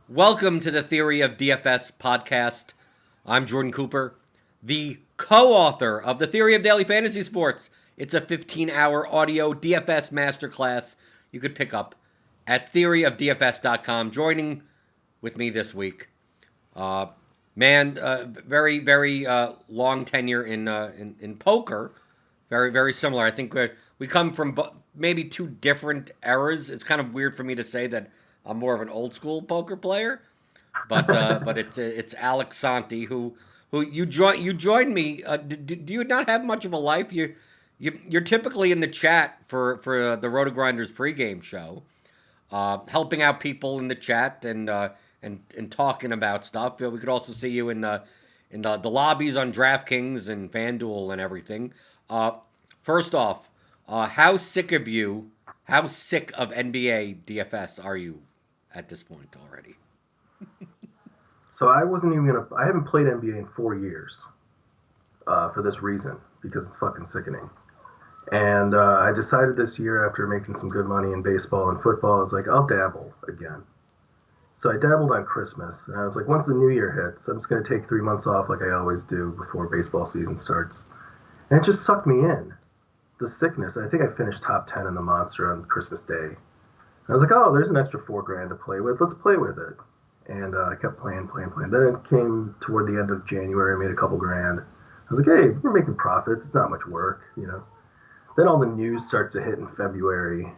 Welcome to the Theory of DFS podcast. I'm Jordan Cooper, the co-author of the Theory of Daily Fantasy Sports. It's a 15-hour audio DFS masterclass you could pick up at theoryofdfs.com. Joining with me this week, very long tenure in poker. Very similar. I think we come from maybe two different eras. It's kind of weird for me to say that I'm more of an old school poker player, but it's Alex Sonty who you joined me. Do you not have much of a life? You're typically in the chat for the Roto Grinders pregame show, helping out people in the chat and talking about stuff. We could also see you in the lobbies on DraftKings and FanDuel and everything. First off, how sick of NBA DFS are you at this point already? So I haven't played NBA in 4 years for this reason, because it's fucking sickening. And I decided this year, after making some good money in baseball and football, I was like, I'll dabble again. So I dabbled on Christmas, and I was like, once the new year hits, I'm just going to take 3 months off like I always do before baseball season starts. And it just sucked me in. The sickness. I think I finished top 10 in the Monster on Christmas Day. And I was like, oh, there's an extra $4,000 to play with. Let's play with it. And I kept playing. Then it came toward the end of January. I made a couple grand. I was like, hey, we're making profits. It's not much work, you know. Then all the news starts to hit in February,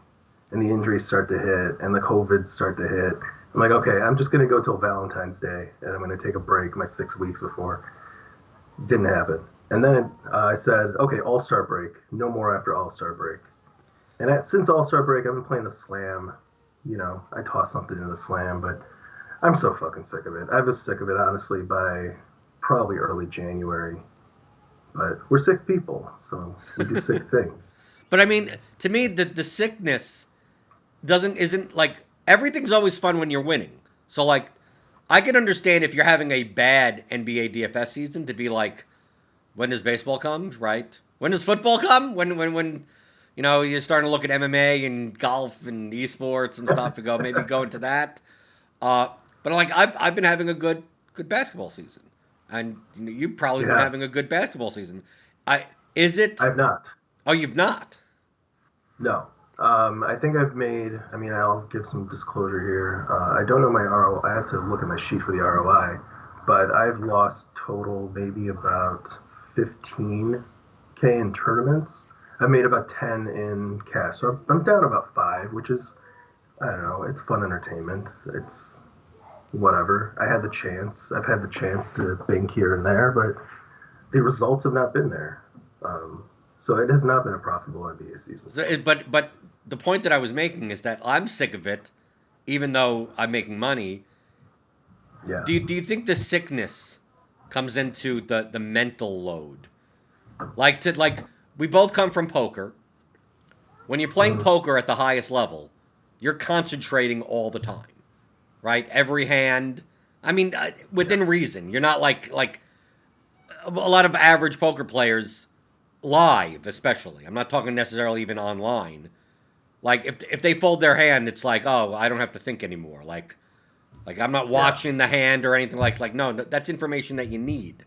and the injuries start to hit, and the COVID start to hit. I'm like, okay, I'm just going to go till Valentine's Day, and I'm going to take a break my 6 weeks before. Didn't happen. And then I said, okay, All-Star break. No more after All-Star break. And since All-Star break, I've been playing the Slam. You know, I toss something in the Slam, but I'm so fucking sick of it. I was sick of it, honestly, by probably early January. But we're sick people, so we do sick things. But I mean, to me, the sickness isn't like everything's always fun when you're winning. So like, I can understand if you're having a bad NBA DFS season to be like, when does baseball come? Right? When does football come? When you're starting to look at MMA and golf and esports and stuff and maybe go into that. But like I've been having a good basketball season, and you've probably been Yeah, having a good basketball season. I is it? I've not. Oh, you've not. No. I think I've made, I mean, I'll give some disclosure here. I don't know my ROI. I have to look at my sheet for the ROI, but I've lost total maybe about 15K in tournaments. I've made about 10 in cash. So I'm down about 5, which is, I don't know, it's fun entertainment. It's whatever. I've had the chance to bank here and there, but the results have not been there. So it has not been a profitable NBA season. But the point that I was making is that I'm sick of it, even though I'm making money. Yeah. Do you think the sickness comes into the mental load? Like we both come from poker. When you're playing Mhm. poker at the highest level, you're concentrating all the time, right? Every hand. I mean, Yeah. within reason. You're not like a lot of average poker players live, especially. I'm not talking necessarily even online. Like if they fold their hand, it's like, oh, I don't have to think anymore. Like I'm not Yeah. watching the hand or anything like no, that's information that you need.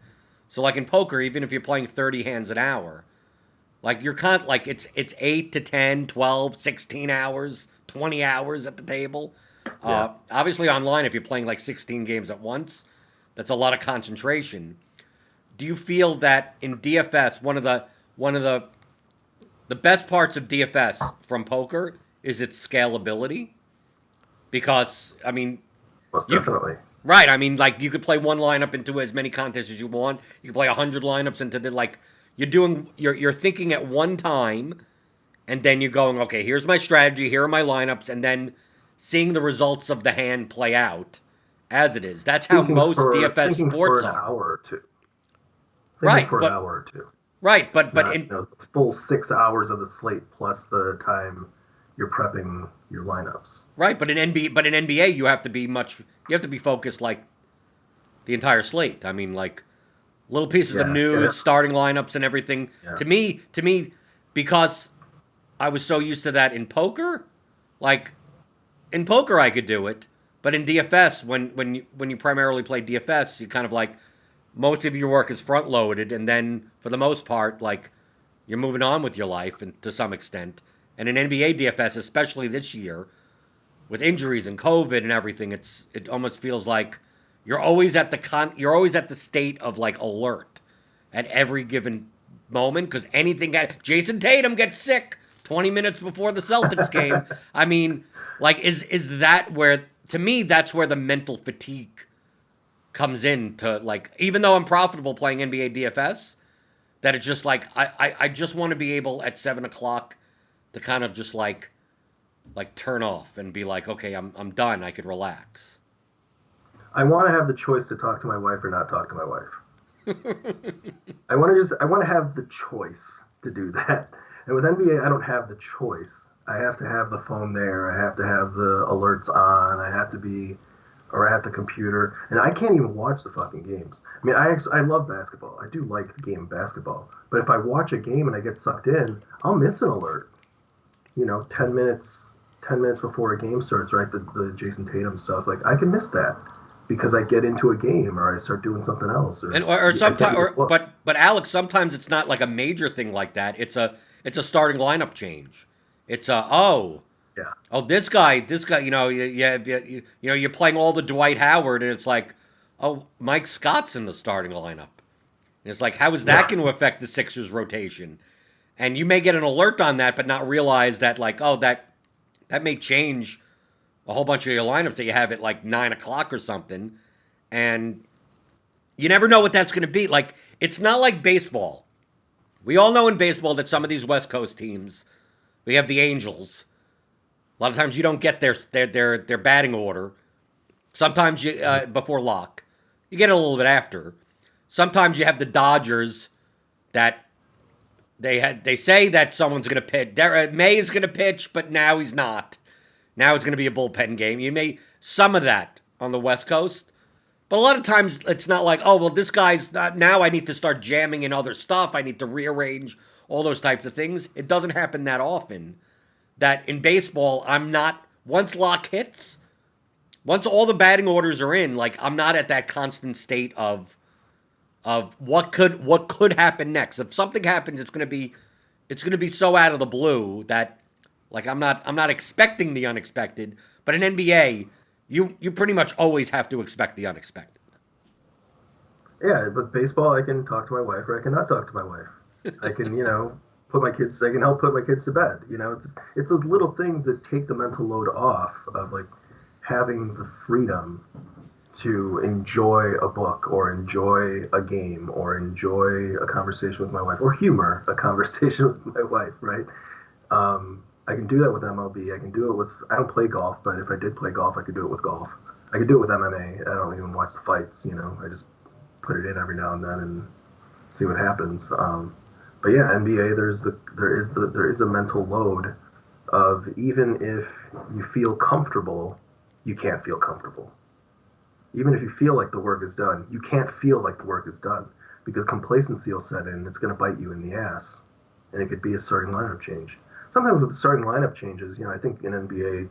So like in poker, even if you're playing 30 hands an hour, like like it's 8 to 10, 12, 16 hours, 20 hours at the table. Yeah. Obviously online if you're playing like 16 games at once, that's a lot of concentration. Do you feel that in DFS one of the best parts of DFS from poker is its scalability? Because I mean, Most you definitely. right. I mean, like you could play one lineup into as many contests as you want. You could play 100 lineups into the like. You're thinking at one time, and then you're going, okay, here's my strategy, here are my lineups, and then seeing the results of the hand play out as it is. That's how most DFS Thinking for sports an are. hour or two. Thinking Right, for an but hour or two. right, It's but not, in the full 6 hours of the slate plus the time you're prepping your lineups. right, but in NBA you have to be focused like the entire slate. I mean, like little pieces of Yeah. Yeah. news, starting lineups, and everything. Yeah. To me, because I was so used to that in poker, like in poker I could do it, But in DFS, when you primarily play DFS, you kind of like most of your work is front loaded, and then for the most part, like you're moving on with your life, and to some extent. And in NBA DFS, especially this year, with injuries and COVID and everything, it almost feels like you're always at the state of like alert at every given moment because Jason Tatum gets sick 20 minutes before the Celtics game. I mean, like is that where to me that's where the mental fatigue comes in to like even though I'm profitable playing NBA DFS, that it's just like I just want to be able at 7 o'clock to kind of just like turn off and be like, okay, I'm done. I could relax. I want to have the choice to talk to my wife or not talk to my wife. I want to have the choice to do that. And with NBA, I don't have the choice. I have to have the phone there. I have to have the alerts on. I have to be or at the computer, and I can't even watch the fucking games. I mean, I love basketball. I do like the game of basketball. But if I watch a game and I get sucked in, I'll miss an alert. 10 minutes before a game starts, right? The Jason Tatum stuff, like I can miss that because I get into a game or I start doing something else, Or sometimes, but Alex, sometimes it's not like a major thing like that. It's a starting lineup change. It's a yeah, this guy, you're playing all the Dwight Howard, and it's like, oh, Mike Scott's in the starting lineup. And it's like, how is that yeah. going to affect the Sixers rotation? And you may get an alert on that, but not realize that, like, oh, that may change a whole bunch of your lineups that you have at like 9 o'clock or something, and you never know what that's going to be. Like, it's not like baseball. We all know in baseball that some of these West Coast teams, we have the Angels. A lot of times you don't get their batting order. Sometimes you before lock, you get it a little bit after. Sometimes you have the Dodgers that they say that someone's going to pitch. May is going to pitch, but now he's not. Now it's going to be a bullpen game. You may some of that on the West Coast, but a lot of times it's not like, oh well, this guy's not. Now I need to start jamming in other stuff. I need to rearrange all those types of things. It doesn't happen that often. That in baseball, I'm not. Once lock hits, once all the batting orders are in, like I'm not at that constant state of what could happen next. If something happens, it's gonna be so out of the blue that like I'm not expecting the unexpected. But in NBA, you pretty much always have to expect the unexpected. Yeah, but baseball, I can talk to my wife or I cannot talk to my wife. I can, put my kids. I can help put my kids to bed. It's those little things that take the mental load off of like having the freedom to enjoy a book or enjoy a game or enjoy a conversation with my wife or humor a conversation with my wife, right? I can do that with MLB. I can do it with. I don't play golf, but if I did play golf, I could do it with golf. I could do it with MMA. I don't even watch the fights. I just put it in every now and then and see what happens. But yeah, NBA. There is a mental load of even if you feel comfortable, you can't feel comfortable. Even if you feel like the work is done, you can't feel like the work is done because complacency will set in. It's going to bite you in the ass, and it could be a starting lineup change. Sometimes with the starting lineup changes, I think in NBA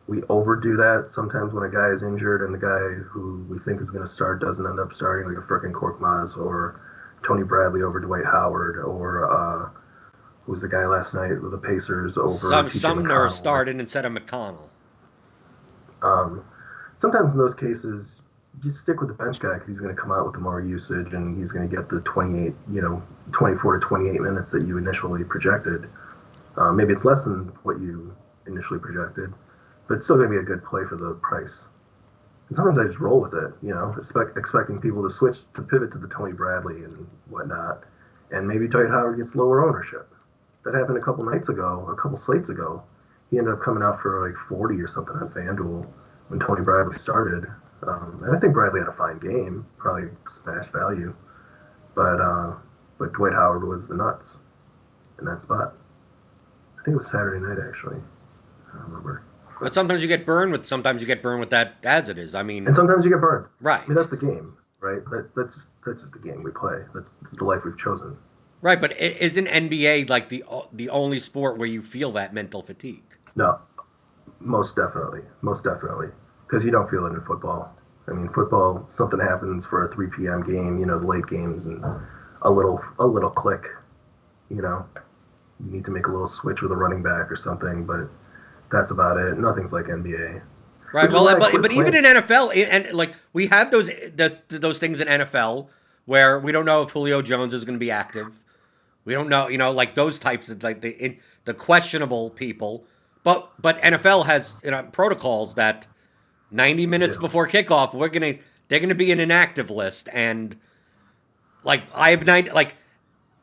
we overdo that. Sometimes when a guy is injured and the guy who we think is going to start doesn't end up starting, like a frickin' Korkmaz or Tony Bradley over Dwight Howard, or who was the guy last night with the Pacers over Sumner McConnell. started instead of McConnell. Um, Sometimes in those cases, you stick with the bench guy because he's going to come out with more usage and he's going to get the 24 to 28 minutes that you initially projected. Maybe it's less than what you initially projected, but it's still going to be a good play for the price. And sometimes I just roll with it, expecting people to pivot to the Tony Bradley and whatnot. And maybe Dwight Howard gets lower ownership. That happened a couple slates ago. He ended up coming out for like 40 or something on FanDuel when Tony Bradley started. And I think Bradley had a fine game, probably smash value. But Dwight Howard was the nuts in that spot. I think it was Saturday night, actually. I don't remember. But sometimes you get burned with that as it is. I mean, and sometimes you get burned. Right. I mean, that's the game, right? That's just the game we play. That's the life we've chosen. Right, but isn't NBA like the only sport where you feel that mental fatigue? No, most definitely, because you don't feel it in football. I mean, football, something happens for a 3 p.m. game, the late games, and a little click, you know, you need to make a little switch with a running back or something, but that's about it. Nothing's like NBA, Right. which is Well, why I quit but even playing. in NFL, and like we have those things in NFL where we don't know if Julio Jones is going to be active. We don't know, like those types of like the questionable people. But NFL has protocols that 90 They minutes do. before kickoff they're gonna be in an active list, and like I have 90 like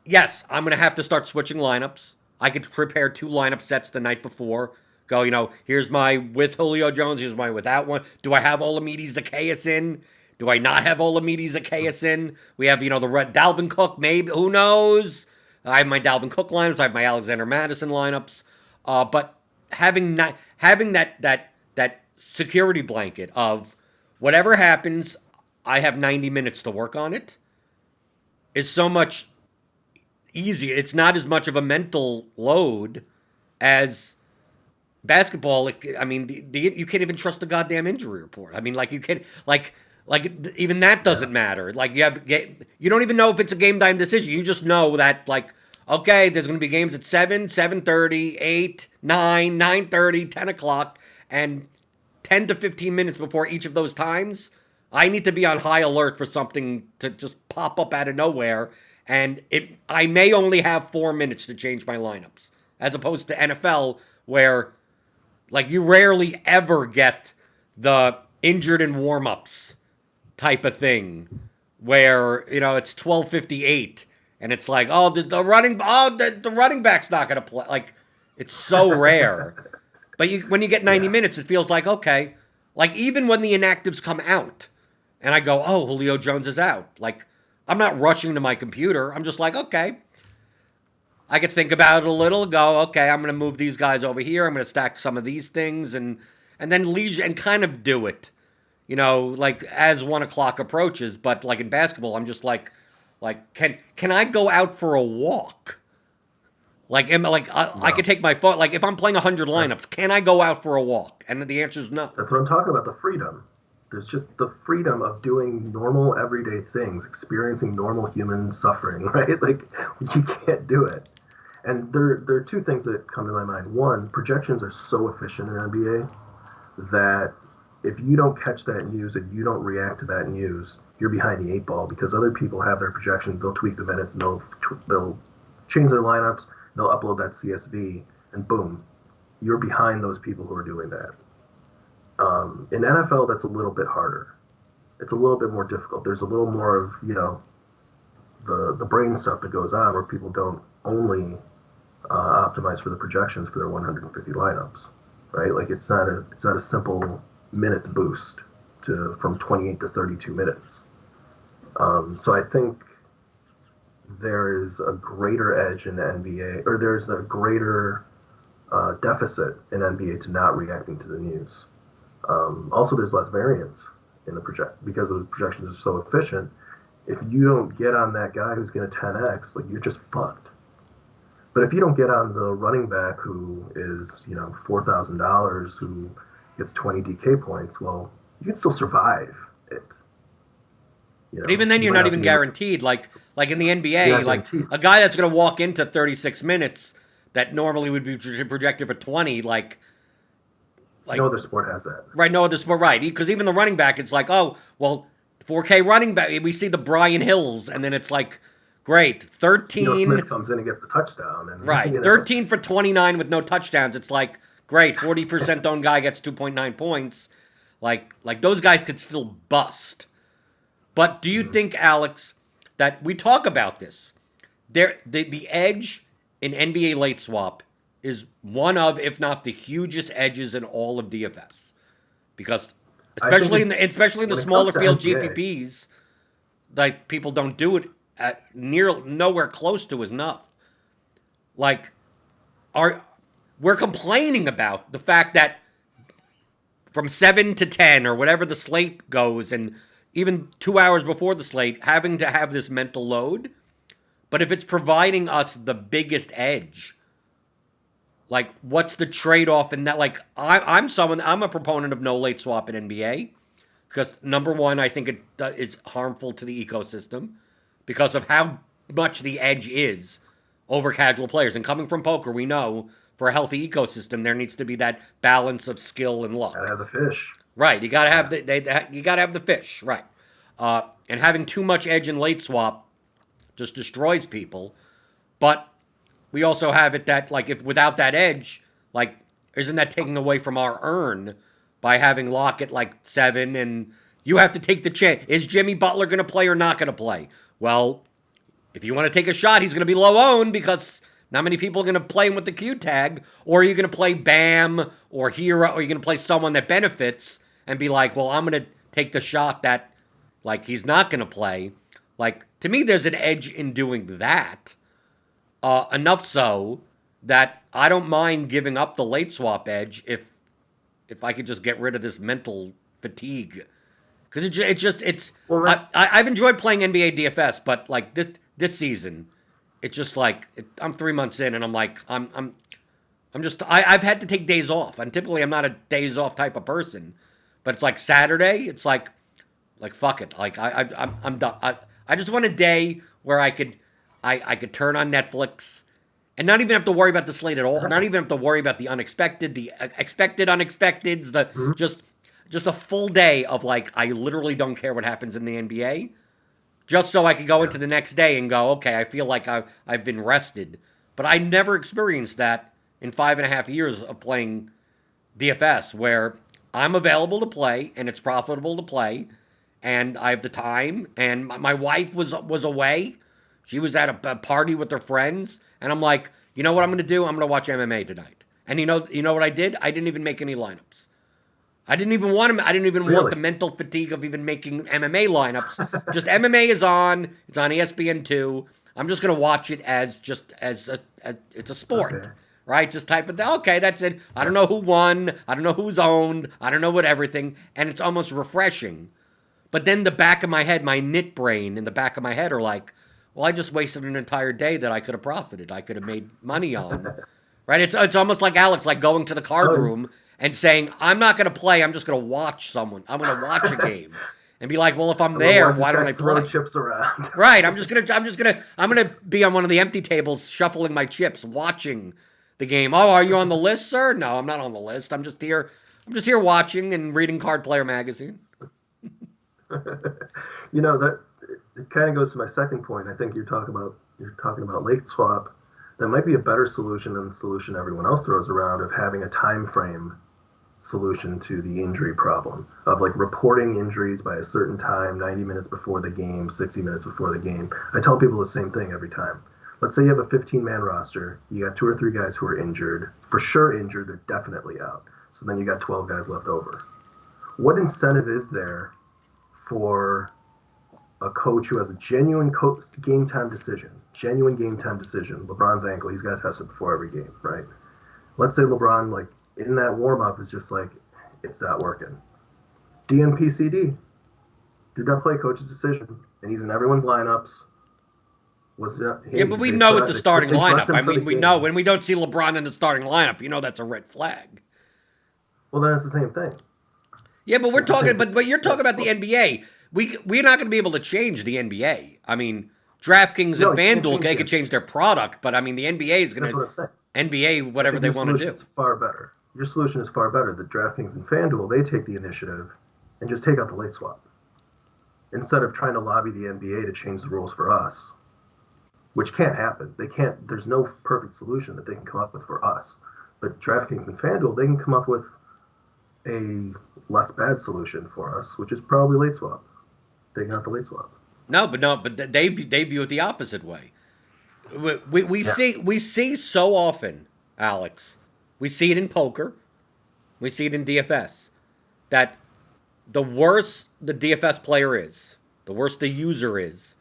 yes, I'm gonna have to start switching lineups. I could prepare two lineup sets the night before. Go, here's my with Julio Jones, here's my without one. Do I have Olamide Zacchaeus in? Do I not have Olamide Zacchaeus in? We have, the red Dalvin Cook, maybe, who knows? I have my Dalvin Cook lineups, I have my Alexander Madison lineups. But having that security blanket of whatever happens, I have 90 minutes to work on it is so much easier. It's not as much of a mental load as basketball. I mean, you can't even trust the goddamn injury report. I mean, like you can like even that Yeah. doesn't matter. Like you don't even know if it's a game time decision. You just know that like okay, there's going to be games at 7, 7:30, 8, 9, 9:30, 10 o'clock, and 10 to 15 minutes before each of those times, I need to be on high alert for something to just pop up out of nowhere. And I may only have 4 minutes to change my lineups, as opposed to NFL, where like you rarely ever get the injured in warm-ups type of thing, where it's 12:58 and it's like, oh, the running back's not gonna play. Like it's so rare. But when you get 90 Yeah. minutes, it feels like, okay. Like, even when the inactives come out and I go, oh, Julio Jones is out. Like, I'm not rushing to my computer. I'm just like, okay. I could think about it a little, go, okay, I'm going to move these guys over here. I'm going to stack some of these things and then leisure and kind of do it, like as 1 o'clock approaches. But like in basketball, I'm just like, can I go out for a walk? Like, I could No. take my phone. Like, if I'm playing 100 That, lineups, can I go out for a walk? And the answer is no. that's what I'm talking about. The freedom. There's just the freedom of doing normal everyday things, experiencing normal human suffering, right? Like you can't do it. And there are two things that come to my mind. One, projections are so efficient in NBA that if you don't catch that news and you don't react to that news, you're behind the eight ball because other people have their projections. They'll tweak the minutes and they'll change their lineups. They'll upload that CSV, and boom, you're behind those people who are doing that. In NFL, that's a little bit harder. It's a little bit more difficult. There's a little more of the brain stuff that goes on where people don't only optimize for the projections for their 150 lineups, right? Like it's not a simple minutes boost to from 28 to 32 minutes. So I think there is a greater edge in the NBA, or there's a greater deficit in NBA to not reacting to the news. Also, there's less variance in the project because those projections are so efficient. If you don't get on that guy who's going to 10x, like you're just fucked. But if you don't get on the running back who is, $4,000 who gets 20 DK points, well, you can still survive it. But even then, You you're might not not even be able. guaranteed. Like in the You're NBA, not like guaranteed. a guy that's going to walk into 36 minutes that normally would be projected for 20, No like other sport has that. right, no other sport, right? Because even the running back, it's like, oh, well, 4K running back. We see the Brian Hills, and then it's like, great, Smith 13, comes in and gets the touchdown, and right, 13 for 29 with no touchdowns. It's like, great, 40% owned guy gets 2.9 points. Like those guys could still bust. But do you Mhm. think, Alex, that we talk about this? The edge in NBA late swap is one of, if not the hugest edges in all of DFS, because I think especially in the when it comes smaller to field NBA, GPPs, like people don't do it at near nowhere close to enough. Like, are we're complaining about the fact that from 7 to 10 or whatever the slate goes, and even 2 hours before the slate, having to have this mental load. But if it's providing us the biggest edge, Like, what's the trade-off in that? Like, I'm a proponent of no late swap in NBA because number one, I think it is harmful to the ecosystem because of how much the edge is over casual players. And coming from poker, we know for a healthy ecosystem, there needs to be that balance of skill and Gotta luck. have the fish. Right, you gotta have Yeah. you gotta have the fish, right? And having too much edge in late swap just destroys people. But we also have it that like if without that edge, like isn't that taking away from our earn by having lock at like 7 and you have to take the chance. Is Jimmy Butler going to play or not going to play? Well, if you want to take a shot, he's going to be low owned because not many people are going to play him with the Q tag. Or are you going to play Bam or Hero, or you're going to play someone that benefits and be like, well, I'm going to take the shot that like he's not going to play. Like to me, there's an edge in doing that. Enough so that I don't mind giving up the late swap edge if I could just get rid of this mental fatigue. Because it's Well, that, I've enjoyed playing NBA DFS, but like this season, it's just like I'm 3 months in, and I'm like I'm just I've had to take days off, and typically I'm not a days off type of person, but it's like Saturday, it's like fuck it, like I'm done. I just want a day where I could turn on Netflix and not even have to worry about the slate at all. Not even have to worry about the unexpected, the expected unexpecteds, the mhm. just a full day of like I literally don't care what happens in the NBA, just so I could go Yeah. into the next day and go, okay, I feel like I've been rested. But I never experienced that in 5.5 years of playing DFS, where I'm available to play and it's profitable to play, and I have the time. And my wife was away; she was at a party with her friends, and I'm like, you know what I'm going to do? I'm going to watch MMA tonight. And you know what I did? I didn't even make any lineups. I didn't even want him. I didn't even want Really? the mental fatigue of even making MMA lineups. Just MMA is on. It's on ESPN2. I'm just gonna watch it as just as it's a Okay. sport, right? Just type it. Okay, that's it. I Yeah. don't know who won. I don't know who's owned. I don't know what everything. And it's almost refreshing. But then the back of my head, my knit brain in the back of my head are like, well, I just wasted an entire day that I could have profited. I could have made money on. Right? It's almost like Alex, like going to the card Oh, room and saying, I'm not going to play. I'm just going to watch someone. I'm going to watch a game and be like, well, if I'm I'm gonna there, watch this why don't guy I throw play? chips around. Right. I'm gonna be on one of the empty tables, shuffling my chips, watching the game. Oh, are you on the list, sir? No, I'm not on the list. I'm just here. I'm just here watching and reading Card Player magazine. That it kind of goes to my second point. I think you're talking about late swap. That might be a better solution than the solution everyone else throws around of having a time frame solution to the injury problem of like reporting injuries by a certain time, 90 minutes before the game, 60 minutes before the game. I tell people the same thing every time. Let's say you have a 15-man roster, you got two or three guys who are injured, for sure injured, they're definitely out. So then you got 12 guys left over. What incentive is there for a coach who has a genuine game time decision? LeBron's ankle, he's got to test it before every game, right? Let's say LeBron, like in that warm up, is just like, it's not working. DNPCD, did that play coach's decision, and he's in everyone's lineups. Was that, Yeah, hey, but we they know put with out, the starting they dress lineup. him I for the mean, we know game. when we don't see LeBron in the starting lineup, you know that's a red flag. Well, then it's the same thing. Yeah, but we're It's the same talking, thing. but you're Yeah, talking about the well, NBA. We're not going to be able to change the NBA. I mean, DraftKings and no, you can't FanDuel, change they the could NBA. change their product, but I mean, the NBA is going That's to what I'm saying. NBA I whatever think they your want to solution do. is far better. Your solution is far better. The DraftKings and FanDuel, they take the initiative and just take out the late swap instead of trying to lobby the NBA to change the rules for us, which can't happen. They can't. There's no perfect solution that they can come up with for us. But DraftKings and FanDuel, they can come up with a less bad solution for us, which is probably late swap. Taking out the late swap. No, but they view it the opposite way. Yeah. We see so often, Alex. We see it in poker. We see it in DFS that the worse the DFS player is, the worse the user is,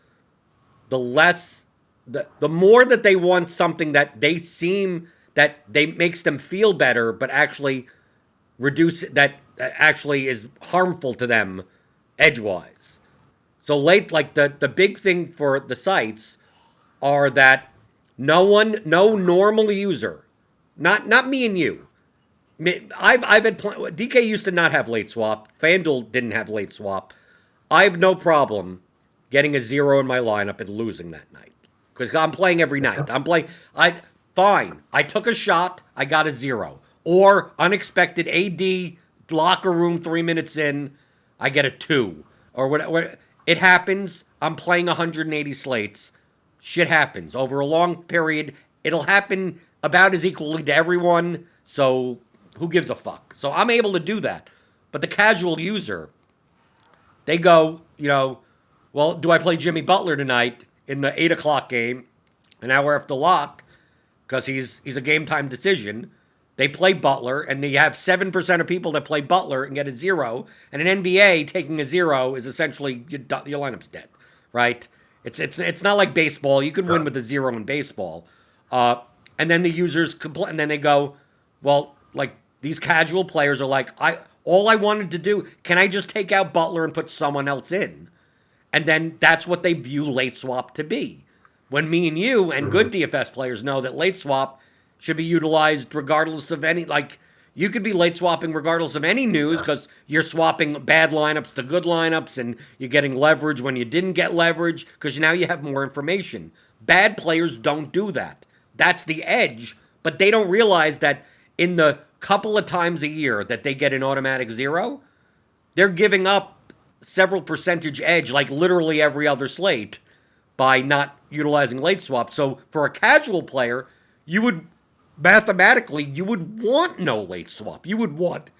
the less the more that they want something that they seem that they makes them feel better, but actually reduce that actually is harmful to them edgewise. So late, like the big thing for the sites are that no normal user not me and you. I've had DK used to not have late swap. FanDuel didn't have late swap. I have no problem getting a zero in my lineup and losing that night because I'm playing every night. Yeah. I'm playing. I fine. I took a shot. I got a zero. Or unexpected AD locker room 3 minutes in, I get a two or whatever. It happens. I'm playing 180 slates. Shit happens over a long period. It'll happen about as equally to everyone. So who gives a fuck? So I'm able to do that. But the casual user, they go, well, do I play Jimmy Butler tonight in the 8 o'clock game, an hour after lock, because he's a game time decision? They play Butler, and they have 7% of people that play Butler and get a zero. And an NBA taking a zero is essentially your lineup's dead, right? It's not like baseball. You can win with a zero in baseball. And then the users complain, and then they go, well, like these casual players are like, all I wanted to do, can I just take out Butler and put someone else in? And then that's what they view late swap to be. When me and you and good DFS players know that late swap should be utilized regardless of any, like, you could be late swapping regardless of any news because you're swapping bad lineups to good lineups and you're getting leverage when you didn't get leverage because now you have more information. Bad players don't do that. That's the edge, but they don't realize that in the couple of times a year that they get an automatic zero, they're giving up several percentage edge, like literally every other slate, by not utilizing late swap. So for a casual player, you would mathematically you would want no late swap. You would want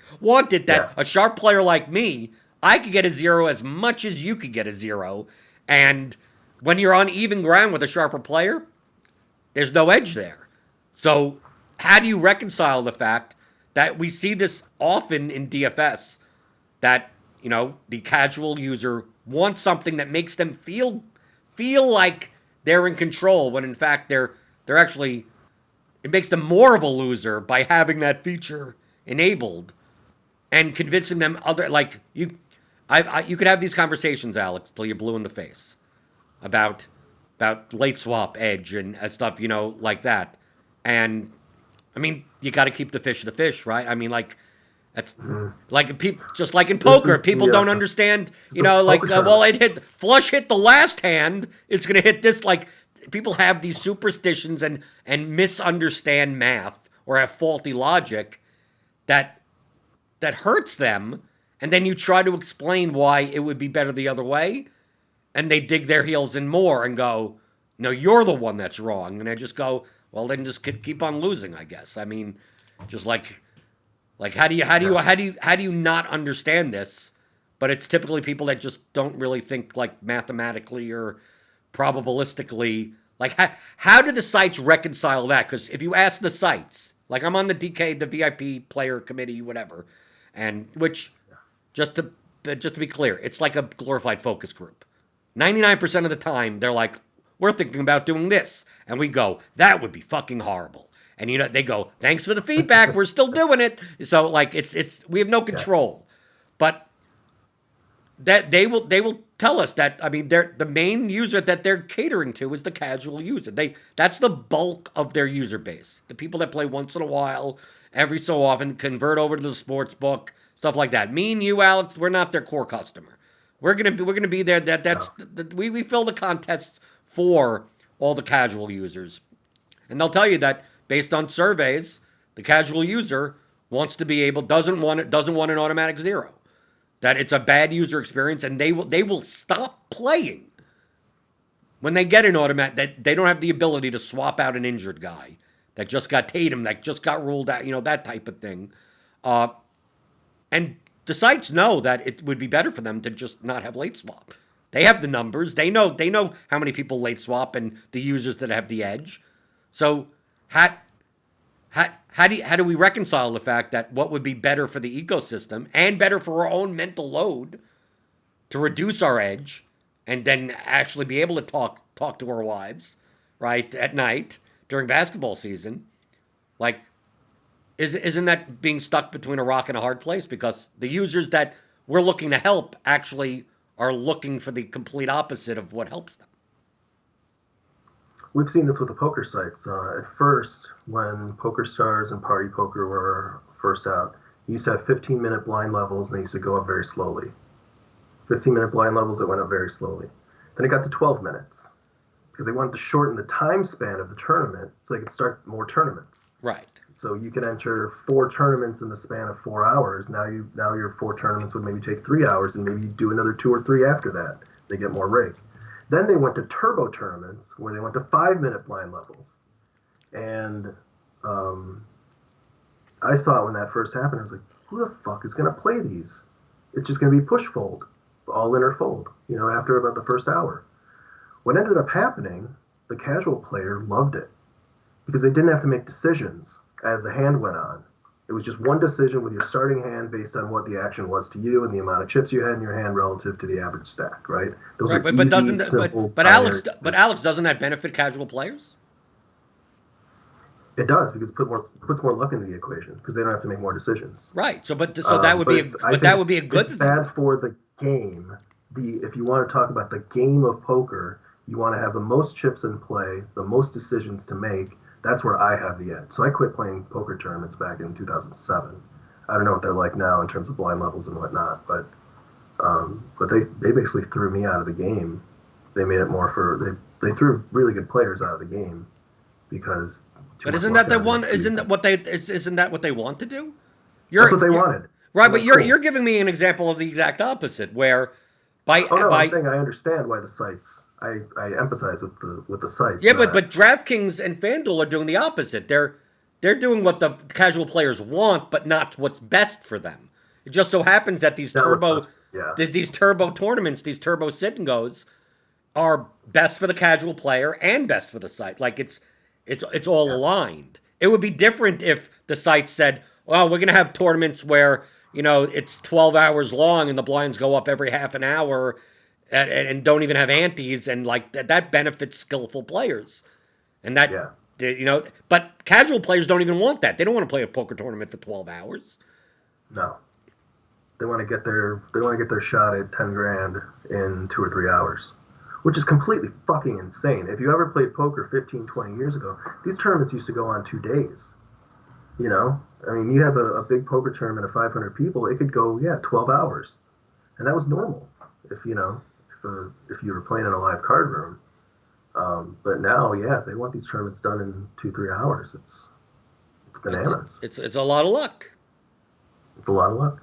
it that a sharp player like me, I could get a zero as much as you could get a zero. And when you're on even ground with a sharper player, there's no edge there. So how do you reconcile the fact that we see this often in DFS that, the casual user wants something that makes them feel like they're in control when in fact they're actually, it makes them more of a loser by having that feature enabled and convincing them you could have these conversations, Alex, till you're blue in the face about late swap edge and stuff, like that. And I mean, you got to keep the fish, right? I mean, like that's like just like in poker, people don't understand, well, hit the last hand, it's gonna hit this. Like people have these superstitions and misunderstand math or have faulty logic that hurts them, and then you try to explain why it would be better the other way, and they dig their heels in more and go, no, you're the one that's wrong. And I just go, well, then just keep on losing, I guess. I mean, just like how do you not understand this? But it's typically people that just don't really think like mathematically or probabilistically. Like how do the sites reconcile that? Because if you ask the sites, like I'm on the the VIP player committee, whatever, and which just to be clear, it's like a glorified focus group. 99% of the time, they're like, we're thinking about doing this. And we go, that would be fucking horrible. And they go, thanks for the feedback, we're still doing it. So like we have no control. But that they will tell us that, I mean, the main user that they're catering to is the casual user. That's the bulk of their user base. The people that play once in a while, every so often, convert over to the sports book, stuff like that. Me and you, Alex, we're not their core customer. We're gonna be there. We fill the contests for all the casual users, and they'll tell you that based on surveys, the casual user doesn't want an automatic zero. That it's a bad user experience, and they will stop playing when they get an automatic. That they don't have the ability to swap out an injured guy that just got Tatum, that just got ruled out, that type of thing, and the sites know that it would be better for them to just not have late swap. They have the numbers. They know how many people late swap and the users that have the edge. So how do we reconcile the fact that what would be better for the ecosystem and better for our own mental load to reduce our edge and then actually be able to talk to our wives, right, at night during basketball season? Like, isn't that being stuck between a rock and a hard place? Because the users that we're looking to help actually are looking for the complete opposite of what helps them. we've seen this with the poker sites. At first, when Poker Stars and Party Poker were first out, you used to have 15-minute blind levels, and they used to go up very slowly. 15-minute blind levels that went up very slowly. Then it got to 12 minutes because they wanted to shorten the time span of the tournament so they could start more tournaments. Right. So you can enter 4 tournaments in the span of 4 hours. Now your 4 tournaments would maybe take 3 hours, and maybe you do another 2 or 3 after that. They get more rake. Then they went to turbo tournaments where they went to 5-minute blind levels. And I thought when that first happened, I was like, who the fuck is going to play these? It's just going to be push fold, all in or fold, after about the first hour. What ended up happening, the casual player loved it because they didn't have to make decisions as the hand went on. It was just one decision with your starting hand based on what the action was to you and the amount of chips you had in your hand relative to the average stack, right? Those Right, are easy, doesn't simple. Alex, doesn't that benefit casual players? It does because it puts more luck into the equation because they don't have to make more decisions. Right. So that would be that would be a good it's thing. Bad for the game. If you want to talk about the game of poker, you want to have the most chips in play, the most decisions to make. That's where I have the edge. So I quit playing poker tournaments back in 2007. I don't know what they're like now in terms of blind levels and whatnot, but they basically threw me out of the game. They made it more for they threw really good players out of the game because. But isn't that what they want to do? That's what they wanted. Right, but you're giving me an example of the exact opposite, where I'm saying I understand why the sites. I empathize with the sites. Yeah, but DraftKings and FanDuel are doing the opposite. They're doing what the casual players want, but not what's best for them. It just so happens that these turbo tournaments, these turbo sit and goes, are best for the casual player and best for the site. Like it's all aligned. It would be different if the site said, "Well, we're going to have tournaments where it's 12 hours long and the blinds go up every half an hour." And don't even have antes, and like that benefits skillful players, and but casual players don't even want that. They don't want to play a poker tournament for 12 hours. No, they want to get their shot at 10 grand in 2 or 3 hours, which is completely fucking insane. If you ever played poker 15, 20 years ago, these tournaments used to go on 2 days. I mean, you have a big poker tournament of 500 people, it could go 12 hours, and that was normal. If you were playing in a live card room. But now, they want these tournaments done in 2-3 hours. It's bananas. It's a lot of luck. It's a lot of luck.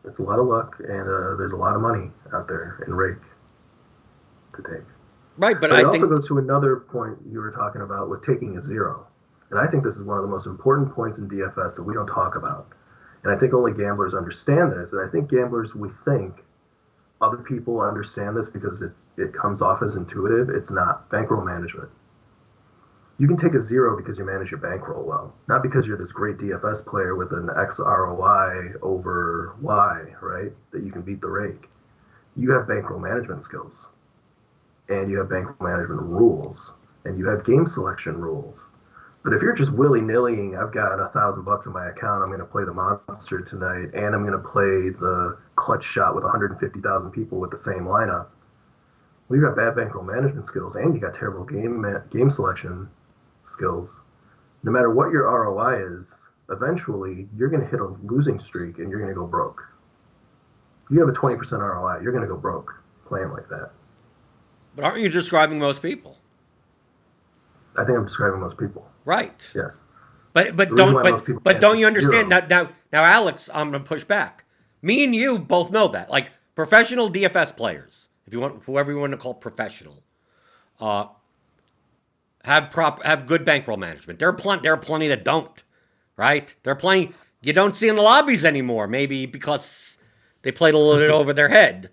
It's a lot of luck, and there's a lot of money out there in rake to take. Right, but it also goes to another point you were talking about with taking a zero. And I think this is one of the most important points in DFS that we don't talk about. And I think only gamblers understand this. And I think gamblers, we think other people understand this because it comes off as intuitive. It's not. Bankroll management. You can take a zero because you manage your bankroll well, not because you're this great DFS player with an X ROI over Y, right? That you can beat the rake. You have bankroll management skills, and you have bankroll management rules, and you have game selection rules. But if you're just willy-nillying, I've got $1,000 in my account, I'm going to play the monster tonight, and I'm going to play the clutch shot with 150,000 people with the same lineup. Well, you got bad bankroll management skills, and you got terrible game selection skills. No matter what your ROI is, eventually you're going to hit a losing streak, and you're going to go broke. You have a 20% ROI, you're going to go broke playing like that. But aren't you describing most people? I think I'm describing most people. Right. Yes. But don't you understand now, Alex, I'm gonna push back. Me and you both know that. Like professional DFS players, if you want whoever you want to call professional, have good bankroll management. There are plenty that don't. Right? There are plenty you don't see in the lobbies anymore, maybe because they played a little bit over their head.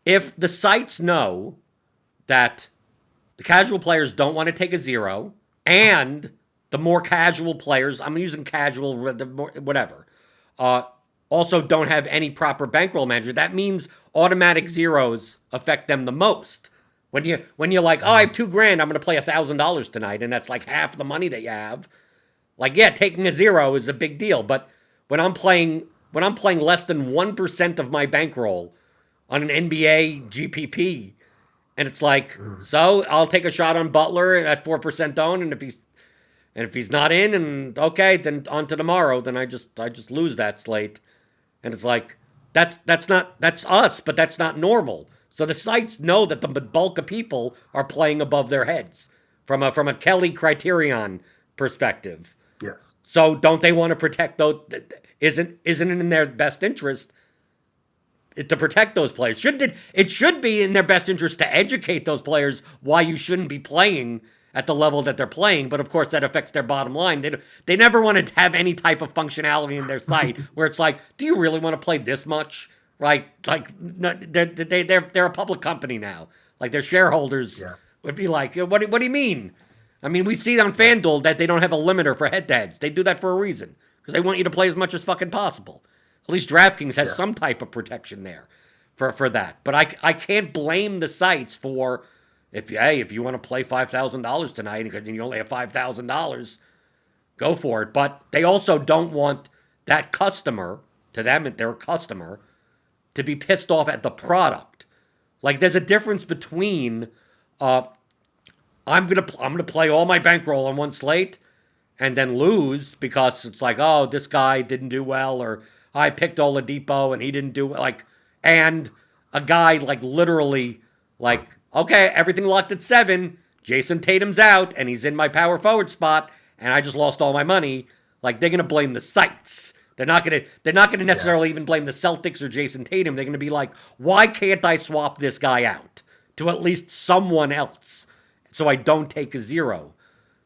If the sites know that the casual players don't want to take a zero, and the more casual players, I'm using casual, whatever, also don't have any proper bankroll manager, that means automatic zeros affect them the most. When you're like, oh, I have $2 grand, I'm going to play $1,000 tonight, and that's like half the money that you have. Like, taking a zero is a big deal, but when I'm playing less than 1% of my bankroll on an NBA GPP, And it's like, Mm. so I'll take a shot on Butler at 4% owned, and if he's not in, and okay, then on to tomorrow. Then I just lose that slate, and it's like that's us, but that's not normal. So the sites know that the bulk of people are playing above their heads from a Kelly criterion perspective. Yes. So don't they want to protect those? Isn't it in their best interest to protect those players? It should be in their best interest to educate those players why you shouldn't be playing at the level that they're playing. But of course, that affects their bottom line. They never want to have any type of functionality in their site where it's like, do you really want to play this much? Right? Like they're a public company now. Like their shareholders Yeah. would be like, what do you mean? I mean, we see on Yeah. FanDuel that they don't have a limiter for head-to-heads. They do that for a reason because they want you to play as much as fucking possible. At least DraftKings has Yeah. some type of protection there for that. But I can't blame the sites for if you want to play $5,000 tonight and you only have $5,000, go for it. But they also don't want that customer, to them they're a customer, to be pissed off at the product. Like there's a difference between uh, I'm gonna play all my bankroll on one slate and then lose because it's like, oh, this guy didn't do well, or I picked Oladipo and he didn't do well. Like, and a guy like literally like, okay, everything locked at 7. Jason Tatum's out and he's in my power forward spot, and I just lost all my money. Like they're gonna blame the sites. They're not gonna Yeah. necessarily even blame the Celtics or Jason Tatum. They're gonna be like, why can't I swap this guy out to at least someone else so I don't take a zero?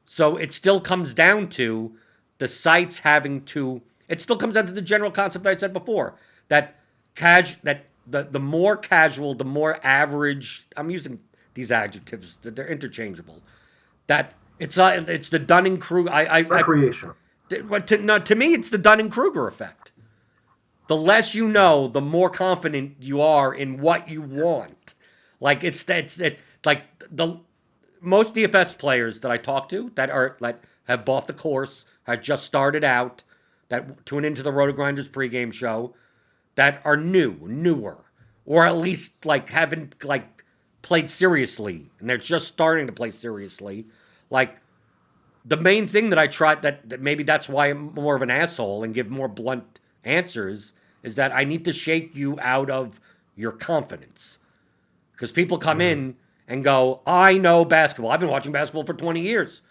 So it still comes down to the sites having to. It still comes down to the general concept I said before that the more casual, the more average. I'm using these adjectives; they're interchangeable. That it's the Dunning Kruger. Recreational. To me, it's the Dunning Kruger effect. The less you know, the more confident you are in what you want. Like like the most DFS players that I talk to that are like have bought the course, have just started out, that tune into the Roto Grinders pregame show, that are newer, or at least like haven't like played seriously, and they're just starting to play seriously. Like the main thing that I tried that maybe that's why I'm more of an asshole and give more blunt answers is that I need to shake you out of your confidence. Because people come Hmm. in and go, I know basketball. I've been watching basketball for 20 years.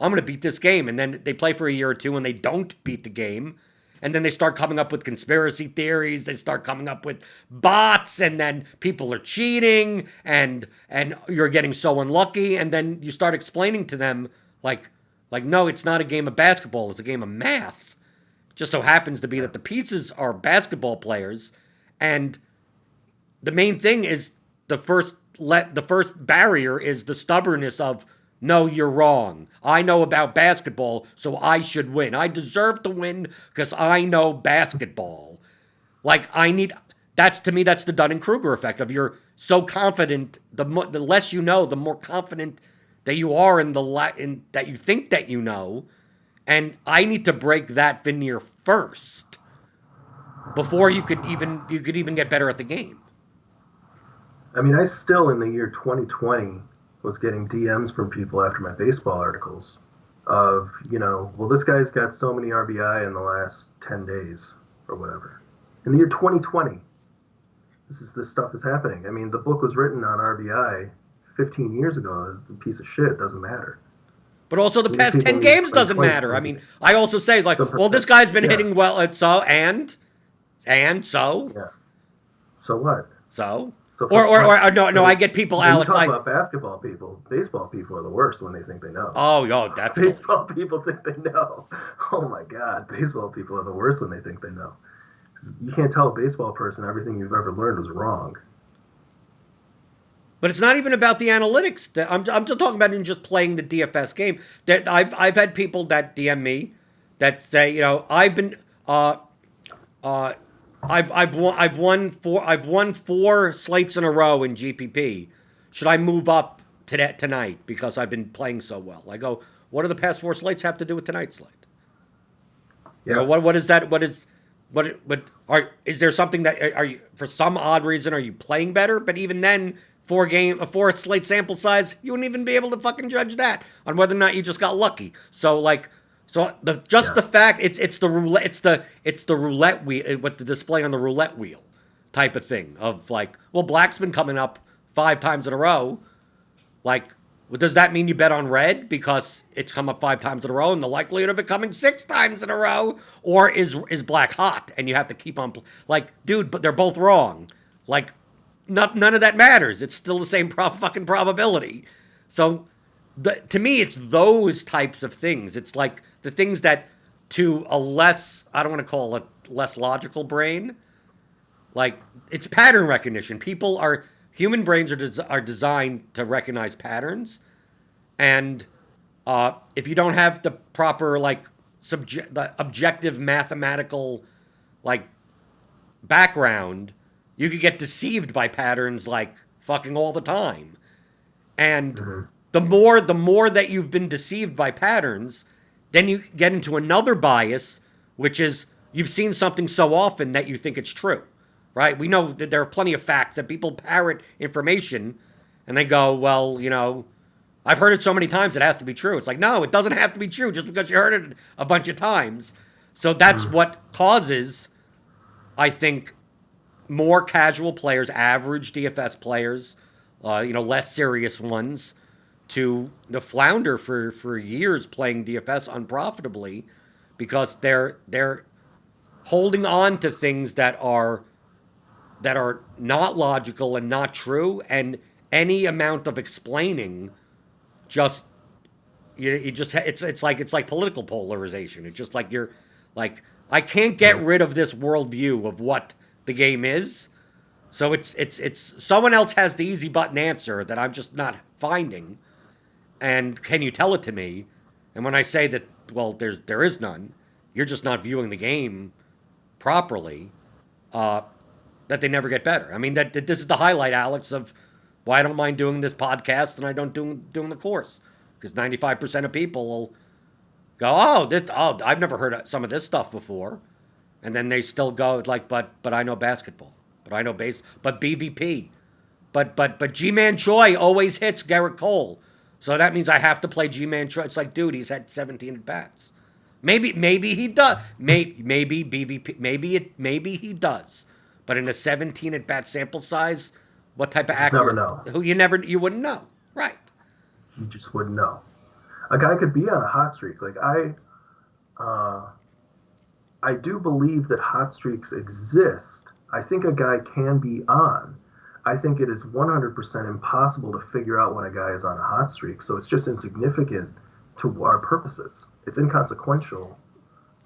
I'm going to beat this game. And then they play for a year or two and they don't beat the game. And then they start coming up with conspiracy theories. They start coming up with bots, and then people are cheating, and you're getting so unlucky. And then you start explaining to them like no, it's not a game of basketball. It's a game of math. It just so happens to be Yeah. that the pieces are basketball players, and the main thing is the first barrier is the stubbornness of no, you're wrong. I know about basketball, so I should win. I deserve to win because I know basketball. Like I need that's to me that's the Dunning-Kruger effect of you're so confident the less you know, the more confident that you are in that you think that you know, and I need to break that veneer first before you could even get better at the game. I mean, I still in the year 2020 was getting DMs from people after my baseball articles of, well, this guy's got so many RBI in the last 10 days or whatever. In the year 2020, this stuff is happening. I mean, the book was written on RBI 15 years ago. It's a piece of shit. It doesn't matter. But also the These past people 10 need games to play doesn't twice. matter. I mean, I also say like, well, this guy's been Yeah, hitting well, and so yeah. So what? so So or no, so I get people, when you Alex. talk I about basketball people, baseball people are the worst when they think they know. oh yo definitely. Baseball people think they know. Oh my God, baseball people are the worst when they think they know. 'Cause you can't tell a baseball person everything you've ever learned was wrong. But it's not even about the analytics. I'm just talking about in just playing the DFS game. That I've had people that DM me that say, I've been uh I've won four slates in a row in GPP. Should I move up tonight because I've been playing so well? I go, what do the past four slates have to do with tonight's slate? Yeah. What is that? What are is there something that are you for some odd reason are you playing better? But even then, a 4 slate sample size, you wouldn't even be able to fucking judge that on whether or not you just got lucky. So like, Yeah. the fact it's the roulette it's the roulette wheel with the display on the roulette wheel type of thing of like, well, black's been coming up 5 times in a row. Like, well, does that mean you bet on red because it's come up 5 times in a row and the likelihood of it coming 6 times in a row, or is black hot and you have to keep on like, dude? But they're both wrong. Like, none of that matters. It's still the same fucking probability. So, to me, it's those types of things. It's like the things that to a less, I don't want to call it less logical brain, like it's pattern recognition. Human brains are designed to recognize patterns, and if you don't have the proper like the objective mathematical like background, you could get deceived by patterns like fucking all the time. And Hmm. the more that you've been deceived by patterns, then you get into another bias, which is you've seen something so often that you think it's true, right? We know that there are plenty of facts that people parrot information and they go, well, I've heard it so many times it has to be true. It's like, no, it doesn't have to be true just because you heard it a bunch of times. So that's Hmm. what causes, I think, more casual players, average DFS players, less serious ones, to the flounder for years playing DFS unprofitably because they're holding on to things that are not logical and not true, and any amount of explaining just you just it's like political polarization. It's just like you're like, I can't get Hmm. rid of this worldview of what the game is. So it's someone else has the easy button answer that I'm just not finding, and can you tell it to me? And when I say that, well, there is none, you're just not viewing the game properly. Uh, that they never get better. I mean, that this is the highlight, Alex, of why I don't mind doing this podcast and I don't doing the course, because 95% of people will go, I've never heard of some of this stuff before, and then they still go like, but I know basketball, but I know but BVP, but G-Man Choi always hits Garrett Cole, so that means I have to play G-Man Choi. It's like, dude, he's had 17 at bats. Maybe he does. Maybe BVP. Maybe he does. But in a 17 at bat sample size, what type of You just never accurate? know. You wouldn't know, right? You just wouldn't know. A guy could be on a hot streak. Like uh, I do believe that hot streaks exist. I think a guy can be on. I think it is 100% impossible to figure out when a guy is on a hot streak. So it's just insignificant to our purposes. It's inconsequential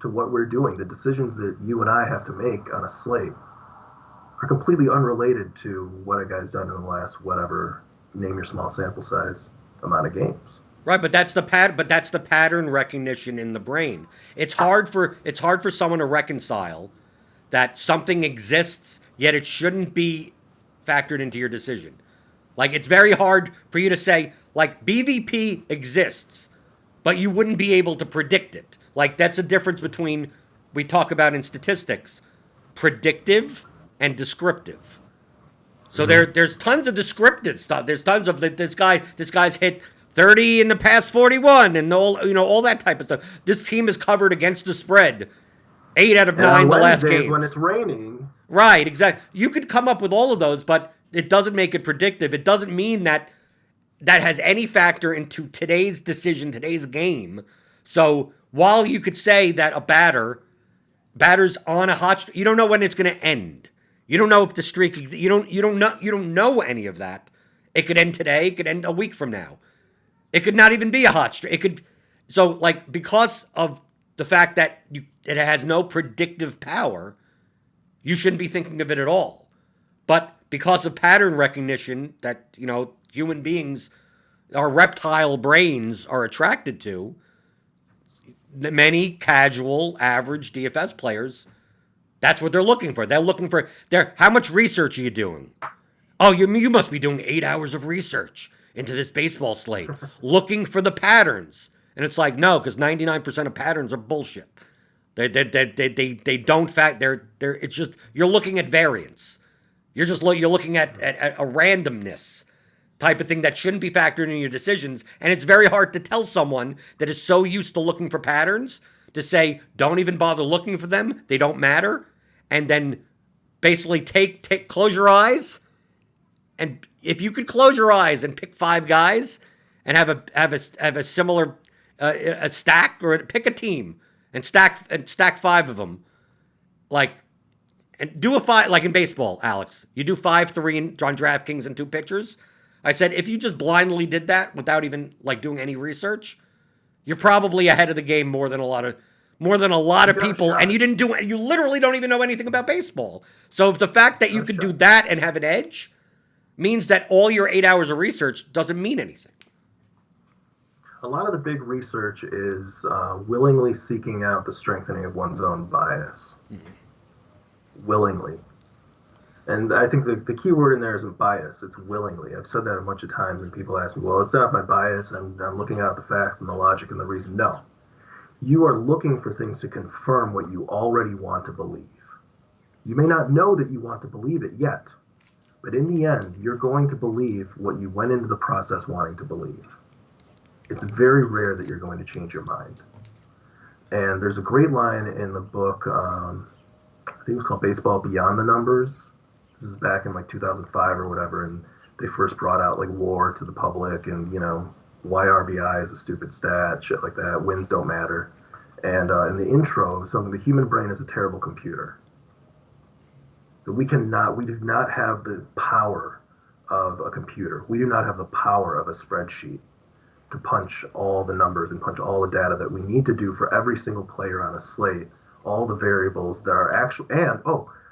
to what we're doing. The decisions that you and I have to make on a slate are completely unrelated to what a guy's done in the last whatever, name your small sample size amount of games. Right, but that's the pattern recognition in the brain. It's hard for someone to reconcile that something exists, yet it shouldn't be factored into your decision. Like, it's very hard for you to say, like, BVP exists, but you wouldn't be able to predict it. Like, that's a difference between, we talk about in statistics, predictive and descriptive. So Mm-hmm. there's tons of descriptive stuff. There's tons of this guy's hit 30 in the past 41 and all that type of stuff. This team is covered against the spread 8 out of And on 9 the last Wednesdays when it's games. raining, Right, exactly. You could come up with all of those, but it doesn't make it predictive. It doesn't mean that has any factor into today's decision, today's game. So while you could say that batter's on a hot streak, you don't know when it's going to end. You don't know if the streak you don't know any of that. It could end today, it could end a week from now. It could not even be a hot streak. It could, so like, because of the fact that it has no predictive power, you shouldn't be thinking of it at all. But because of pattern recognition that, human beings, our reptile brains are attracted to, many casual, average DFS players, that's what they're looking for. They're looking for how much research are you doing? Oh, you must be doing 8 hours of research into this baseball slate, looking for the patterns. And it's like, no, because 99% of patterns are bullshit. They don't fact. It's just, you're looking at variance. You're looking at a randomness type of thing that shouldn't be factored in your decisions. And it's very hard to tell someone that is so used to looking for patterns to say, don't even bother looking for them. They don't matter. And then basically close your eyes. And if you could close your eyes and pick 5 guys and have a similar a stack, or pick a team and stack 5 of them, like, and do a 5, like in baseball, Alex. You do 5-3 on DraftKings and 2 pitchers. I said if you just blindly did that without even like doing any research, you're probably ahead of the game more than a lot of people. And you literally don't even know anything about baseball. So if the fact that you could do that and have an edge means that all your 8 hours of research doesn't mean anything. A lot of the big research is willingly seeking out the strengthening of one's own bias. Willingly. And I think the key word in there isn't bias, it's willingly. I've said that a bunch of times, and people ask me, well, it's not my bias, I'm looking at the facts and the logic and the reason. No. You are looking for things to confirm what you already want to believe. You may not know that you want to believe it yet, but in the end, you're going to believe what you went into the process wanting to believe. It's very rare that you're going to change your mind. And there's a great line in the book, I think it was called Baseball Beyond the Numbers. This is back in like 2005 or whatever, and they first brought out like WAR to the public, and why RBI is a stupid stat, shit like that. Wins don't matter. And in the intro, something, the human brain is a terrible computer. That we do not have the power of a computer. We do not have the power of a spreadsheet to punch all the numbers and punch all the data that we need to do for every single player on a slate, all the variables that are actual, and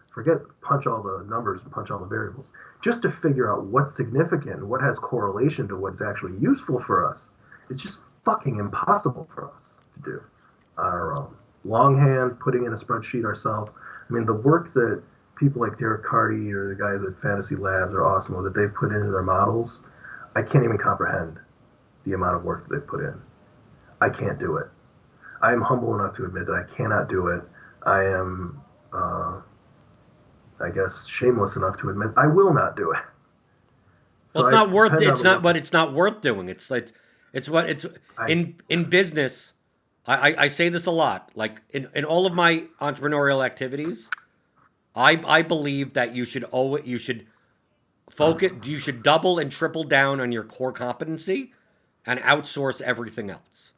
forget punch all the numbers and punch all the variables, just to figure out what's significant and what has correlation to what's actually useful for us. It's just fucking impossible for us to do on our own. Longhand, putting in a spreadsheet ourselves. I mean, the work that people like Derek Carty or the guys at Fantasy Labs or Awesemo that they've put into their models, I can't even comprehend the amount of work that they've put in. I can't do it. I am humble enough to admit that I cannot do it. I am, I guess, shameless enough to admit I will not do it. So it's not worth. It's not, but it's not worth doing. In business. I say this a lot. Like in all of my entrepreneurial activities, I believe that you should focus. You should double and triple down on your core competency, and outsource everything else.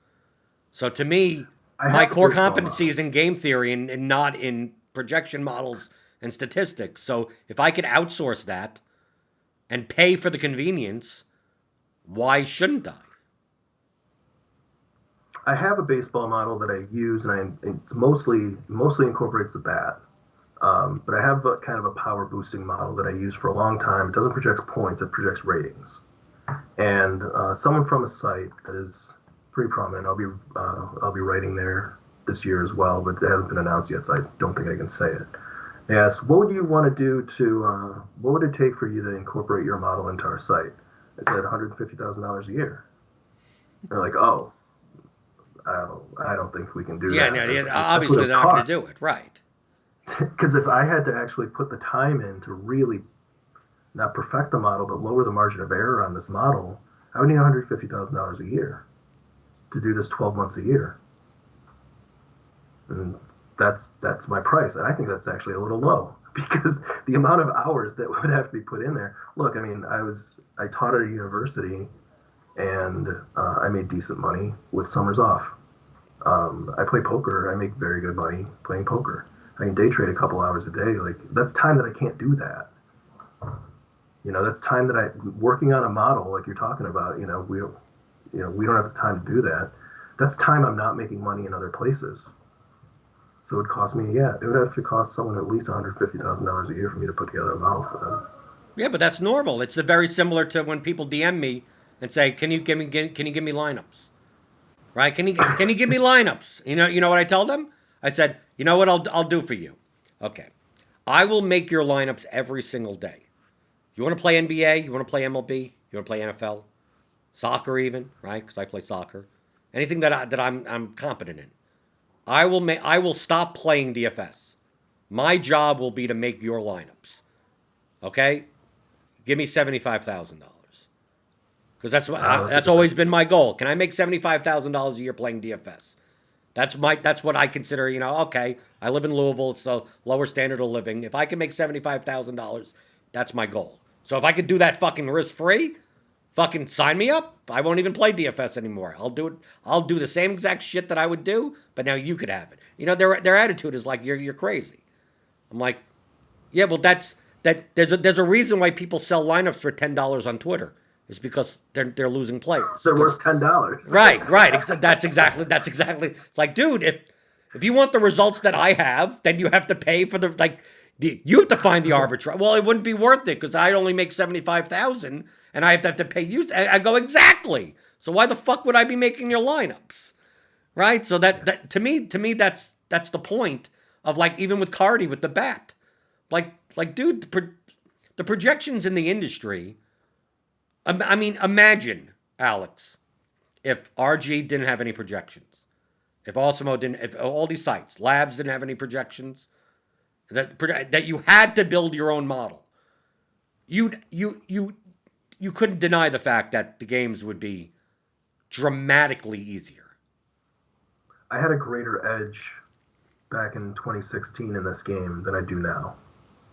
So to me, my core competency is in game theory and not in projection models and statistics. So if I could outsource that and pay for the convenience, why shouldn't I? I have a baseball model that I use, and it's mostly incorporates the bat. But I have kind of a power boosting model that I use for a long time. It doesn't project points; it projects ratings. And someone from a site that is pretty prominent, I'll be writing there this year as well, but it hasn't been announced yet, so I don't think I can say it. They asked, what would you want to do what would it take for you to incorporate your model into our site? I said $150,000 a year. They're like, oh, I don't think we can do that. Yeah, obviously they're not going to do it, right? Because if I had to actually put the time in to really not perfect the model, but lower the margin of error on this model, I would need $150,000 a year to do this 12 months a year. And that's my price. And I think that's actually a little low because the amount of hours that would have to be put in there. Look, I mean, I taught at a university and I made decent money with summers off. I play poker. I make very good money playing poker. I can day trade a couple hours a day. Like, that's time that I can't do that. That's time that I'm working on a model like you're talking about. We don't have the time to do that. That's time I'm not making money in other places. So it would cost me, it would have to cost someone at least $150,000 a year for me to put together a model for them. Yeah, but that's normal. It's very similar to when people DM me and say, "Can you give me lineups?" Right? Can you give me lineups? You know what I tell them? I said, you know what I'll do for you? Okay, I will make your lineups every single day. You want to play NBA? You want to play MLB? You want to play NFL? Soccer even, right? Because I play soccer. Anything that I'm competent in. I will stop playing DFS. My job will be to make your lineups. Okay? Give me $75,000. because Oh, that's a that's good thing. always been my goal. Can I make $75,000 a year playing DFS? That's what I consider. Okay, I live in Louisville. It's the lower standard of living. If I can make $75,000, that's my goal. So if I could do that fucking risk free, fucking sign me up. I won't even play DFS anymore. I'll do it. I'll do the same exact shit that I would do, but now you could have it. Their attitude is like you're crazy. I'm like, yeah, well, there's a reason why people sell lineups for $10 on Twitter. It's because they're losing players. They're Because worth $10. right. That's exactly. It's like, dude, if you want the results that I have, then you have to pay for you have to find the arbitrage. Well, it wouldn't be worth it because I only make 75,000 and I have to pay you. I go exactly. So why the fuck would I be making your lineups? Right? So that to me that's the point of, like, even with Cardi with the bat. Like dude, the projections in the industry. I mean, imagine, Alex, if RG didn't have any projections, if Ultimo didn't, if all these sites, labs didn't have any projections, that you had to build your own model. You couldn't deny the fact that the games would be dramatically easier. I had a greater edge back in 2016 in this game than I do now.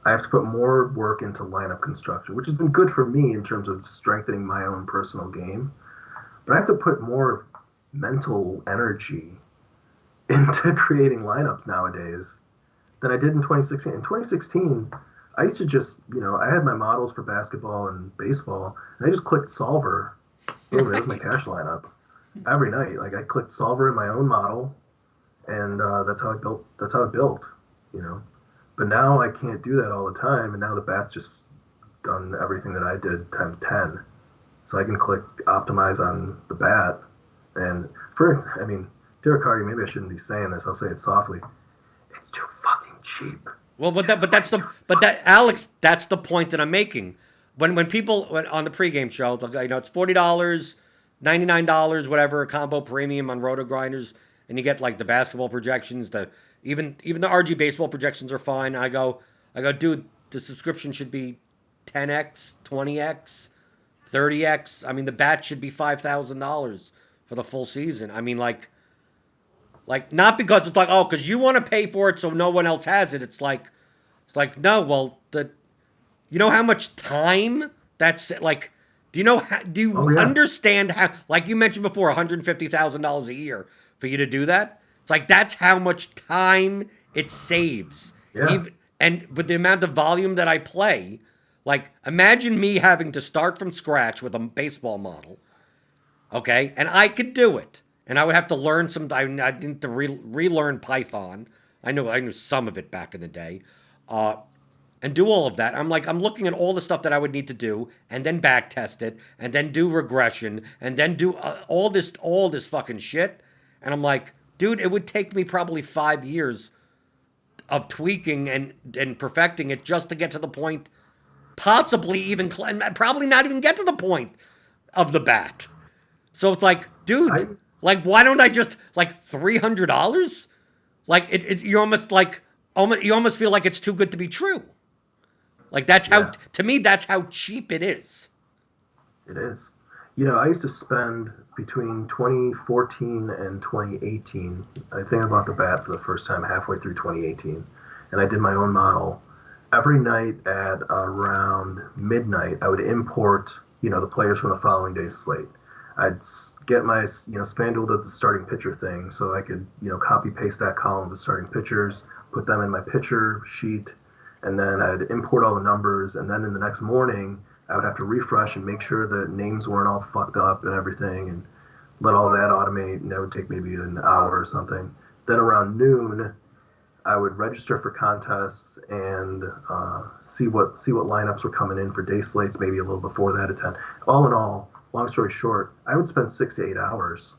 I have to put more work into lineup construction, which has been good for me in terms of strengthening my own personal game. But I have to put more mental energy into creating lineups nowadays than I did in 2016. In 2016, I used to just, I had my models for basketball and baseball, and I just clicked solver. Boom, there's my cash lineup every night. Like, I clicked solver in my own model, and that's how I built. That's how I built. You know. But now I can't do that all the time, and now the bat's just done everything that I did times 10. So I can click optimize on the bat, and Derek Carty, maybe I shouldn't be saying this. I'll say it softly. It's too fucking cheap. Well, Alex, that's the point that I'm making. When people on the pregame show, it's $40, $99, whatever, a combo premium on Roto Grinders, and you get like the basketball projections, even the RG baseball projections are fine. I go, dude, the subscription should be 10x, 20x, 30x. I mean, the bat should be $5,000 for the full season. I mean, like not because it's like, oh, because you want to pay for it so no one else has it. It's like no, well, you know how much time that's like. Do you Oh yeah, understand how, like you mentioned before, $150,000 a year for you to do that? It's like that's how much time it saves. yeah. Even and with the amount of volume that I play, like imagine me having to start from scratch with a baseball model, okay? And I could do it. And I would have to learn I need to relearn Python. I knew some of it back in the day. And do all of that. I'm looking at all the stuff that I would need to do, and then back test it, and then do regression, and then do all this fucking shit. And I'm like, dude, it would take me probably 5 years of tweaking and perfecting it just to get to the point, possibly even, probably not even get to the point of the bat. So it's like, I dude, like, why don't I just, like, $300? Like, you almost feel like it's too good to be true. Like, yeah, to me, that's how cheap it is. it is. I used to spend between 2014 and 2018. I think I bought the bat for the first time halfway through 2018, and I did my own model. Every night at around midnight, I would import, the players from the following day's slate. I'd get my, FanDuel does the starting pitcher thing, so I could, copy paste that column of starting pitchers, put them in my pitcher sheet, and then I'd import all the numbers, and then in the next morning, I would have to refresh and make sure that names weren't all fucked up and everything, and let all that automate, and that would take maybe an hour or something. Then around noon, I would register for contests and see what lineups were coming in for day slates, maybe a little before that at 10. All in all, long story short, I would spend 6 to 8 hours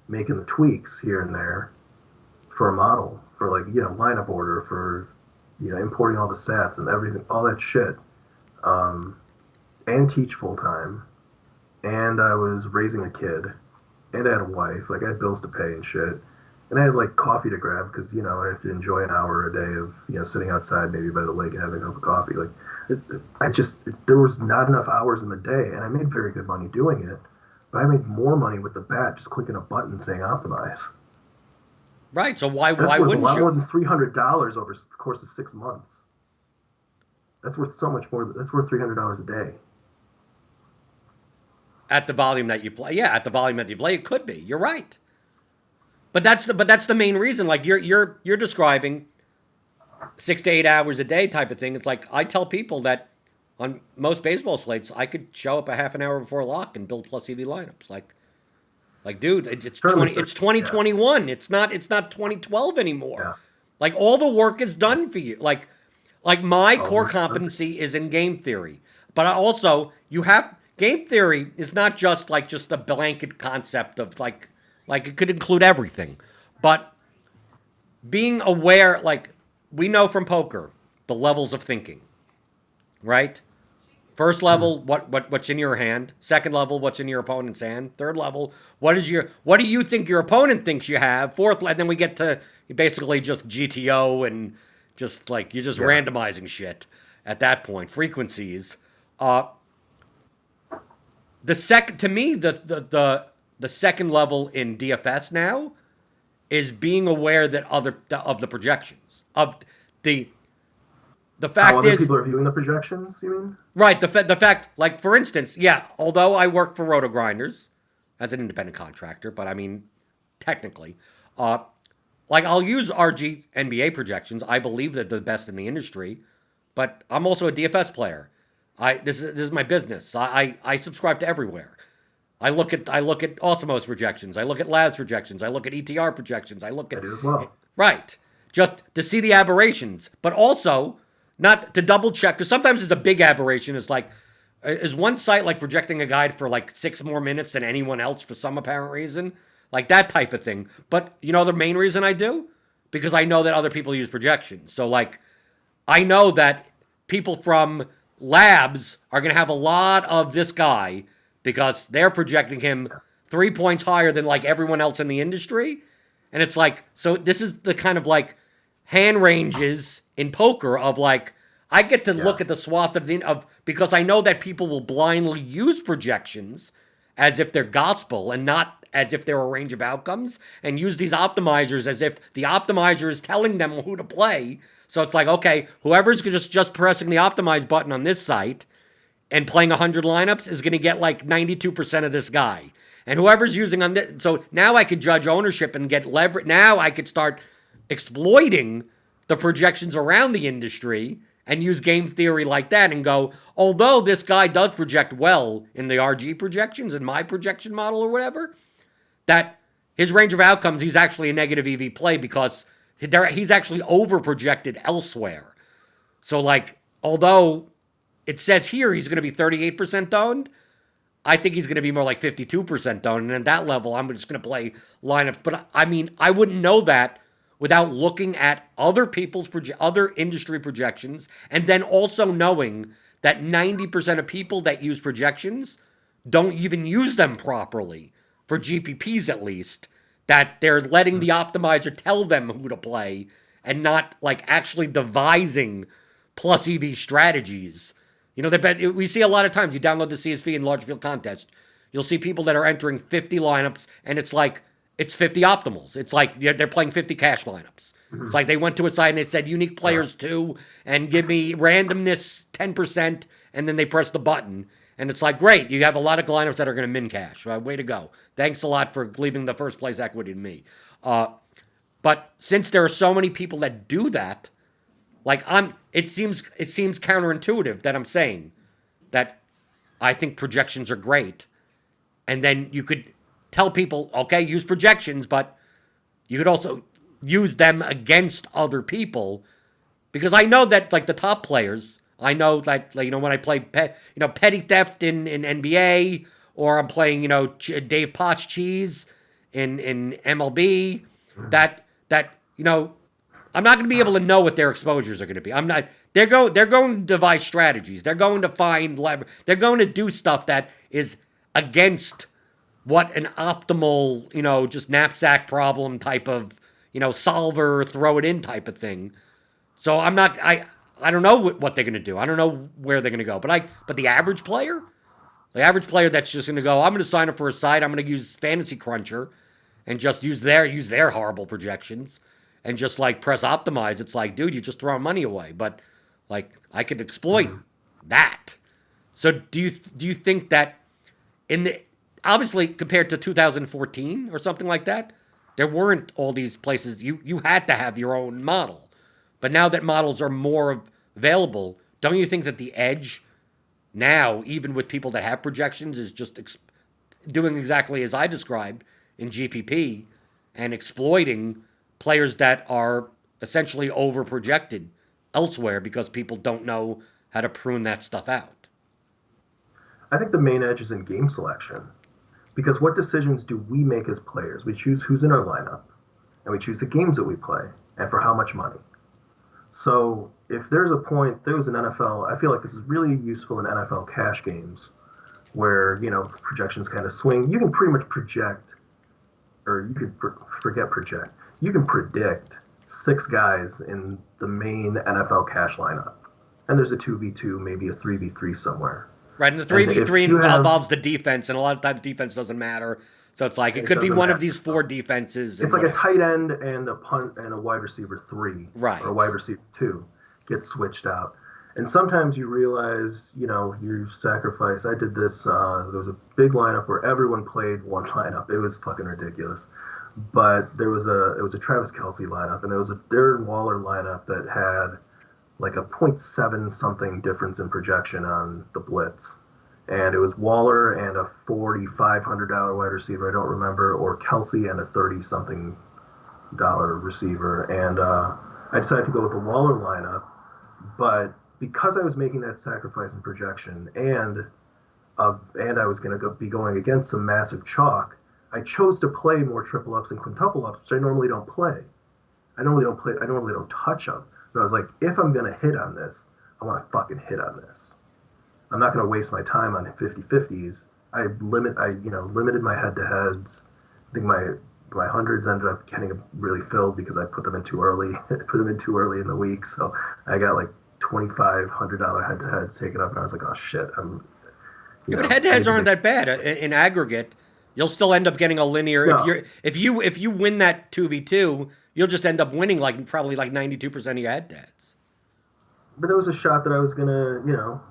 making the tweaks here and there for a model, for lineup order, for importing all the stats and everything, all that shit, and teach full time. And I was raising a kid, and I had a wife. Like, I had bills to pay and shit. And I had like coffee to grab because I have to enjoy an hour a day of sitting outside maybe by the lake and having a cup of coffee. Like, there was not enough hours in the day, and I made very good money doing it. But I made more money with the bat just clicking a button saying optimize. Right. So why That's why worth a wouldn't lot more you? than $300 over the course of 6 months. That's worth so much more. That's worth $300 a day. At the volume that you play. Yeah, at the volume that you play, it could be. You're right. But that's the main reason. Like you're describing 6 to 8 hours a day type of thing. It's like I tell people that on most baseball slates, I could show up a half an hour before lock and build plus EV lineups. Like, dude, it's Tournaments are, it's yeah, 2021. It's not 2012 anymore. yeah. Like all the work is done for you. Like my Oh, core 100%. competency is in game theory, but I also you have game theory is not just a blanket concept of like it could include everything, but being aware, like we know from poker the levels of thinking, right? First Mhm. level, what's in your hand. Second level, what's in your opponent's hand. Third level, what do you think your opponent thinks you have? Fourth, and then we get to basically just GTO and just like you're just Yeah. randomizing shit at that point. Frequencies. Uh, the second to me, the second level in DFS now is being aware that of the projections of the the How fact other is people are viewing the projections, you mean? right. The fact, like for instance, yeah. Although I work for Roto Grinders as an independent contractor, but I mean, technically, uh, like I'll use RG NBA projections. I believe that they're the best in the industry, but I'm also a DFS player. This is my business. I subscribe to everywhere. I look at Osmos projections. I look at Labs projections. I look at ETR projections. I look I at do as well. right just to see the aberrations, but also not to double check because sometimes it's a big aberration. It's like is one site like projecting a guide for like 6 more minutes than anyone else for some apparent reason, like that type of thing. But the main reason I do because I know that other people use projections. So like I know that people from labs are going to have a lot of this guy because they're projecting him 3 points higher than like everyone else in the industry. And it's like, so this is the kind of like hand ranges in poker of like, I get to Yeah. look at the swath of because I know that people will blindly use projections as if they're gospel and not as if they're a range of outcomes and use these optimizers as if the optimizer is telling them who to play. So it's like, okay, whoever's just pressing the optimize button on this site and playing 100 lineups is going to get like 92% of this guy. And whoever's using on this, so now I could judge ownership and get leverage. Now I could start exploiting the projections around the industry and use game theory like that and go, although this guy does project well in the RG projections in my projection model or whatever, that his range of outcomes, he's actually a negative EV play because he's actually over projected elsewhere. So, like, although it says here he's going to be 38% owned, I think he's going to be more like 52% owned. And at that level, I'm just going to play lineups. But I mean, I wouldn't know that without looking at other people's other industry projections and then also knowing that 90% of people that use projections don't even use them properly for GPPs at least, that they're letting the optimizer tell them who to play and not like actually devising plus EV strategies. We see a lot of times you download the CSV in large field contest. You'll see people that are entering 50 lineups and it's like it's 50 optimals. It's like they're playing 50 cash lineups. It's Mhm. like they went to a site and it said unique Yeah. players 2 and give me randomness 10% and then they press the button. And it's like, great, you have a lot of lineups that are going to min cash. Way to go. Thanks a lot for leaving the first place equity to me. But since there are so many people that do that, like it seems counterintuitive that I'm saying that I think projections are great. And then you could tell people, okay, use projections, but you could also use them against other people because I know that like the top players, I know that like when I play petty theft in NBA or I'm playing Dave Potts cheese in MLB Mhm. that I'm not going to be able to know what their exposures are going to be. I'm not. They're going to devise strategies. They're going to find lever. They're going to do stuff that is against what an optimal, just knapsack problem type of solver, throw it in type of thing. So I don't know what they're going to do. I don't know where they're going to go. But the average player, that's just going to go, I'm going to sign up for a site. I'm going to use Fantasy Cruncher and just use their horrible projections and just like press optimize. It's like, dude, you just throwing money away. But like I could exploit that. So do you think that in the obviously compared to 2014 or something like that, there weren't all these places. You had to have your own model. But now that models are more available, don't you think that the edge now, even with people that have projections, is just doing exactly as I described in GPP and exploiting players that are essentially over projected elsewhere because people don't know how to prune that stuff out? I think the main edge is in game selection. Because what decisions do we make as players? We choose who's in our lineup, and we choose the games that we play, and for how much money. So if there's an NFL, I feel like this is really useful in NFL cash games where, projections kind of swing. You can pretty much project, or you could forget project. You can predict 6 guys in the main NFL cash lineup. And there's a 2v2, maybe a 3v3 somewhere. Right, and the 3v3 involves the defense, and a lot of times defense doesn't matter. So it's like it could be one of these 4 defenses. It's like a tight end and a punt and a wide receiver 3, right, or a wide receiver 2 get switched out. And sometimes you realize, you sacrifice. I did this. There was a big lineup where everyone played one lineup. It was fucking ridiculous. But it was a Travis Kelce lineup, and there was a Darren Waller lineup that had like a 0.7 something difference in projection on the blitz. And it was Waller and a $4,500 wide receiver, I don't remember, or Kelce and a $30-something receiver. And I decided to go with the Waller lineup. But because I was making that sacrifice in projection and I was going to be going against some massive chalk, I chose to play more triple ups and quintuple ups, which I normally don't play. I normally don't touch them. But I was like, if I'm going to hit on this, I want to fucking hit on this. I'm not going to waste my time on 50-50s. I limited my head-to-heads. I think my hundreds ended up getting really filled because I put them in too early. In the week, so I got like $2,500 head-to-heads taken up, and I was like, oh shit. But head-to-heads aren't that bad in aggregate. You'll still end up getting a linear. No. If you win that 2v2, you'll just end up winning probably 92% of your head-to-heads. But there was a shot that I was gonna,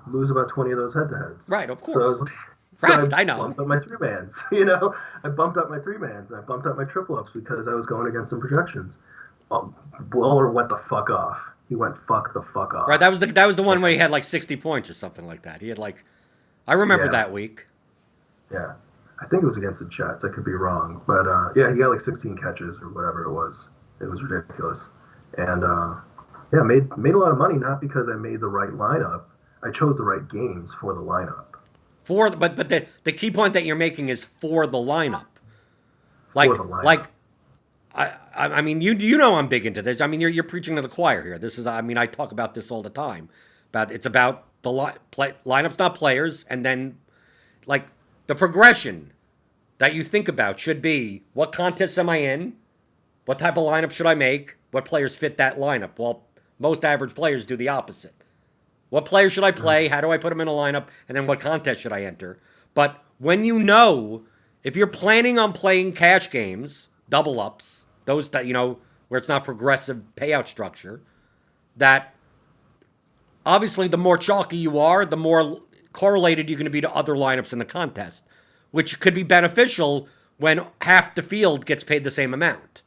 lose about 20 of those head-to-heads. Right, of course. So I was like, I know. Bumped up my 3-mans. I bumped up my 3-mans and I bumped up my triple ups because I was going against some projections. Waller went the fuck off. He went fuck the fuck off. Right, that was the one where he had 60 points or something like that. He had I remember that week. Yeah, I think it was against the Jets. I could be wrong, but he got 16 catches or whatever it was. It was ridiculous, and made a lot of money not because I made the right lineup. I chose the right games for the lineup. But the key point that you're making is for the lineup. I mean, you know I'm big into this. I mean, you're preaching to the choir here. This is, I talk about this all the time. It's about the lineups, not players, and then the progression that you think about should be: what contests am I in? What type of lineup should I make? What players fit that lineup? Well, most average players do the opposite. What players should I play? How do I put them in a lineup? And then what contest should I enter? But when if you're planning on playing cash games, double ups, those that, where it's not progressive payout structure, that obviously the more chalky you are, the more correlated you're going to be to other lineups in the contest, which could be beneficial when half the field gets paid the same amount.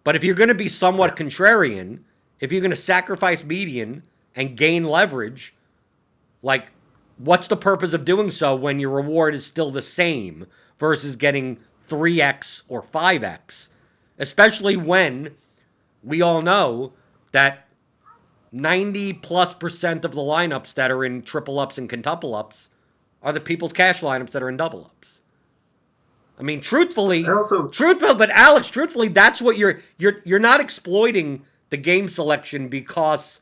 But if you're going to be somewhat contrarian, if you're going to sacrifice median and gain leverage, what's the purpose of doing so when your reward is still the same versus getting 3x or 5x? Especially when we all know that 90+% of the lineups that are in triple ups and quintuple ups are the people's cash lineups that are in double ups. I mean, truthfully, but Alex, that's what you're not exploiting the game selection because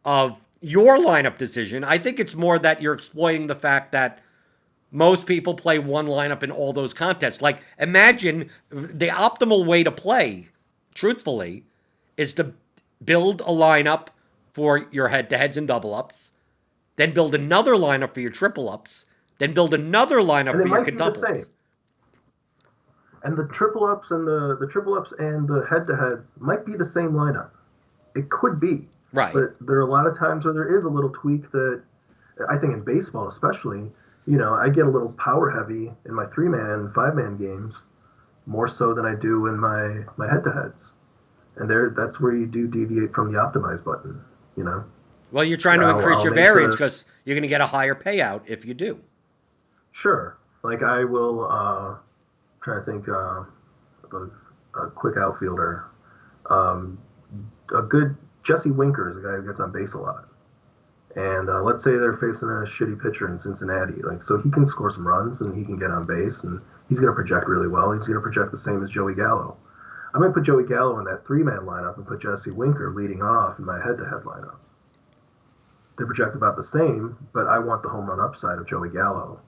of your lineup decision. I think it's more that you're exploiting the fact that most people play one lineup in all those contests. Imagine the optimal way to play truthfully, is to build a lineup for your head-to-heads and double-ups, then build another lineup for your triple-ups, then build another lineup And for it your might be the same. quintuple-ups. And the triple ups and the triple ups and the head to heads might be the same lineup. It could be. Right. But there are a lot of times where there is a little tweak that I think in baseball especially, I get a little power heavy in my 3-man, 5-man games more so than I do in my head to heads. And that's where you do deviate from the optimize button. Well, you're trying to increase your variance because you're going to get a higher payout if you do. Sure. Like I will try to think of a quick outfielder. A good Jesse Winker is a guy who gets on base a lot. And let's say they're facing a shitty pitcher in Cincinnati. So he can score some runs and he can get on base and he's going to project really well. He's going to project the same as Joey Gallo. I might put Joey Gallo in that 3-man lineup and put Jesse Winker leading off in my head-to-head lineup. They project about the same, but I want the home run upside of Joey Gallo.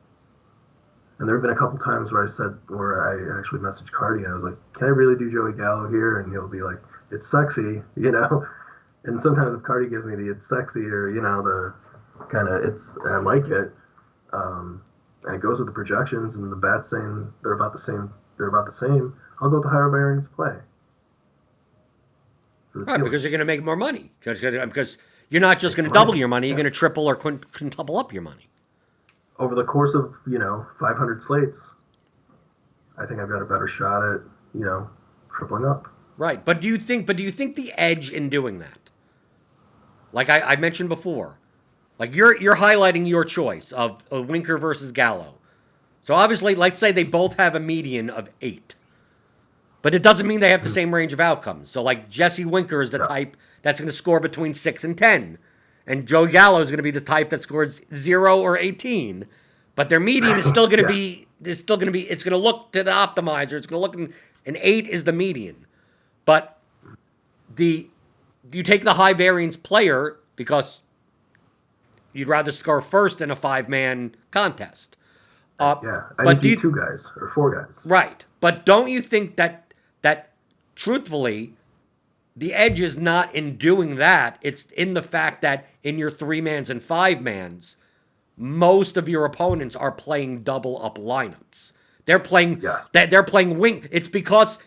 And there have been a couple times where I actually messaged Cardi and I was like, can I really do Joey Gallo here? And he'll be like, it's sexy, And sometimes if Cardi gives me the it's sexy or, the kind of I like it, and it goes with the projections and the bats saying they're about the same, I'll go with the higher variance play. Right, because you're going to make more money. Because you're not just going to double your money, you're going to triple or quintuple up your money. Over the course of, 500 slates, I think I've got a better shot at, tripling up. Right. But do you think the edge in doing that? Like I mentioned before, like you're highlighting your choice of a Winker versus Gallo. So obviously, let's say they both have a median of 8. But it doesn't mean they have the same range of outcomes. So like Jesse Winker is the type that's going to score between 6 and 10. And Joey Gallo is going to be the type that scores 0 or 18. But their median is still going to be, it's going to look to the optimizer. It's going to look, an 8 is the median. But you take the high variance player because you'd rather score first in a 5-man contest. I need 2 guys or 4 guys. Right. But don't you think that truthfully, the edge is not in doing that. It's in the fact that in your 3-mans and 5-mans, most of your opponents are playing double up lineups. They're playing they're playing wing. It's because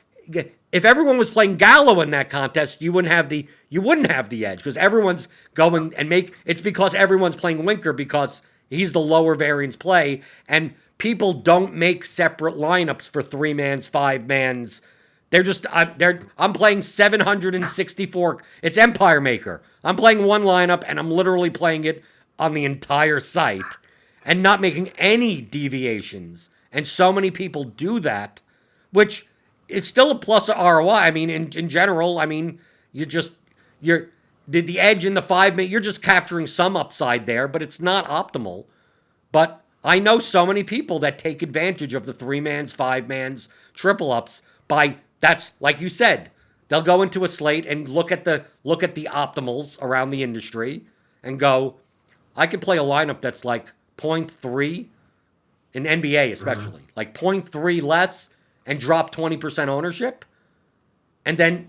if everyone was playing Gallo in that contest, you wouldn't have the edge because everyone's going and it's because everyone's playing Winker because he's the lower variance play and people don't make separate lineups for 3-mans, 5-mans. They're just I'm playing 764. It's Empire Maker. I'm playing one lineup and I'm literally playing it on the entire site and not making any deviations. And so many people do that, which is still a plus ROI. I mean, in general, I mean, the edge in the 5-man, you're just capturing some upside there, but it's not optimal. But I know so many people that take advantage of the 3-mans, 5-mans, triple ups that's like you said, they'll go into a slate and look at the optimals around the industry and go, I could play a lineup that's like 0.3 in NBA especially, like 0.3 less and drop 20% ownership. And then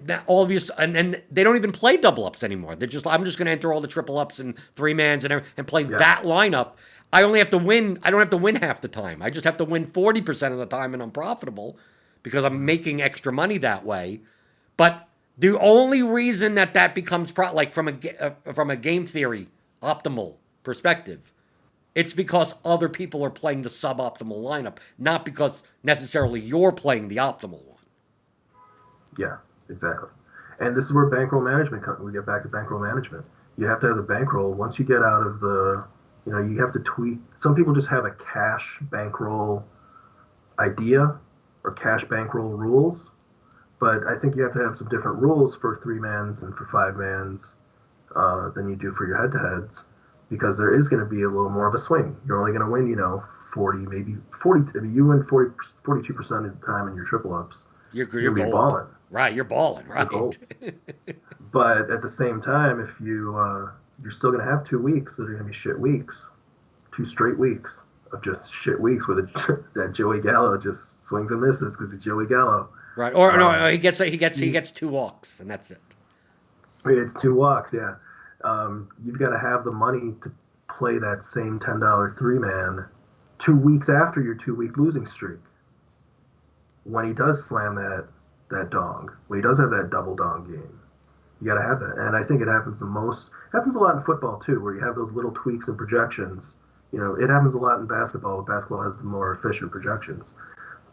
and then they don't even play double ups anymore. I'm just going to enter all the triple ups and 3-mans and play that lineup. I don't have to win half the time. I just have to win 40% of the time and I'm profitable because I'm making extra money that way. But the only reason that becomes like from a game theory optimal perspective, it's because other people are playing the suboptimal lineup, not because necessarily you're playing the optimal one. Yeah, exactly. And this is where bankroll management comes. We get back to bankroll management. You have to have the bankroll. Once you get out of you have to tweak. Some people just have a cash bankroll idea or cash bankroll rules, but I think you have to have some different rules for 3-mans and for 5-mans than you do for your head-to-heads, because there is going to be a little more of a swing. You're only going to win, 40, maybe 40. I mean, you win 42% of the time in your triple ups. You're balling. Right, you're balling. Right. But at the same time, if you're still going to have 2 weeks that are going to be shit weeks, 2 straight weeks of just shit weeks where that Joey Gallo just swings and misses because it's Joey Gallo. Right. Or no, Um, he gets two walks and that's it. it's 2 walks, yeah. You've got to have the money to play that same $10 three-man 2 weeks after your 2 week losing streak. When he does slam that dong, when he does have that double dong game, you got to have that. And I think it happens the most. Happens a lot in football too, where you have those little tweaks and projections. It happens a lot in basketball. Basketball has the more efficient projections,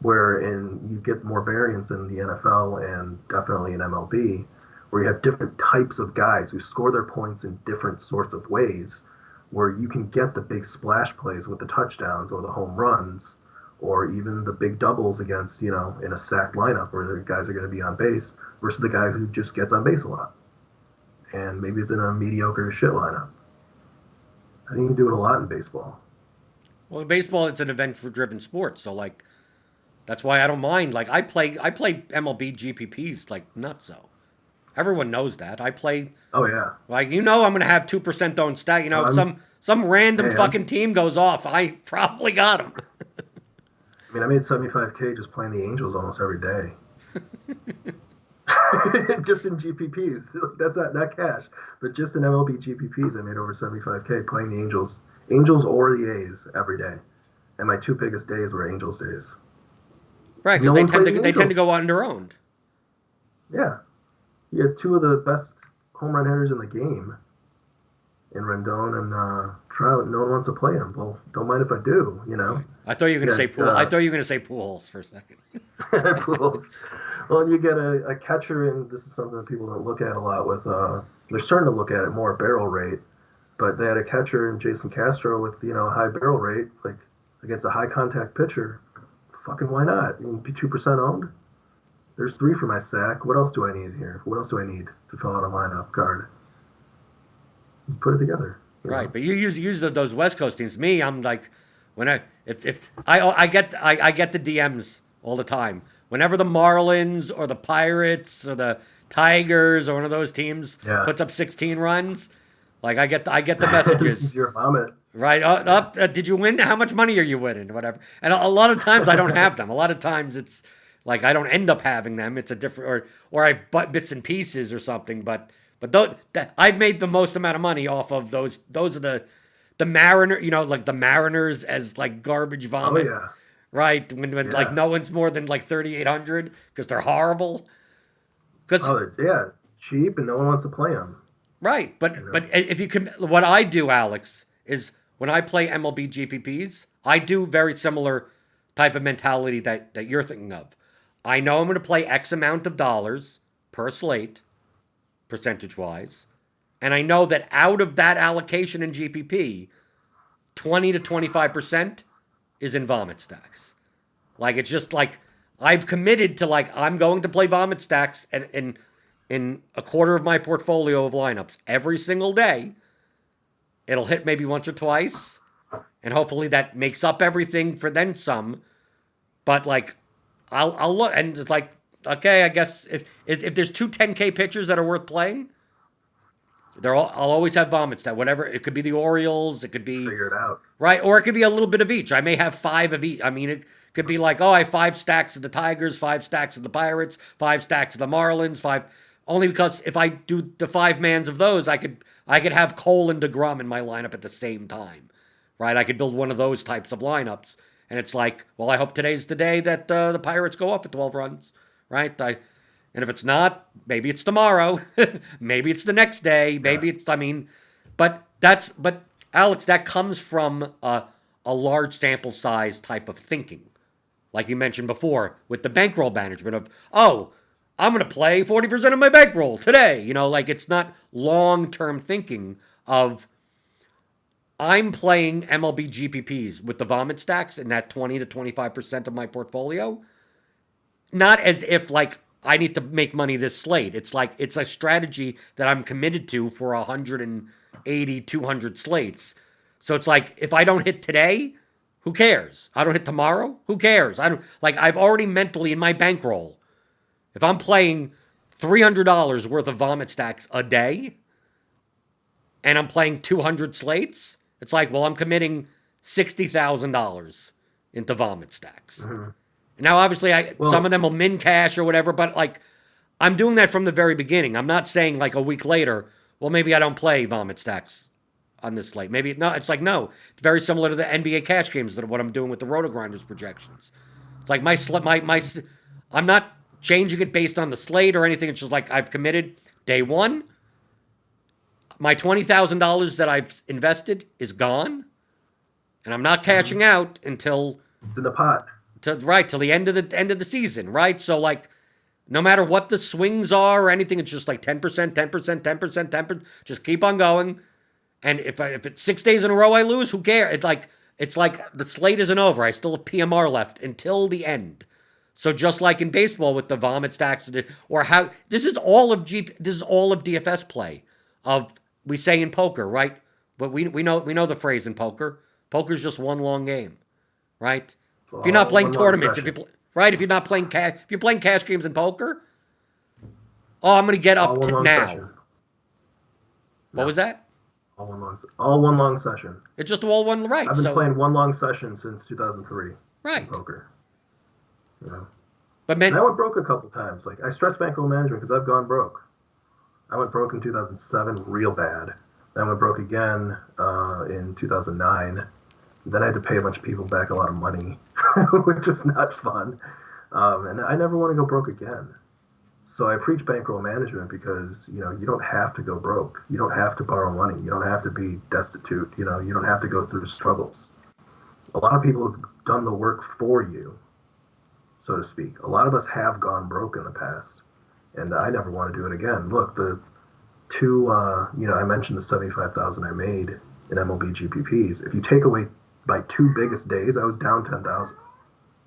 wherein you get more variance in the NFL and definitely in MLB, where you have different types of guys who score their points in different sorts of ways, where you can get the big splash plays with the touchdowns or the home runs, or even the big doubles against, in a sacked lineup where the guys are going to be on base versus the guy who just gets on base a lot and maybe is in a mediocre shit lineup. I think you can do it a lot in baseball. Well, in baseball, it's an event-driven sport, so like that's why I don't mind. Like I play MLB GPPs like nuts. So everyone knows that I play. Oh yeah. Like I'm gonna have 2% don't stack. If I'm, some random hey, fucking team goes off, I probably got them. I made 75K just playing the Angels almost every day. Just in GPPs. That's not cash, but just in MLB GPPs, I made over 75K playing the Angels or the A's every day. And my two biggest days were Angels days. Right, because No one played the they tend to Angels. go underowned. Yeah, you had two of the best home run hitters in the game in Rendon and Trout. No one wants to play him. Well, don't mind if I do. Right. I thought you were gonna say pool. I thought you were gonna say Pujols for a second. Pools. Well, and you get a catcher, and this is something that people don't look at a lot. With they're starting to look at it more, barrel rate. But they had a catcher in Jason Castro with a high barrel rate, like against a high contact pitcher. Fucking why not? You can be 2% owned. There's three for my stack. What else do I need here? What else do I need to fill out a lineup card? Put it together. Right, but you use those West Coast teams. Me, I'm like, when if I get the DMs all the time. Whenever the Marlins or the Pirates or the Tigers or one of those teams Yeah. puts up 16 runs, like I get the This is messages. your vomit. Right, did you win? How much money are you winning? Whatever. And a lot of times I don't have them. A lot of times it's like I don't end up having them. It's a different or I butt bits and pieces or something. But I've made the most amount of money off of those. Those are the Mariner. Like the Mariners as like garbage Oh vomit. yeah. Right, when like Yeah. no one's more than like 3,800 because they're horrible. Because Oh yeah. Cheap and no one wants to play them. right, but if you can, what I do, Alex, is when I play MLB GPPs, I do very similar type of mentality that you're thinking of. I know I'm going to play X amount of dollars per slate, percentage wise, and I know that out of that allocation in GPP, 20 to 25% is in vomit stacks. Like it's just like I've committed to like I'm going to play vomit stacks and in a quarter of my portfolio of lineups every single day. It'll hit maybe once or twice, and hopefully that makes up everything for then some. But like I'll look and it's like okay, I guess if there's two 10K pitchers that are worth playing, I'll always have vomits that whatever it could be the Orioles, it could be Figure it out. right, or it could be a little bit of each. I may have five of each. I mean, it could be like, oh, I have 5 stacks of the Tigers, 5 stacks of the Pirates, 5 stacks of the Marlins, five. Only because if I do the 5 mans of those, I could have Cole and DeGrom in my lineup at the same time, right? I could build one of those types of lineups, and it's like, well, I hope today's the day that the Pirates go off at 12 runs, right? And if it's not, maybe it's tomorrow, maybe it's the next day, Yeah. maybe it's. I mean, but Alex, that comes from a large sample size type of thinking. Like you mentioned before, with the bankroll management of, oh, I'm going to play 40% of my bankroll today. Like it's not long term thinking of, I'm playing MLB GPPs with the vomit stacks in that 20 to 25% of my portfolio. Not as if like I need to make money this slate. It's like it's a strategy that I'm committed to for 180, 200 slates. So it's like if I don't hit today, who cares? I don't hit tomorrow, who cares? I don't like I've already mentally in my bankroll. If I'm playing $300 worth of vomit stacks a day and I'm playing 200 slates, it's like, well, I'm committing $60,000 into vomit stacks. Mhm. Now, obviously, some of Well, them will min cash or whatever, but like I'm doing that from the very beginning. I'm not saying like a week later, well, maybe I don't play Vomit Stacks on this slate. Maybe no. It's like no. It's very similar to the NBA cash games that what I'm doing with the Roto Grinders projections. It's like I'm not changing it based on the slate or anything. It's just like I've committed day one. My $20,000 that I've invested is gone, and I'm not cashing mhm, out until it's in the pot. till the end of the season, right? So like no matter what the swings are or anything, it's just like 10%, 10%, 10%, 10%. Just keep on going. And if it's 6 days in a row I lose, who cares? It's like the slate isn't over. I still have PMR left until the end. So just like in baseball with the vomit stacks, or how this is all of DFS play. Of we say in poker, right? But we know the phrase in poker. Poker's just one long game, right? If you're not All playing one long tournaments, session. right, if you're not playing cash, if you're playing cash games in poker, oh, I'm gonna get All up one long now. session. What No, was that? all one long session. It's just all one right. I've been So playing one long session since 2003 in right, poker. You know, but and I men, went broke a couple times. Like I stress bankroll management because I've gone broke. I went broke in 2007 real bad. Then I went broke again in 2009. Then I had to pay a bunch of people back a lot of money, which is not fun. And I never want to go broke again. So I preach bankroll management because you don't have to go broke. You don't have to borrow money. You don't have to be destitute. You don't have to go through struggles. A lot of people have done the work for you, so to speak. A lot of us have gone broke in the past, and I never want to do it again. Look, the two, I mentioned the 75,000 I made in MLB GPPs. If you take away my two biggest days, I was down 10,000.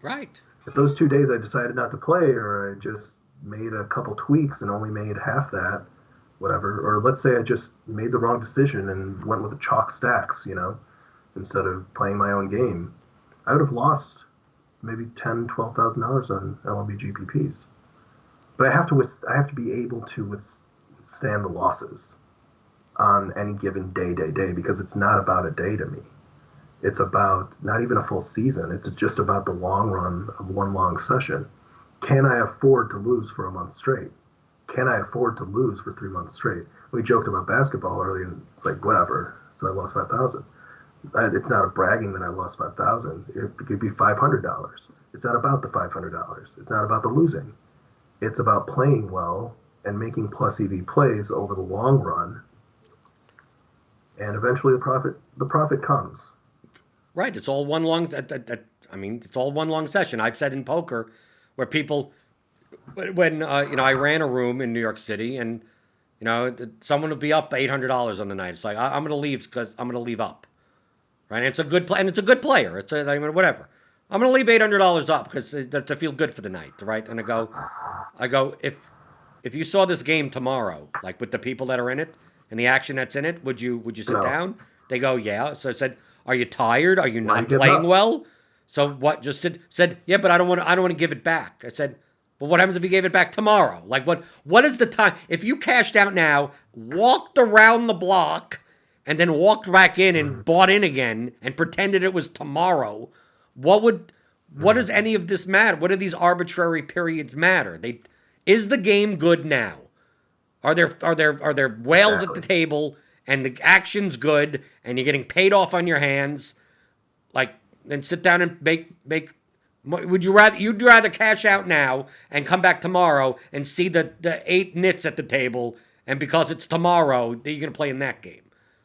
right, If those 2 days I decided not to play, or I just made a couple tweaks and only made half that, whatever, or let's say I just made the wrong decision and went with the chalk stacks, instead of playing my own game, I would have lost maybe $10,000, $12,000 on LMB GPPs. But I have to be able to withstand the losses on any given day, because it's not about a day to me. It's about not even a full season. It's just about the long run of one long session. Can I afford to lose for a month straight? Can I afford to lose for 3 months straight? We joked about basketball earlier. It's like, whatever. So I lost 5,000. It's not a bragging that I lost 5,000. It could be $500. It's not about the $500. It's not about the losing. It's about playing well and making plus EV plays over the long run. And eventually the profit comes. right. It's all one long. I mean, it's all one long session. I've said in poker, where people, when I ran a room in New York City, and someone would be up $800 on the night. It's like I'm going to leave because I'm going to leave up, right? And it's a good play, and it's a good player. I mean, whatever. I'm going to leave $800 up because to feel good for the night, right? And I go if you saw this game tomorrow, like with the people that are in it and the action that's in it, would you sit No. down? They go, yeah. So I said, are you tired? Are you Why are you not getting playing up? well? So what? Just said, yeah, but I don't want to give it back. I said, but what happens if you gave it back tomorrow? Like what is the time? If you cashed out now, walked around the block, and then walked back in and Mm-hmm. bought in again and pretended it was tomorrow, what Mm-hmm. does any of this matter? What do these arbitrary periods matter? Is the game good now? Are there whales at the Exactly. table and the action's good and you're getting paid off on your hands? Like then sit down and make. You'd rather cash out now and come back tomorrow and see the eight nits at the table, and because it's tomorrow, that you're gonna play in that game.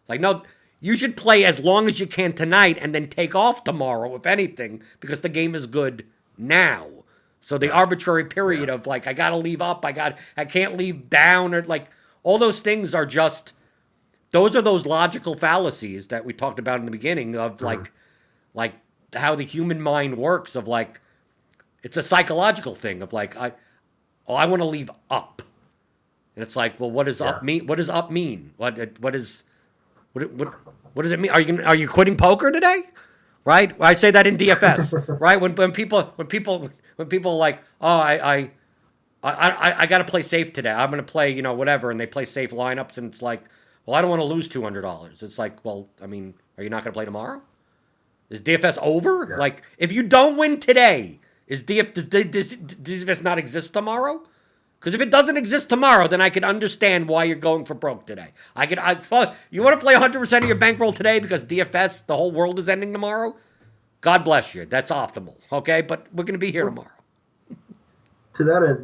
Like no, you should play as long as you can tonight and then take off tomorrow, if anything, because the game is good now. So the Yeah. arbitrary Yeah. period of like I gotta leave up, I can't leave down, or like all those things are just those are those logical fallacies that we talked about in the beginning of Mm-hmm. like how the human mind works of like it's a psychological thing of like I want to leave up, and it's like, well, what does Yeah. up mean? What does up mean? What does it mean? Are you quitting poker today? Right? I say that in DFS. Right? When people like, oh, I got to play safe today. I'm going to play whatever, and they play safe lineups, and it's like, well, I don't want to lose $200. It's like, well, I mean, are you not going to play tomorrow? Is DFS over? Yeah. Like, if you don't win today, Does DFS not exist tomorrow? Because if it doesn't exist tomorrow, then I can understand why you're going for broke today. You want to play 100% of your bankroll today because DFS, the whole world is ending tomorrow? God bless you. That's optimal, okay? But we're going to be here tomorrow. To that end,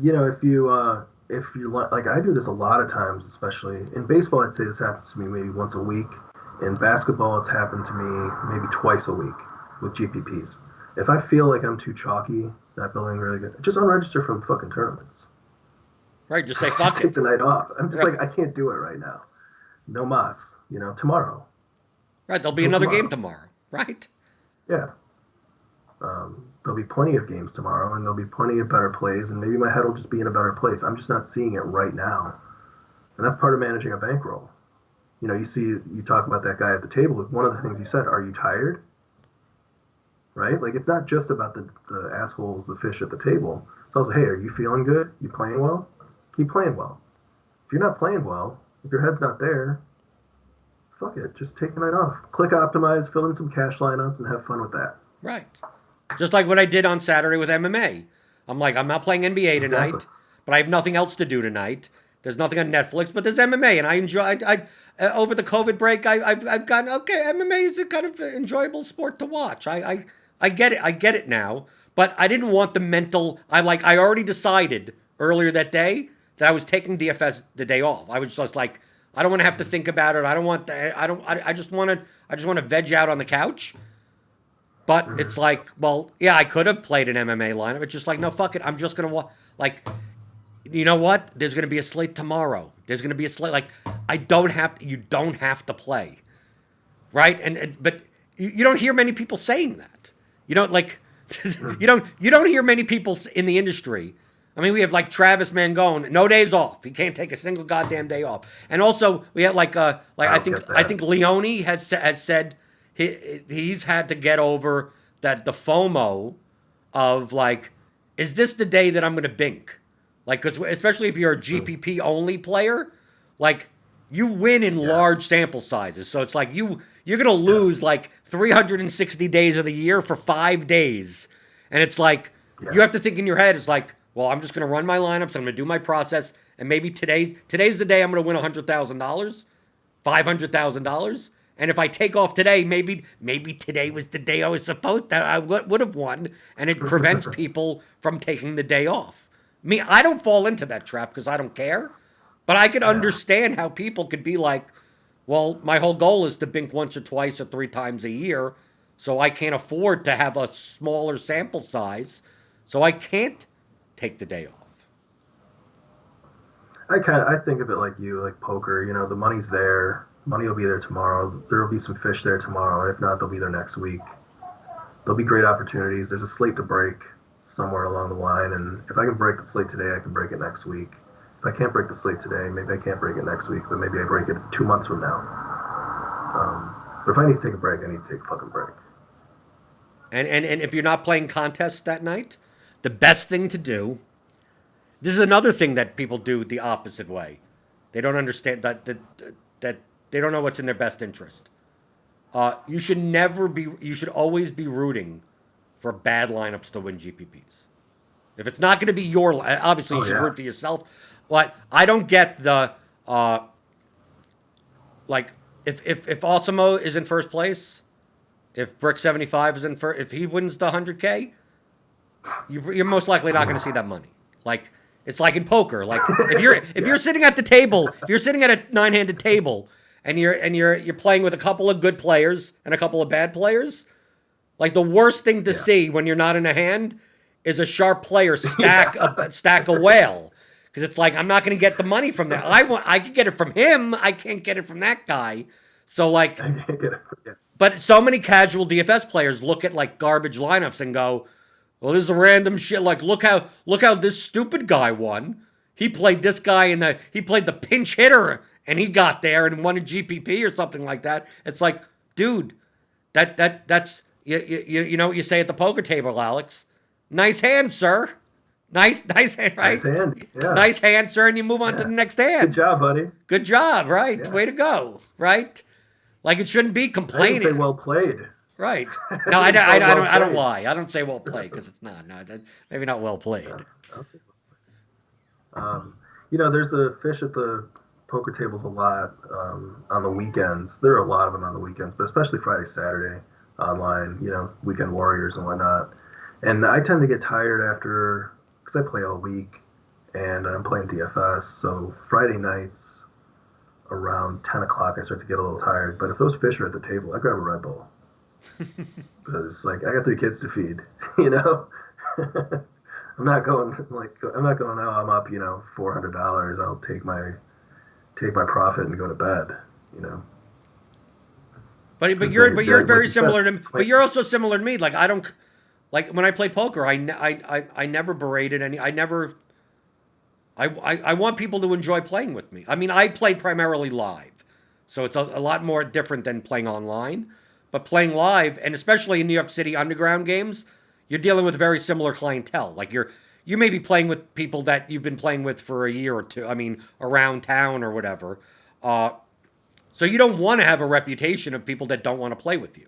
if you like, I do this a lot of times, especially in baseball. I'd say this happens to me maybe once a week. In basketball, it's happened to me maybe twice a week with GPPs. If I feel like I'm too chalky, not building really good, just unregister from fucking tournaments. Right, just say fuck it. Take the night off. I'm just like, I can't do it right now. No mas, tomorrow. Right, there'll be another game tomorrow, right? Yeah. There'll be plenty of games tomorrow, and there'll be plenty of better plays, and maybe my head will just be in a better place. I'm just not seeing it right now. And that's part of managing a bankroll. You talk about that guy at the table. One of the things you said, are you tired? Right? Like, it's not just about the assholes, the fish at the table. It's also, hey, are you feeling good? You playing well? Keep playing well. If you're not playing well, if your head's not there, fuck it. Just take the night off. Click optimize, fill in some cash lineups, and have fun with that. Right. Just like what I did on Saturday with MMA. I'm like, I'm not playing NBA tonight, but I have nothing else to do tonight. There's nothing on Netflix, but there's MMA, and I enjoy. Over the COVID break, I've gotten okay. MMA is a kind of enjoyable sport to watch. I get it. I get it now. But I didn't want the mental. I already decided earlier that day that I was taking DFS the day off. I was just like, I don't want to have to think about it. I don't want that. I just want to veg out on the couch. But it's like, well, yeah, I could have played an MMA lineup. It's just like, no, fuck it. I'm just gonna you know what? There's gonna be a slate tomorrow. There's gonna be a slate. Like, you don't have to play, right? But you don't hear many people saying that. You don't hear many people in the industry. I mean, we have like Travis Mangone, no days off. He can't take a single goddamn day off. And also we have I think Leone has said he's had to get over that the FOMO of like, is this the day that I'm going to bink? Like, because especially if you're a GPP only player, like you win in large sample sizes. So it's like you're going to lose like 360 days of the year for 5 days. And it's like, you have to think in your head, it's like, well, I'm just going to run my lineups. I'm going to do my process. And maybe today's the day I'm going to win $100,000, $500,000. And if I take off today, maybe today was the day I was supposed to, I would have won. And it prevents people from taking the day off. Me, I don't fall into that trap because I don't care. But I can understand how people could be like, well, my whole goal is to bink once or twice or 3 times a year. So I can't afford to have a smaller sample size. So I can't take the day off. I think of it like you, like poker. The money's there. Money will be there tomorrow. There will be some fish there tomorrow. If not, they'll be there next week. There'll be great opportunities. There's a slate to break somewhere along the line, and if I can break the slate today, I can break it next week. If I can't break the slate today, maybe I can't break it next week, but maybe I break it 2 months from now. But if I need to take a break, I need to take a fucking break. And if you're not playing contests that night, the best thing to do, this is another thing that people do the opposite way. They don't understand that they don't know what's in their best interest. You should always be rooting for bad lineups to win GPPs. If it's not going to be your, obviously you should root for yourself. But I don't get the, if Osimo is in first place, if Brick 75 is in first, if he wins the 100K, you're most likely not going to see that money. Like, it's like in poker. Like, if you're sitting at the table, if you're sitting at a 9-handed table and you're playing with a couple of good players and a couple of bad players, like the worst thing to see when you're not in a hand is a sharp player stack a whale. Because it's like, I'm not going to get the money from that. I can get it from him. I can't get it from that guy. So like, but so many casual DFS players look at like garbage lineups and go, well, this is a random shit. Like, look how this stupid guy won. He played this guy he played the pinch hitter and he got there and won a GPP or something like that. It's like, dude, that's you know what you say at the poker table, Alex? Nice hand, sir. Nice hand, right? Nice hand, yeah. Nice hand, sir, and you move on to the next hand. Good job, buddy. Good job, right? Yeah. Way to go, right? Like, it shouldn't be complaining. I didn't say well played. Right. No, It's called well I don't played. lie. I don't say well played because it's not. No, maybe not well played. Yeah, I'll say Um, there's a fish at the poker tables a lot on the weekends. There are a lot of them on the weekends, but especially Friday, Saturday online, weekend warriors and whatnot. And I tend to get tired after, because I play all week and I'm playing DFS. So Friday nights around 10 o'clock, I start to get a little tired. But if those fish are at the table, I grab a Red Bull. Because, like, I got 3 kids to feed, you know? I'm not going. Oh, I'm up. $400. I'll take my profit and go to bed. You know. But Because you're like very you said, similar to me. But you're also similar to me. Like I don't like when I play poker. I never berated any. I never. I want people to enjoy playing with me. I mean, I play primarily live, so it's a lot more different than playing online. But playing live, and especially in New York City underground games, you're dealing with a very similar clientele. Like you may be playing with people that you've been playing with for a year or two. I mean, around town or whatever. Uh, so you don't want to have a reputation of people that don't want to play with you,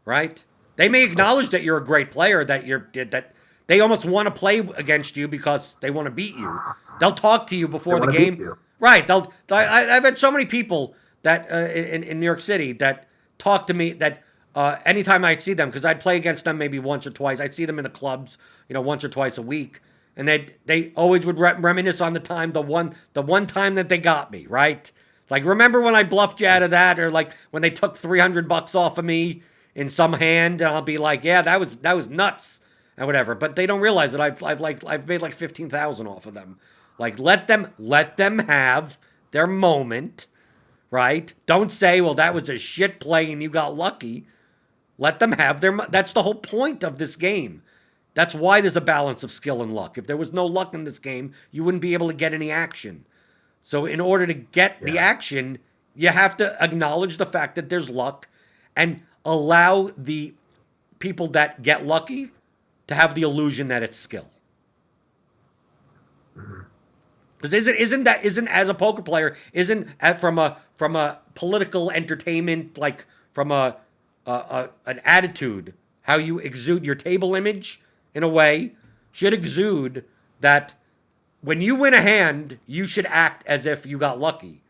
right? They may of acknowledge course, that you're a great player, that they almost want to play against you because they want to beat you. They'll talk to you they before the want to beat game, you. right? I've had so many people that in New York City that talk to me that anytime I'd see them because I'd play against them maybe once or twice. I'd see them in the clubs, once or twice a week, and they always would reminisce on the one time that they got me, right? Like, remember when I bluffed you out of that, or like when they took $300 off of me in some hand, and I'll be like, yeah, that was nuts and whatever. But they don't realize that I've made like 15,000 off of them. Like, let them have their moment, right? Don't say, well, that was a shit play and you got lucky. Let them have their. That's the whole point of this game. That's why there's a balance of skill and luck. If there was no luck in this game, you wouldn't be able to get any action. So in order to get the Yeah. action, you have to acknowledge the fact that there's luck and allow the people that get lucky to have the illusion that it's skill. Hmm. Because isn't as a poker player isn't from a political entertainment, like from an attitude, how you exude your table image in a way should exude that when you win a hand you should act as if you got lucky,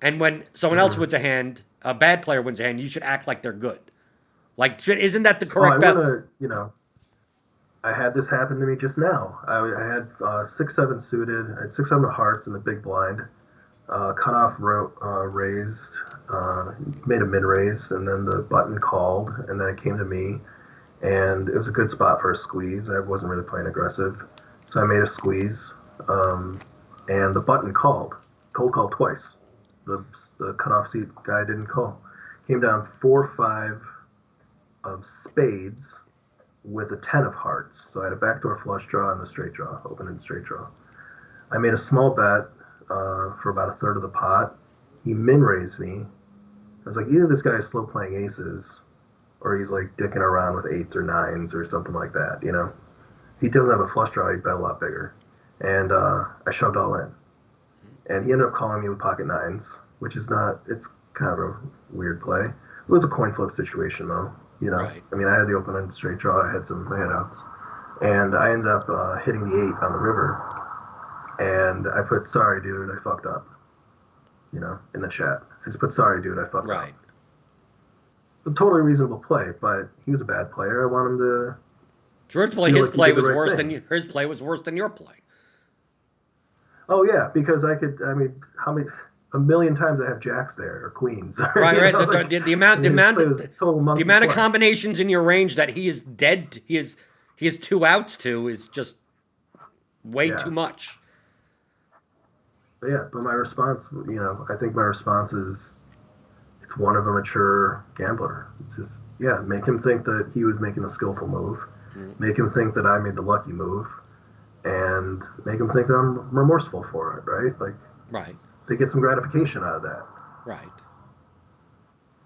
and when someone else Hmm. wins a hand, a bad player wins a hand, you should act like they're good. Like, isn't that the Oh, I correct want bet? to. I had this happen to me just now. I had 6-7 suited. I had 6-7 of hearts in the big blind. Cutoff raised, made a min raise, and then the button called, and then it came to me, and it was a good spot for a squeeze. I wasn't really playing aggressive, so I made a squeeze, um, and the button called, cold called twice. The cutoff seat guy didn't call. Came down 4-5 of spades with a 10 of hearts. So I had a backdoor flush draw and the straight draw, open and straight draw. I made a small bet for about a third of the pot. He min raised me. I was like, either this guy is slow playing aces or he's like dicking around with eights or nines or something like that, you know? He doesn't have a flush draw, he'd bet a lot bigger. And I shoved all in. And he ended up calling me with pocket nines, which is not, it's kind of a weird play. It was a coin flip situation though, you know? Right. I mean, I had the open and straight draw, I had some handouts. And I ended up hitting the 8 on the river. And I put, sorry, dude, I fucked up, in the chat. I just put, sorry, dude, I fucked up. Right. A totally reasonable play, but he was a bad player. I want him to Truthfully, feel his like he play did the was right worse than thing. his play was worse than your play. Oh, yeah, because I mean, how many, a million times I have jacks there or queens. Right, right. Like, The I amount, the mean, his play amount, was total the monkey amount of play. combinations in your range that he is dead. He has two outs to is just way too Yeah. much. But yeah, but my response, I think my response is it's one of a mature gambler. It's just, yeah, make him think that he was making a skillful move. Mm. Make him think that I made the lucky move. And make him think that I'm remorseful for it, right? Like, Right, they get some gratification out of that. right.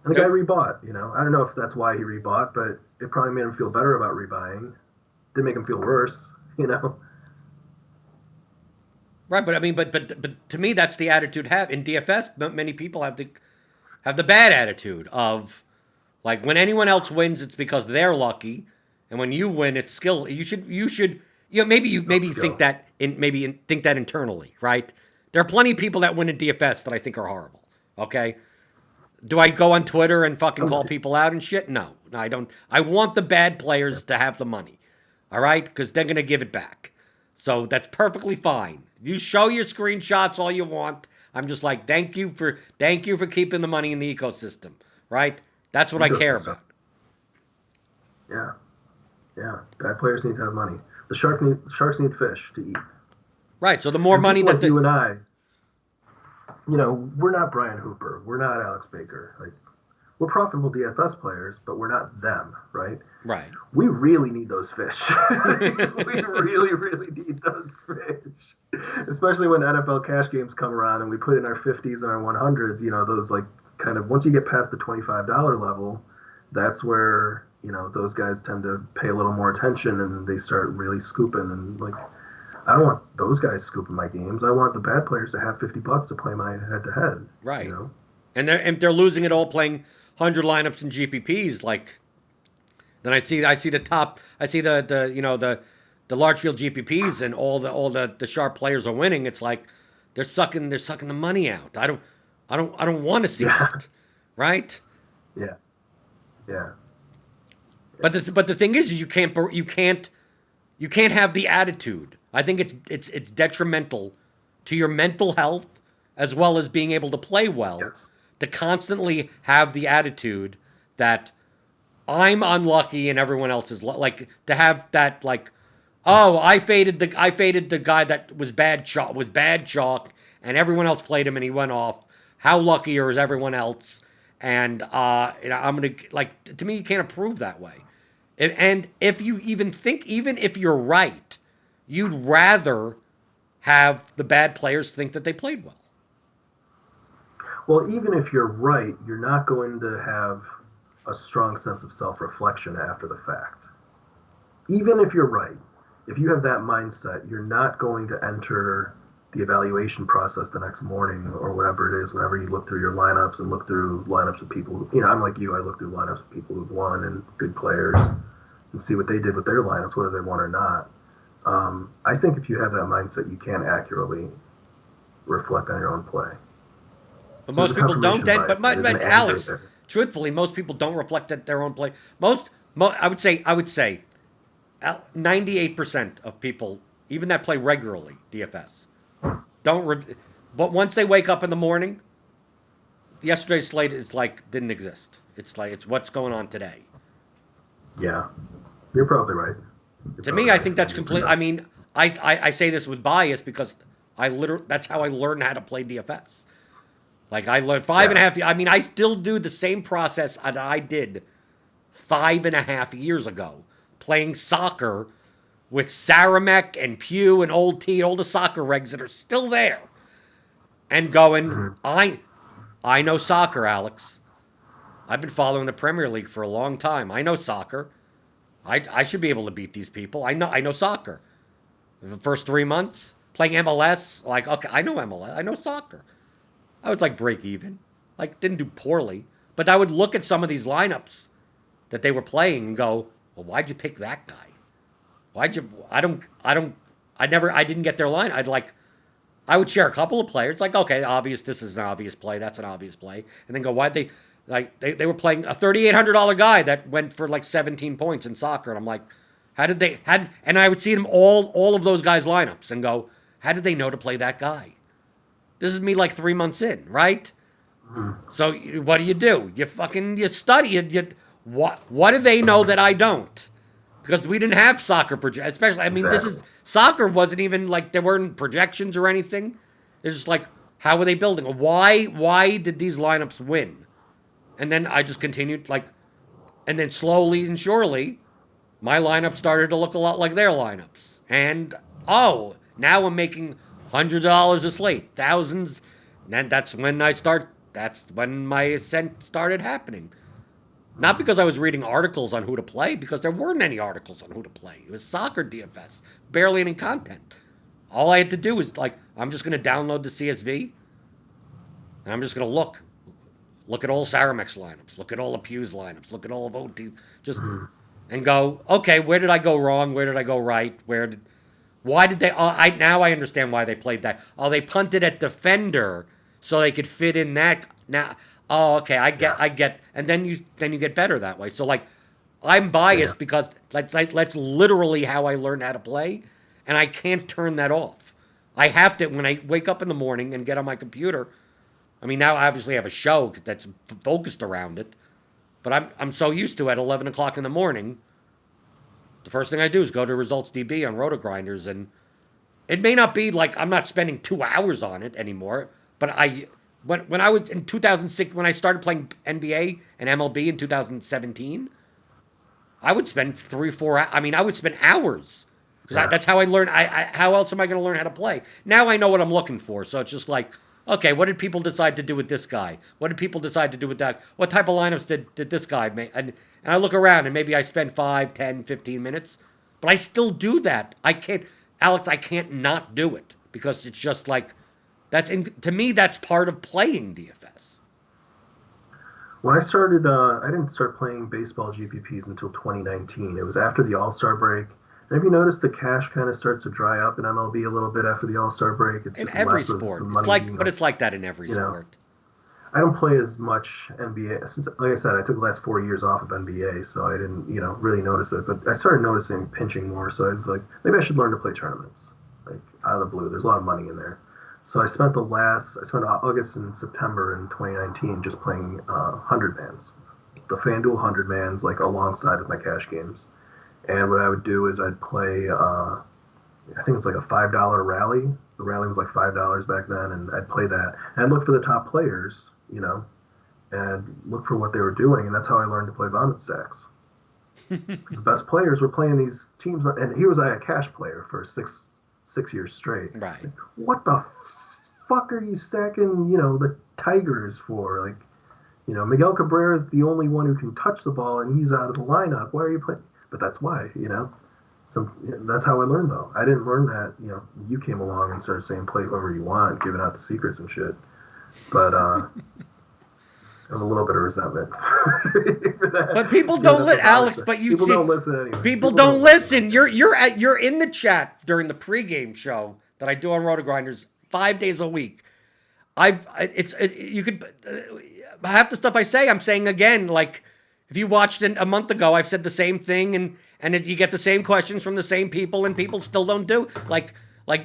And the guy Nope. rebought, I don't know if that's why he rebought, but it probably made him feel better about rebuying. Didn't make him feel worse. Right, but I mean, but to me, that's the attitude have in DFS. Many people have the bad attitude of Like when anyone else wins, it's because they're lucky, and when you win, it's skill. Maybe you think Skill. that think that internally, right? There are plenty of people that win in DFS that I think are horrible. Okay, do I go on Twitter and fucking I'm call with you. people out and shit? No, I don't. I want the bad Yeah. players to have the money, all right, because they're gonna give it back. So that's perfectly fine. You show your screenshots all you want. I'm just like, thank you for keeping the money in the ecosystem, right? That's what I care Ecosystem. about. Yeah. Yeah. Bad players need to have money. Sharks need fish to eat. Right. So the more And money people that like the you and I, we're not Brian Hooper. We're not Alex Baker. Like we're profitable DFS players, but we're not them, right? right. We really need those fish. We really, really need those fish. Especially when NFL cash games come around and we put in our 50s and our 100s, those like kind of once you get past the $25 level, that's where, those guys tend to pay a little more attention and they start really scooping and like I don't want those guys scooping my games. I want the bad players to have $50 to play my head to head, you Right. know. And they're losing it all playing 100 lineups and GPPs. Like then I see the top. I see the large field GPPs and all the sharp players are winning. It's like they're sucking the money out. I don't want to see Yeah, that, right? yeah, yeah, But the thing is you can't have the attitude. I think it's detrimental to your mental health as well as being able to play well yes, to constantly have the attitude that I'm unlucky and everyone else is like to have that like, oh, I faded the guy that was bad chalk and everyone else played him and he went off. How luckier is everyone else? And I'm gonna like to me you can't approve that way. And if you even if you're right, you'd rather have the bad players think that they played well. well, even if you're right, you're not going to have a strong sense of self-reflection after the fact. Even if you're right, if you have that mindset, you're not going to enter the evaluation process the next morning or whatever it is, whenever you look through your lineups and look through lineups of people, I'm like you, I look through lineups of people who've won and good players and see what they did with their lineups, whether they won or not. I think if you have that mindset, you can accurately reflect on your own play. But There's a most people don't. confirmation Then, bias there. There's an anger Alex, there. truthfully, most people don't reflect at their own play. I would say, 98% of people, even that play regularly DFS, don't. But once they wake up in the morning, yesterday's slate is like didn't exist. It's like it's what's going on today. Yeah, you're probably right. You're To probably me, I right. think that's complete. I mean, I say this with bias because that's how I learned how to play DFS. Like I learned five and Yeah. a half. I mean, I still do the same process that I did 5.5 years ago, playing soccer with Saramek and Pew and Old T, all the soccer regs that are still there, and going, Mm-hmm. I know soccer, Alex. I've been following the Premier League for a long time. I know soccer. I should be able to beat these people. I know soccer. The first 3 months playing MLS, like okay, I know MLS. I know soccer. I was like break even. Like didn't do poorly. But I would look at some of these lineups that they were playing and go, well, why'd you pick that guy? Why'd you I didn't get their line. I would share a couple of players, like, okay, obvious, this is an obvious play, that's an obvious play. And then go, why'd they were playing a $3,800 guy that went for like 17 points in soccer. And I'm like, and I would see them all of those guys' lineups and go, how did they know to play that guy? This is me like 3 months in, right? Mm-hmm. So what do? You study it. What do they know that I don't? Because we didn't have soccer project, especially. I mean, this Exactly. is soccer wasn't even like there weren't projections or anything. It's just like how were they building? Why did these lineups win? And then I just continued like, and then slowly and surely, my lineup started to look a lot like their lineups. And oh, now I'm making hundreds of dollars a slate, thousands. And then That's when my ascent started happening. Not Mm-hmm. because I was reading articles on who to play, because there weren't any articles on who to play. It was soccer DFS, barely any content. All I had to do was like, I'm just going to download the CSV and I'm just going to look at all Saramek's lineups, look at all of Pew's lineups, look at all of OT, just and go, okay, where did I go wrong? Where did I go right? Why did they? Now I understand why they played that. Oh, they punted at defender so they could fit in that. Now, oh, okay, Yeah. I get, and then you get better that way. So like, I'm Yeah. biased because that's literally how I learned how to play, and I can't turn that off. I have to when I wake up in the morning and get on my computer. I mean, now I obviously have a show that's focused around it, but I'm so used to at 11 o'clock in the morning. The first thing I do is go to Results DB on Rotogrinders, and it may not be like I'm not spending 2 hours on it anymore, but when I was in 2006 when I started playing NBA and MLB in 2017, I would spend 3 4 I mean I would spend hours because Yeah. that's how I learned. How else am I going to learn how to play? Now I know what I'm looking for, so it's just like. Okay, what did people decide to do with this guy? What did people decide to do with that? What type of lineups did this guy make? And I look around and maybe I spend 5, 10, 15 minutes, but I still do that. I can't, Alex, I can't not do it because it's just like, to me, that's part of playing DFS. When I started, I didn't start playing baseball GPPs until 2019. It was after the All Star break. And have you noticed the cash kind of starts to dry up in MLB a little bit after the All Star break? It's In just every less of sport. the It's money. like, but it's like that in every you know, sport. I don't play as much NBA since, like I said, I took the last 4 years off of NBA, so I didn't, really notice it. But I started noticing pinching more, so I was like, maybe I should learn to play tournaments, like out of the blue. There's a lot of money in there. So I spent August and September in 2019 just playing 100 mans, the FanDuel 100 mans, like alongside with my cash games. And what I would do is I'd play, I think it's like a $5 rally. The rally was like $5 back then, and I'd play that. And I'd look for the top players, and look for what they were doing, and that's how I learned to play vomit stacks. The best players were playing these teams, and here was I a cash player for six years straight. Right. Like, what the fuck are you stacking, the Tigers for? Like, Miguel Cabrera is the only one who can touch the ball, and he's out of the lineup. Why are you playing? But that's why, that's how I learned, though. I didn't learn that, you came along and started saying play whoever you want, giving out the secrets and shit. But I have a little bit of resentment for that. But people don't listen, Alex. But people don't listen anyway. People don't listen. You're in the chat during the pregame show that I do on Rotogrinders 5 days a week. You could half the stuff I say, I'm saying again. Like if you watched it a month ago, I've said the same thing, and you get the same questions from the same people, and people still don't do like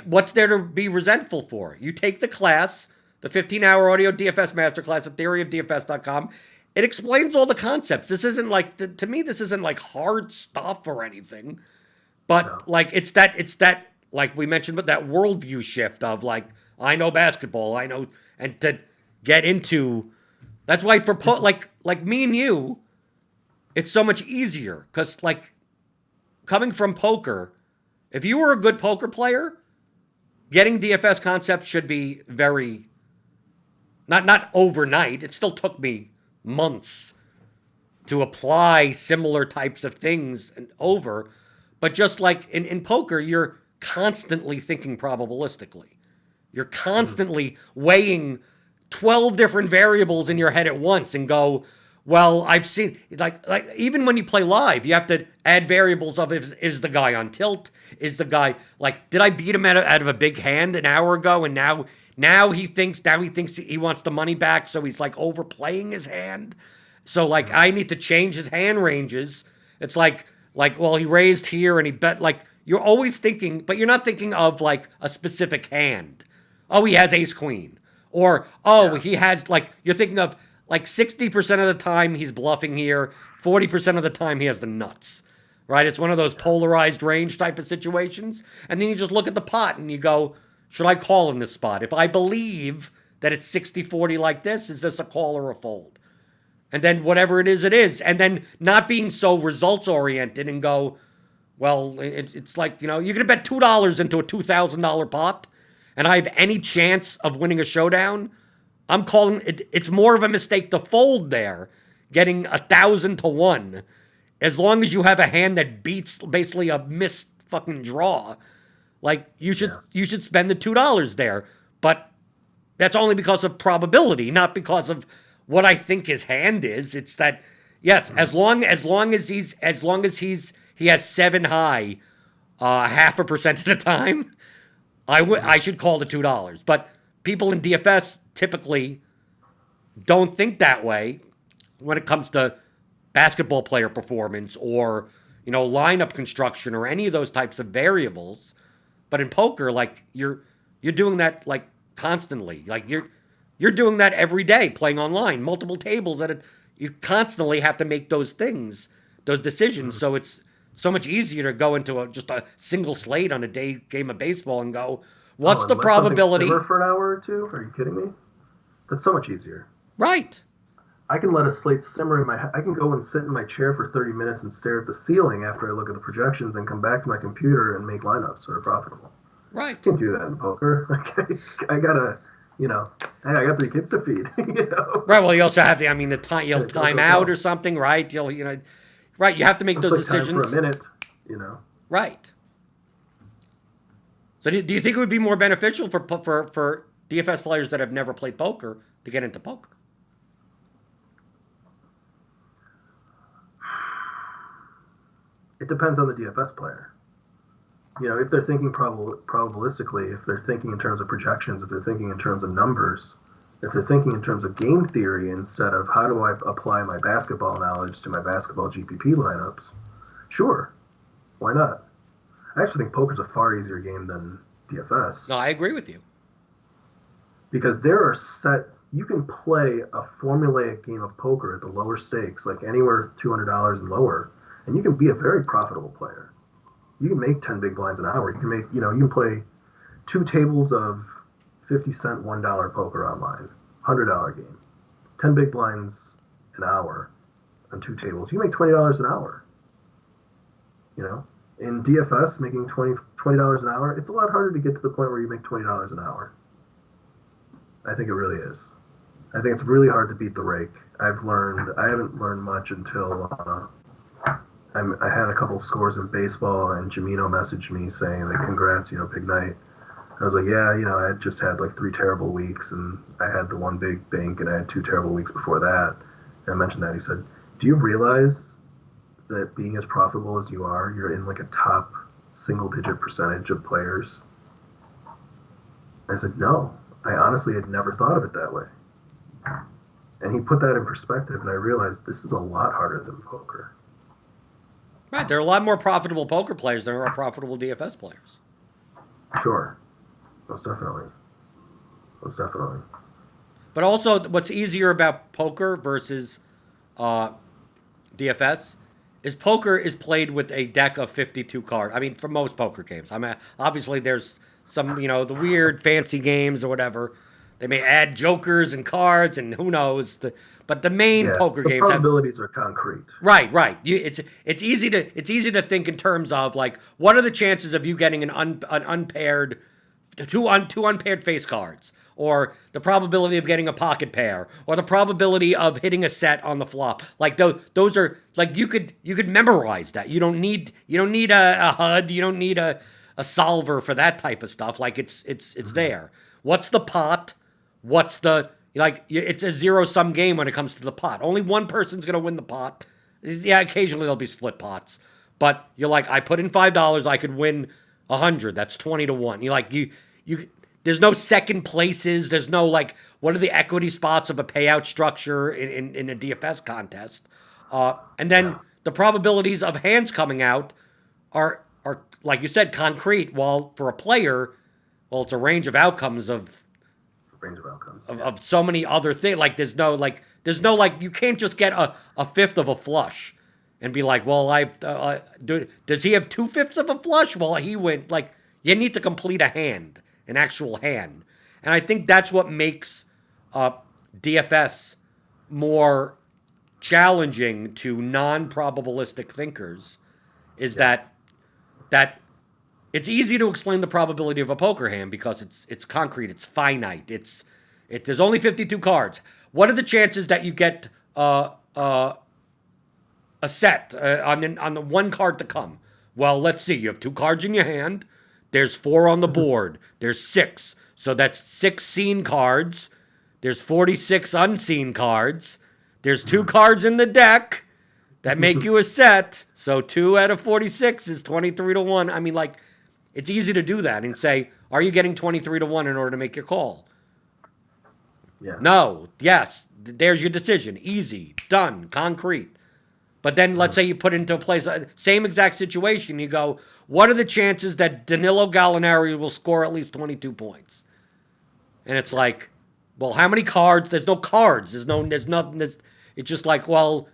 what's there to be resentful for? You take the class. The 15-hour audio DFS masterclass at theoryofdfs.com. It explains all the concepts. This isn't like, to me, this isn't like hard stuff or anything. But No. like, it's that, like we mentioned, but that worldview shift of like, I know basketball, I know, and to get into, that's why for, like me and you, it's so much easier. Because like, coming from poker, if you were a good poker player, getting DFS concepts should be very... Not overnight. It still took me months to apply similar types of things over. But just like in poker, you're constantly thinking probabilistically. You're constantly weighing 12 different variables in your head at once and go, well, I've seen, like even when you play live, you have to add variables of is the guy on tilt? Is the guy, like, did I beat him out of a big hand an hour ago and now he thinks he wants the money back, so he's like overplaying his hand. So like I need to change his hand ranges. It's like well, he raised here and he bet, like you're always thinking, but you're not thinking of like a specific hand. Oh, he has ace queen. Or he has, like, you're thinking of like 60% of the time he's bluffing here, 40% of the time he has the nuts. Right? It's one of those polarized range type of situations. And then you just look at the pot and you go, should I call in this spot? If I believe that it's 60-40 like this, is this a call or a fold? And then whatever it is. And then not being so results oriented and go, well, it's like, you're going to bet $2 into a $2,000 pot and I have any chance of winning a showdown. I'm calling it, it's more of a mistake to fold there, getting 1,000 to 1. As long as you have a hand that beats basically a missed fucking draw. Like you should spend the $2 there, but that's only because of probability, not because of what I think his hand is. It's that yes, as long as he has 7 high, 0.5% of the time, I should call the $2. But people in DFS typically don't think that way when it comes to basketball player performance or lineup construction or any of those types of variables. But in poker, like you're doing that like constantly. Like you're doing that every day, playing online, multiple tables you constantly have to make those decisions. So it's so much easier to go into just a single slate on a day game of baseball and go, Oh, what's the and let something simmer probability? for an hour or two? Are you kidding me? That's so much easier. Right. I can let a slate simmer in my. I can go and sit in my chair for 30 minutes and stare at the ceiling after I look at the projections and come back to my computer and make lineups that are profitable. I Right. can't do that in poker. I gotta, hey, I got 3 kids to feed. Right. Well, you also have the time you'll Go, go, time go, out or go. something, right? Right. You have to make I'll those play time for a decisions. minute. Right. So do you think it would be more beneficial for DFS players that have never played poker to get into poker? It depends on the DFS player. If they're thinking probabilistically, if they're thinking in terms of projections, if they're thinking in terms of numbers, if they're thinking in terms of game theory instead of how do I apply my basketball knowledge to my basketball GPP lineups, sure, why not? I actually think poker's a far easier game than DFS No, I agree with you. because you can play a formulaic game of poker at the lower stakes, like anywhere $200 and lower, and you can be a very profitable player. You can make 10 big blinds an hour. You can play 2 tables of 50-cent $1 poker online, $100 game, 10 big blinds an hour on 2 tables. You make $20 an hour. In DFS, making $20 an hour, it's a lot harder to get to the point where you make $20 an hour. I think it really is. I think it's really hard to beat the rake. I haven't learned much until I had a couple scores in baseball, and Jamino messaged me saying, like, congrats, big night. I was like, yeah, I had just had like 3 terrible weeks, and I had the one big bank, and I had 2 terrible weeks before that. And I mentioned that. He said, do you realize that being as profitable as you are, you're in like a top single-digit percentage of players? I said, no, I honestly had never thought of it that way. And he put that in perspective, and I realized this is a lot harder than poker. Right. There are a lot more profitable poker players than there are profitable DFS players. Sure, most definitely. Most definitely. But also, what's easier about poker versus DFS is poker is played with a deck of 52 cards. I mean, for most poker games. Obviously there's some, the weird fancy games or whatever. They may add jokers and cards and who knows. But the main Yeah, poker the games have. probabilities are concrete. Right, right. It's easy to think in terms of like what are the chances of you getting an unpaired two unpaired face cards, or the probability of getting a pocket pair, or the probability of hitting a set on the flop. Like those are like you could memorize that. You don't need a HUD. You don't need a solver for that type of stuff. Like it's there. What's the pot? What's the like? It's a zero sum game when it comes to the pot. Only one person's gonna win the pot. Yeah, occasionally there'll be split pots, but you're like, I put in $5, I could win 100. That's 20 to 1. You're like you. There's no second places. There's no like what are the equity spots of a payout structure in a DFS contest, and then Yeah, the probabilities of hands coming out are like you said concrete. While for a player, well, it's a range of outcomes range of outcomes. of so many other things. Like there's no you can't just get a fifth of a flush and be like, well, does he have 2/5 of a flush? Well, he went like you need to complete a hand, an actual hand, and I think that's what makes DFS more challenging to non-probabilistic thinkers is Yes. that it's easy to explain the probability of a poker hand because it's concrete, it's finite, there's only 52 cards. What are the chances that you get a set on the one card to come? Well, let's see. You have 2 cards in your hand. There's 4 on the board. There's 6. So that's 6 scene cards. There's 46 unseen cards. There's 2 cards in the deck that make you a set. So 2 out of 46 is 23 to 1. I mean, like, it's easy to do that and say, are you getting 23 to 1 in order to make your call? Yeah. No. Yes. There's your decision. Easy. Done. Concrete. But then let's say you put into place, same exact situation. You go, what are the chances that Danilo Gallinari will score at least 22 points? And it's like, well, how many cards? There's no cards. There's nothing. It's just like, well,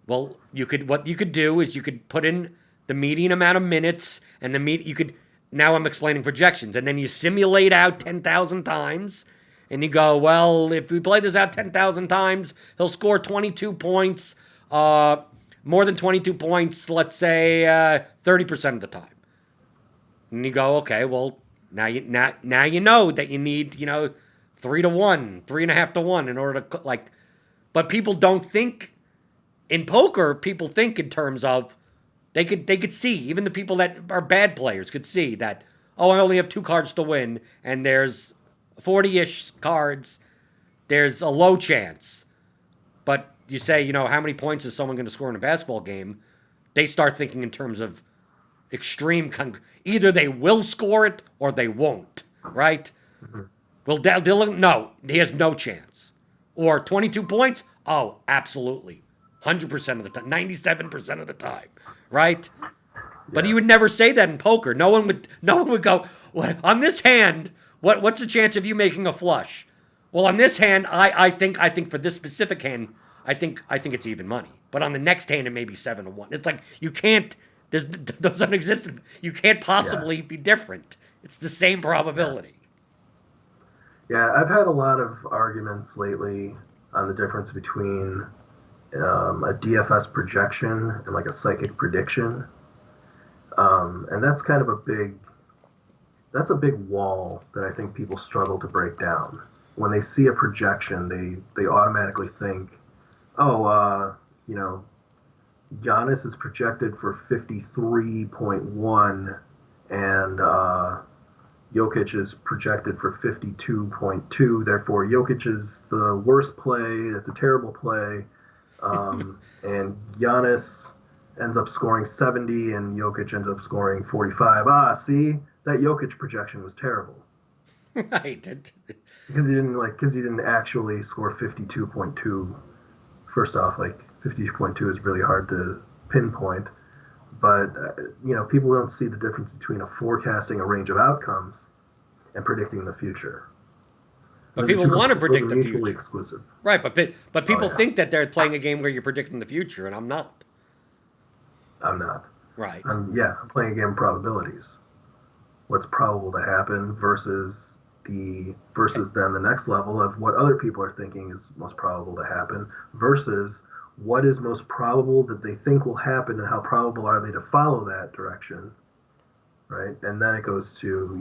what you could do is you could put in the median amount of minutes and you could, now I'm explaining projections, and then you simulate out 10,000 times and you go, well, if we play this out 10,000 times, he'll score 22 points, more than 22 points, let's say 30% of the time. And you go, okay, well, now you know that you need, 3 to 1, 3.5 to 1 in order to, like, but people don't think in poker, people think in terms of they could see, even the people that are bad players could see that, oh, I only have 2 cards to win and there's 40-ish cards, there's a low chance. But you say, how many points is someone going to score in a basketball game? They start thinking in terms of extreme, either they will score it or they won't, right? Mm-hmm. Will Dylan? No, he has no chance. Or 22 points? Oh, absolutely. 100% of the time, 97% of the time, right? Yeah. But you would never say that in poker. No one would go, well, on this hand, what's the chance of you making a flush? Well, on this hand, I think for this specific hand, I think it's even money. But on the next hand, it may be 7 to 1. It's like you can't. Those don't exist. You can't possibly be different. It's the same probability. Yeah, I've had a lot of arguments lately on the difference between a DFS projection and like a psychic prediction, and that's kind of a big wall that I think people struggle to break down. When they see a projection, they automatically think, oh, Giannis is projected for 53.1 and Jokic is projected for 52.2. Therefore, Jokic is the worst play. It's a terrible play. And Giannis ends up scoring 70 and Jokic ends up scoring 45. See, that Jokic projection was terrible. Right. Because he didn't actually score 52.2. First off, 52.2 is really hard to pinpoint, but people don't see the difference between forecasting a range of outcomes and predicting the future. But people want to predict the mutually future. Exclusive. Right, but people think that they're playing a game where you're predicting the future, and I'm not. I'm not. Right. I'm playing a game of probabilities. What's probable to happen versus then the next level of what other people are thinking is most probable to happen versus what is most probable that they think will happen and how probable are they to follow that direction, right? And then it goes to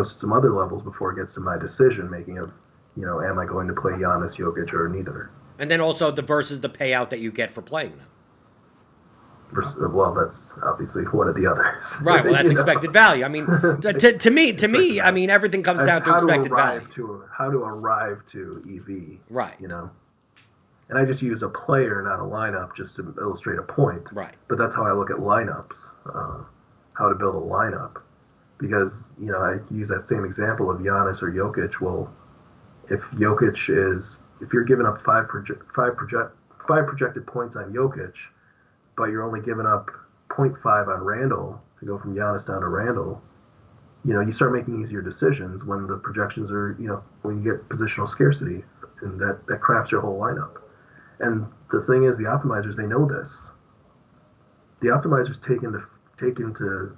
some other levels before it gets to my decision making of, am I going to play Giannis, Jokic, or neither? And then also versus the payout that you get for playing them. Well, that's obviously one of the others. Right. Well, that's expected value. I mean, to me, I mean, everything comes down to expected value. How to arrive to EV. Right. And I just use a player, not a lineup, just to illustrate a point. Right. But that's how I look at lineups, how to build a lineup. Because, I use that same example of Giannis or Jokic. Well, if you're giving up five projected points on Jokic, but you're only giving up 0.5 on Randall to go from Giannis down to Randall, you start making easier decisions when the projections are, when you get positional scarcity, and that crafts your whole lineup. And the thing is, the optimizers, they know this. The optimizers take into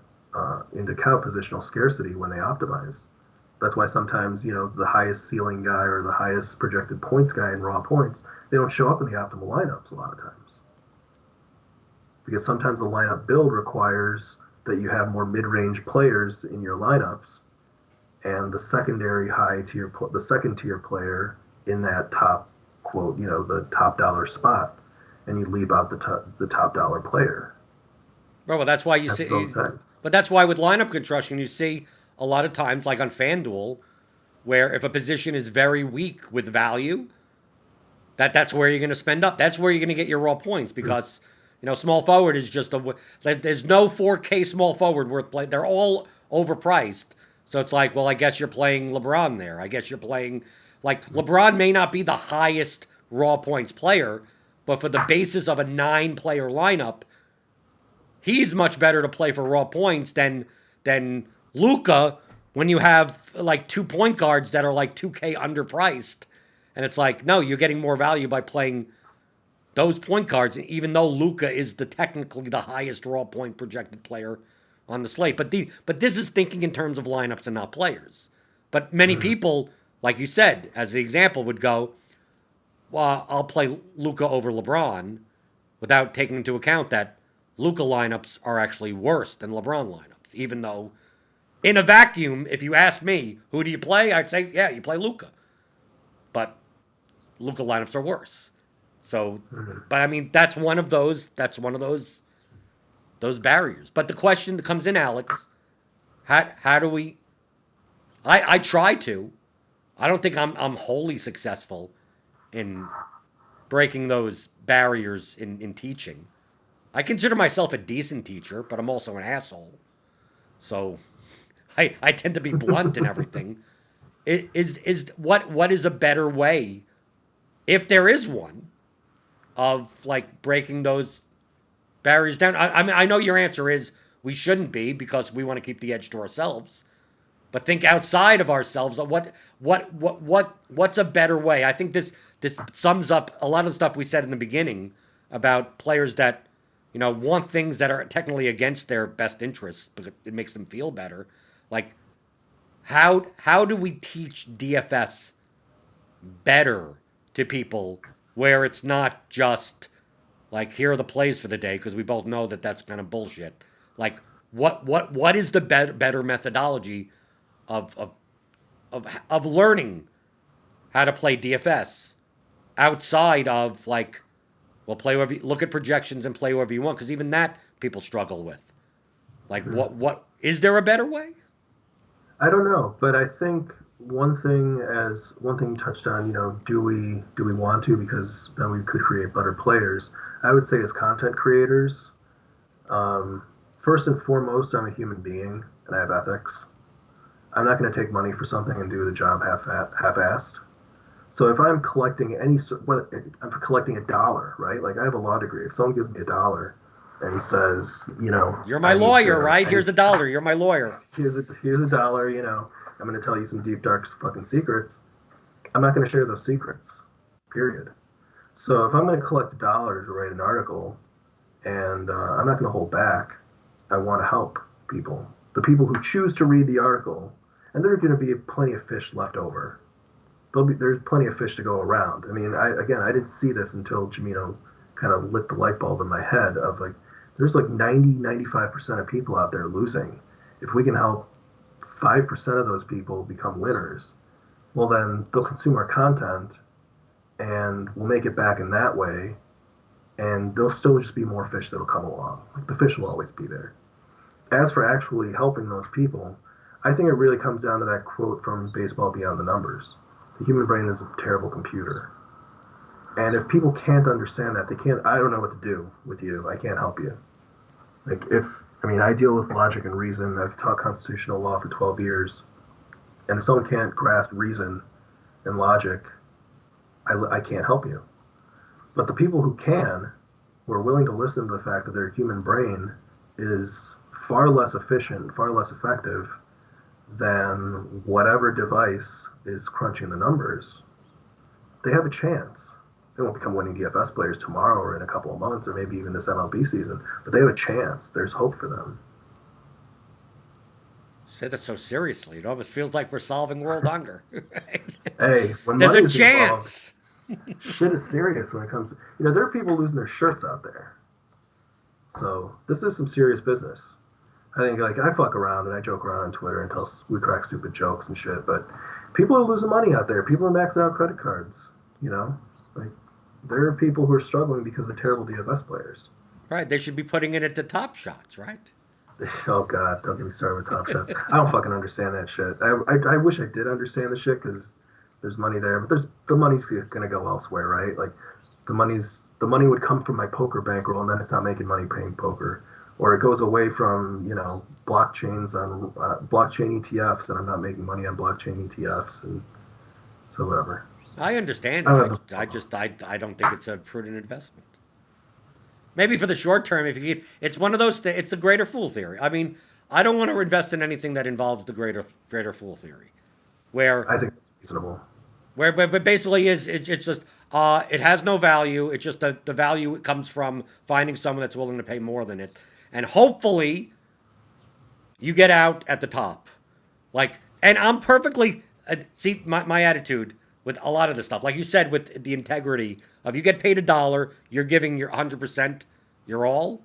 account positional scarcity when they optimize. That's why sometimes, the highest ceiling guy or the highest projected points guy in raw points, they don't show up in the optimal lineups a lot of times. Because sometimes the lineup build requires that you have more mid-range players in your lineups, and the second tier player in that top quote, the top dollar spot, and you leave out the top dollar player. Right. Well, that's why you see. But that's why with lineup construction, you see a lot of times, like on FanDuel, where if a position is very weak with value, that's where you're going to spend up. That's where you're going to get your raw points because small forward is just there's no 4K small forward worth play. They're all overpriced. So it's like, well, I guess you're playing LeBron there. I guess you're playing like LeBron may not be the highest raw points player, but for the basis of a 9-player lineup, he's much better to play for raw points than Luka when you have like 2 point guards that are like 2K underpriced. And it's like, no, you're getting more value by playing those point guards, even though Luka is technically the highest raw point projected player on the slate. But this is thinking in terms of lineups and not players. But many people, like you said, as the example would go, well, I'll play Luka over LeBron without taking into account that Luka lineups are actually worse than LeBron lineups. Even though, in a vacuum, if you ask me, who do you play? I'd say, yeah, you play Luka. But Luka lineups are worse. So, but I mean, that's one of those barriers. But the question that comes in, Alex, how do we? I try to. I don't think I'm wholly successful in breaking those barriers in teaching. I consider myself a decent teacher, but I'm also an asshole. So I tend to be blunt and everything. What is a better way, if there is one, of like breaking those barriers down? I mean, I know your answer is we shouldn't be because we want to keep the edge to ourselves. But think outside of ourselves. What's a better way? I think this sums up a lot of the stuff we said in the beginning about players that want things that are technically against their best interests, but it makes them feel better. Like how do we teach DFS better to people where it's not just like here are the plays for the day because we both know that that's kind of bullshit. Like what is the better methodology of of learning how to play DFS outside of like, well, play whoever look at projections and play whoever you want because even that people struggle with. Like, what is there a better way? I don't know, but I think one thing you touched on, do we want to because then we could create better players. I would say as content creators, first and foremost, I'm a human being and I have ethics. I'm not going to take money for something and do the job half-assed. So if I'm collecting I'm collecting $1, right? Like I have a law degree. If someone gives me $1 and says, you're my lawyer, right? Here's $1. You're my lawyer. Here's $1. I'm going to tell you some deep, dark fucking secrets. I'm not going to share those secrets. Period. So if I'm going to collect $1 to write an article, and I'm not going to hold back, I want to help people. The people who choose to read the article, and there are going to be plenty of fish left over. There's plenty of fish to go around. I mean, I didn't see this until Jamino kind of lit the light bulb in my head of like, there's like 95% of people out there losing. If we can help 5% of those people become winners, well then they'll consume our content and we'll make it back in that way, and there'll still just be more fish that'll come along. Like the fish will always be there. As for actually helping those people, I think it really comes down to that quote from Baseball Beyond the Numbers. The human brain is a terrible computer. And if people can't understand that, I don't know what to do with you. I can't help you. Like I deal with logic and reason. I've taught constitutional law for 12 years. And if someone can't grasp reason and logic, I can't help you. But the people who can, who are willing to listen to the fact that their human brain is far less efficient, far less effective than whatever device is crunching the numbers, they have a chance. They won't become winning DFS players tomorrow or in a couple of months or maybe even this MLB season, but they have a chance. There's hope for them. Say that so seriously. It almost feels like we're solving world hunger. Hey, when there's money a is chance. Involved, shit is serious when it comes to, there are people losing their shirts out there. So this is some serious business. I think like I fuck around and I joke around on Twitter and we crack stupid jokes and shit, but people are losing money out there. People are maxing out credit cards, like there are people who are struggling because of terrible DFS players. Right. They should be putting it at the top shots, right? Oh God, don't get me started with Top Shots. I don't fucking understand that shit. I wish I did understand the shit because there's money there, but the money's gonna go elsewhere, right? Like the money would come from my poker bankroll, and then it's not making money paying poker, or it goes away from blockchains on blockchain ETFs, and I'm not making money on blockchain ETFs, and so whatever. I understand I it. don't have I just I don't think it's a prudent investment. Maybe for the short term, if you get, it's one of those. It's the greater fool theory. I mean, I don't want to invest in anything that involves the greater fool theory, where I think it's reasonable. but basically it's just it has no value. It's just the value comes from finding someone that's willing to pay more than it, and hopefully you get out at the top. Like, and I'm perfectly see my attitude with a lot of this stuff. Like you said, with the integrity of you get paid $1, you're giving your 100%, your all.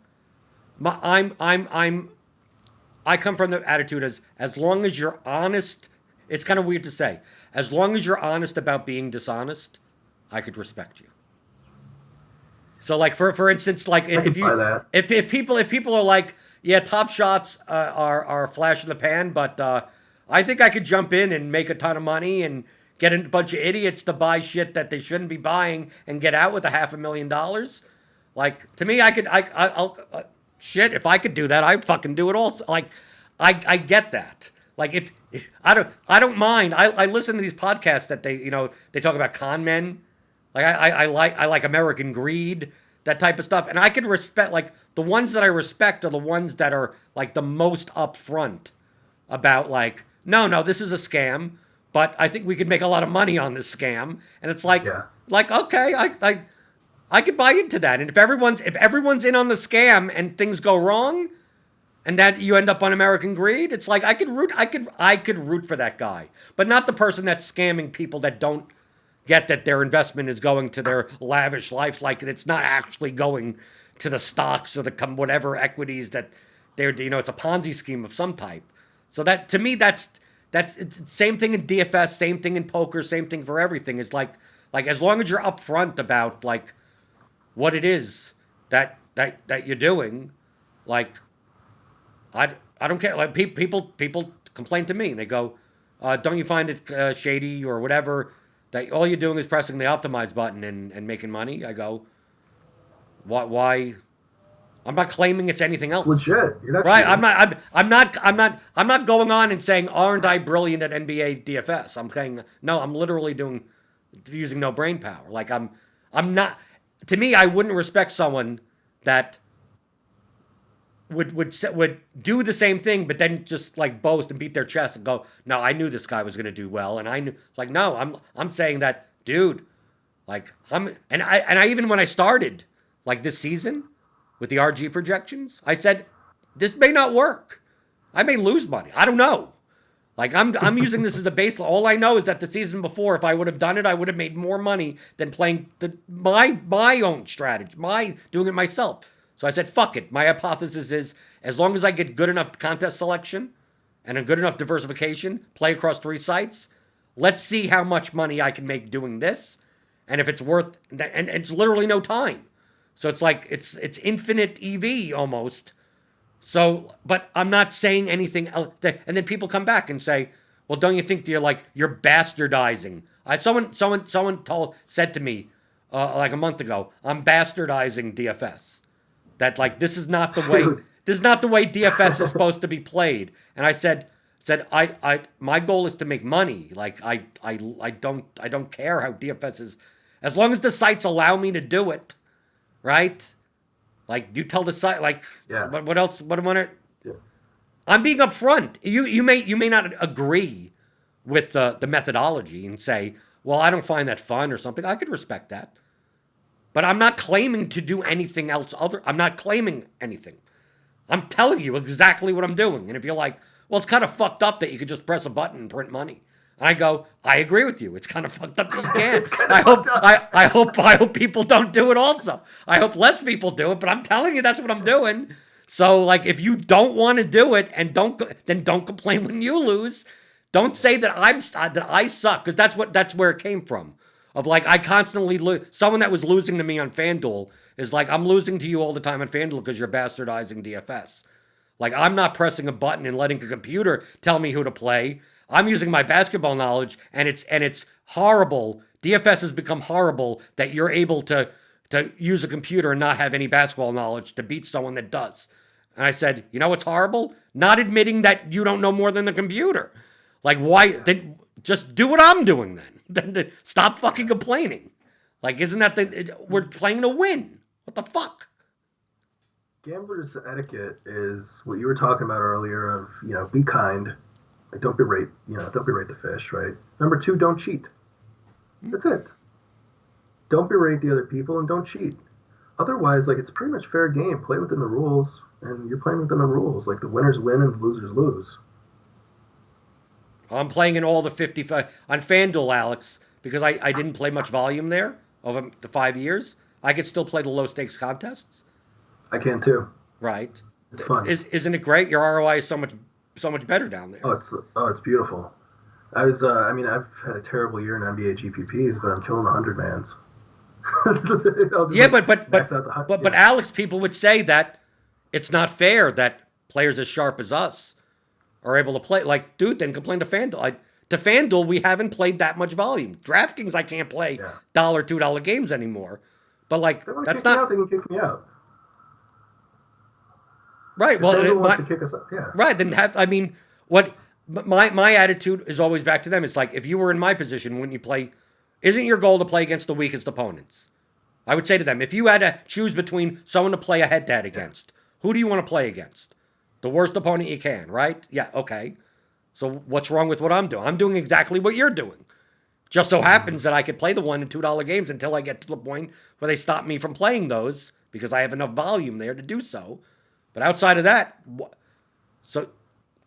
I come from the attitude as long as you're honest. It's kind of weird to say. As long as you're honest about being dishonest, I could respect you. So, like for instance, like I can if buy you that. if people are like, yeah, Top Shots are a flash in the pan, but I think I could jump in and make a ton of money and get a bunch of idiots to buy shit that they shouldn't be buying and get out with a $500,000. Like to me, I'll shit. If I could do that, I fucking do it also. Like I get that. Like if I don't mind. I listen to these podcasts that they talk about con men. Like I like American Greed, that type of stuff, and I can respect like the ones that I respect are the ones that are like the most upfront about like no this is a scam, but I think we could make a lot of money on this scam, and it's Yeah. like okay I could buy into that, and if everyone's in on the scam and things go wrong, and that you end up on American Greed, it's like I could root for that guy, but not the person that's scamming people that don't get that their investment is going to their lavish life, like it's not actually going to the stocks or the whatever equities that it's a Ponzi scheme of some type. So that to me that's it's same thing in DFS, same thing in poker, same thing for everything. Is like as long as you're upfront about like what it is that you're doing, like I don't care. Like people complain to me and they go, "Don't you find it shady or whatever that all you're doing is pressing the optimize button and making money?" I go, Why? I'm not claiming it's anything It's else, legit. You're not right? cheating. I'm not going on and saying, "Aren't I brilliant at NBA DFS?" I'm saying, no, I'm literally using no brain power. Like I'm not. To me, I wouldn't respect someone that would do the same thing, but then just like boast and beat their chest and go, "No, I knew this guy was going to do well," and I knew. It's like, no, I'm saying that, dude. Like I even when I started like this season with the RG projections, I said this may not work. I may lose money. I don't know. Like I'm using this as a baseline. All I know is that the season before, if I would have done it, I would have made more money than playing my own strategy, my doing it myself. So I said, fuck it. My hypothesis is as long as I get good enough contest selection and a good enough diversification, play across 3 sites, let's see how much money I can make doing this, and if it's worth. And it's literally no time. So it's like it's infinite EV almost. So, but I'm not saying anything else. And then people come back and say, "Well, don't you think you're bastardizing?" Someone said to me like a month ago, "I'm bastardizing DFS. That like Dude. this is not the way DFS is supposed to be played." And I said I my goal is to make money. Like I don't care how DFS is, as long as the sites allow me to do it, right? Like you tell the site, like Yeah. what else? What am I? Yeah. I'm being upfront. You may not agree with the methodology and say, well, I don't find that fun or something. I could respect that, but I'm not claiming to do anything else. I'm not claiming anything. I'm telling you exactly what I'm doing. And if you're like, well, it's kind of fucked up that you could just press a button and print money. And I go, I agree with you. It's kind of fucked up that you can't. I hope people don't do it also. I hope less people do it, but I'm telling you that's what I'm doing. So like if you don't want to do it and then don't complain when you lose. Don't say that I suck, because that's where it came from. Of like I constantly lose. Someone that was losing to me on FanDuel is like, I'm losing to you all the time on FanDuel because you're bastardizing DFS. Like, I'm not pressing a button and letting a computer tell me who to play. I'm using my basketball knowledge, and it's horrible. DFS has become horrible that you're able to use a computer and not have any basketball knowledge to beat someone that does. And I said, you know what's horrible? Not admitting that you don't know more than the computer. Like, why? Then just do what I'm doing then. Stop fucking complaining. Like, isn't that we're playing to win? What the fuck? Gambler's etiquette is what you were talking about earlier of, be kind. Like, don't berate the fish, right? Number 2, don't cheat. That's it. Don't berate the other people and don't cheat. Otherwise, like, it's pretty much fair game. Play within the rules, and you're playing within the rules. Like, the winners win and the losers lose. I'm playing in all the 55 on FanDuel, Alex, because I didn't play much volume there over the 5 years. I could still play the low stakes contests. I can too. Right. It's fun. Isn't it great? Your ROI is so much better down there. It's beautiful. I've had a terrible year in NBA GPPs, but I'm killing the 100-mans. Yeah, but Alex, people would say that it's not fair that players as sharp as us are able to play. Like, dude, then complain to FanDuel. To FanDuel, we haven't played that much volume. DraftKings, I can't play $1, $2 games anymore. But like, that's not. They can kick me out. Right. Well, FanDuel wants to kick us out. Yeah. Right. Then what my attitude is always back to them. It's like, if you were in my position, wouldn't you play? Isn't your goal to play against the weakest opponents? I would say to them, if you had to choose between someone to play a head-to-head against, who do you want to play against? The worst opponent you can, right? Yeah, okay. So what's wrong with what I'm doing? I'm doing exactly what you're doing. Just so happens that I could play the $1 and $2 games until I get to the point where they stop me from playing those because I have enough volume there to do so. But outside of that, so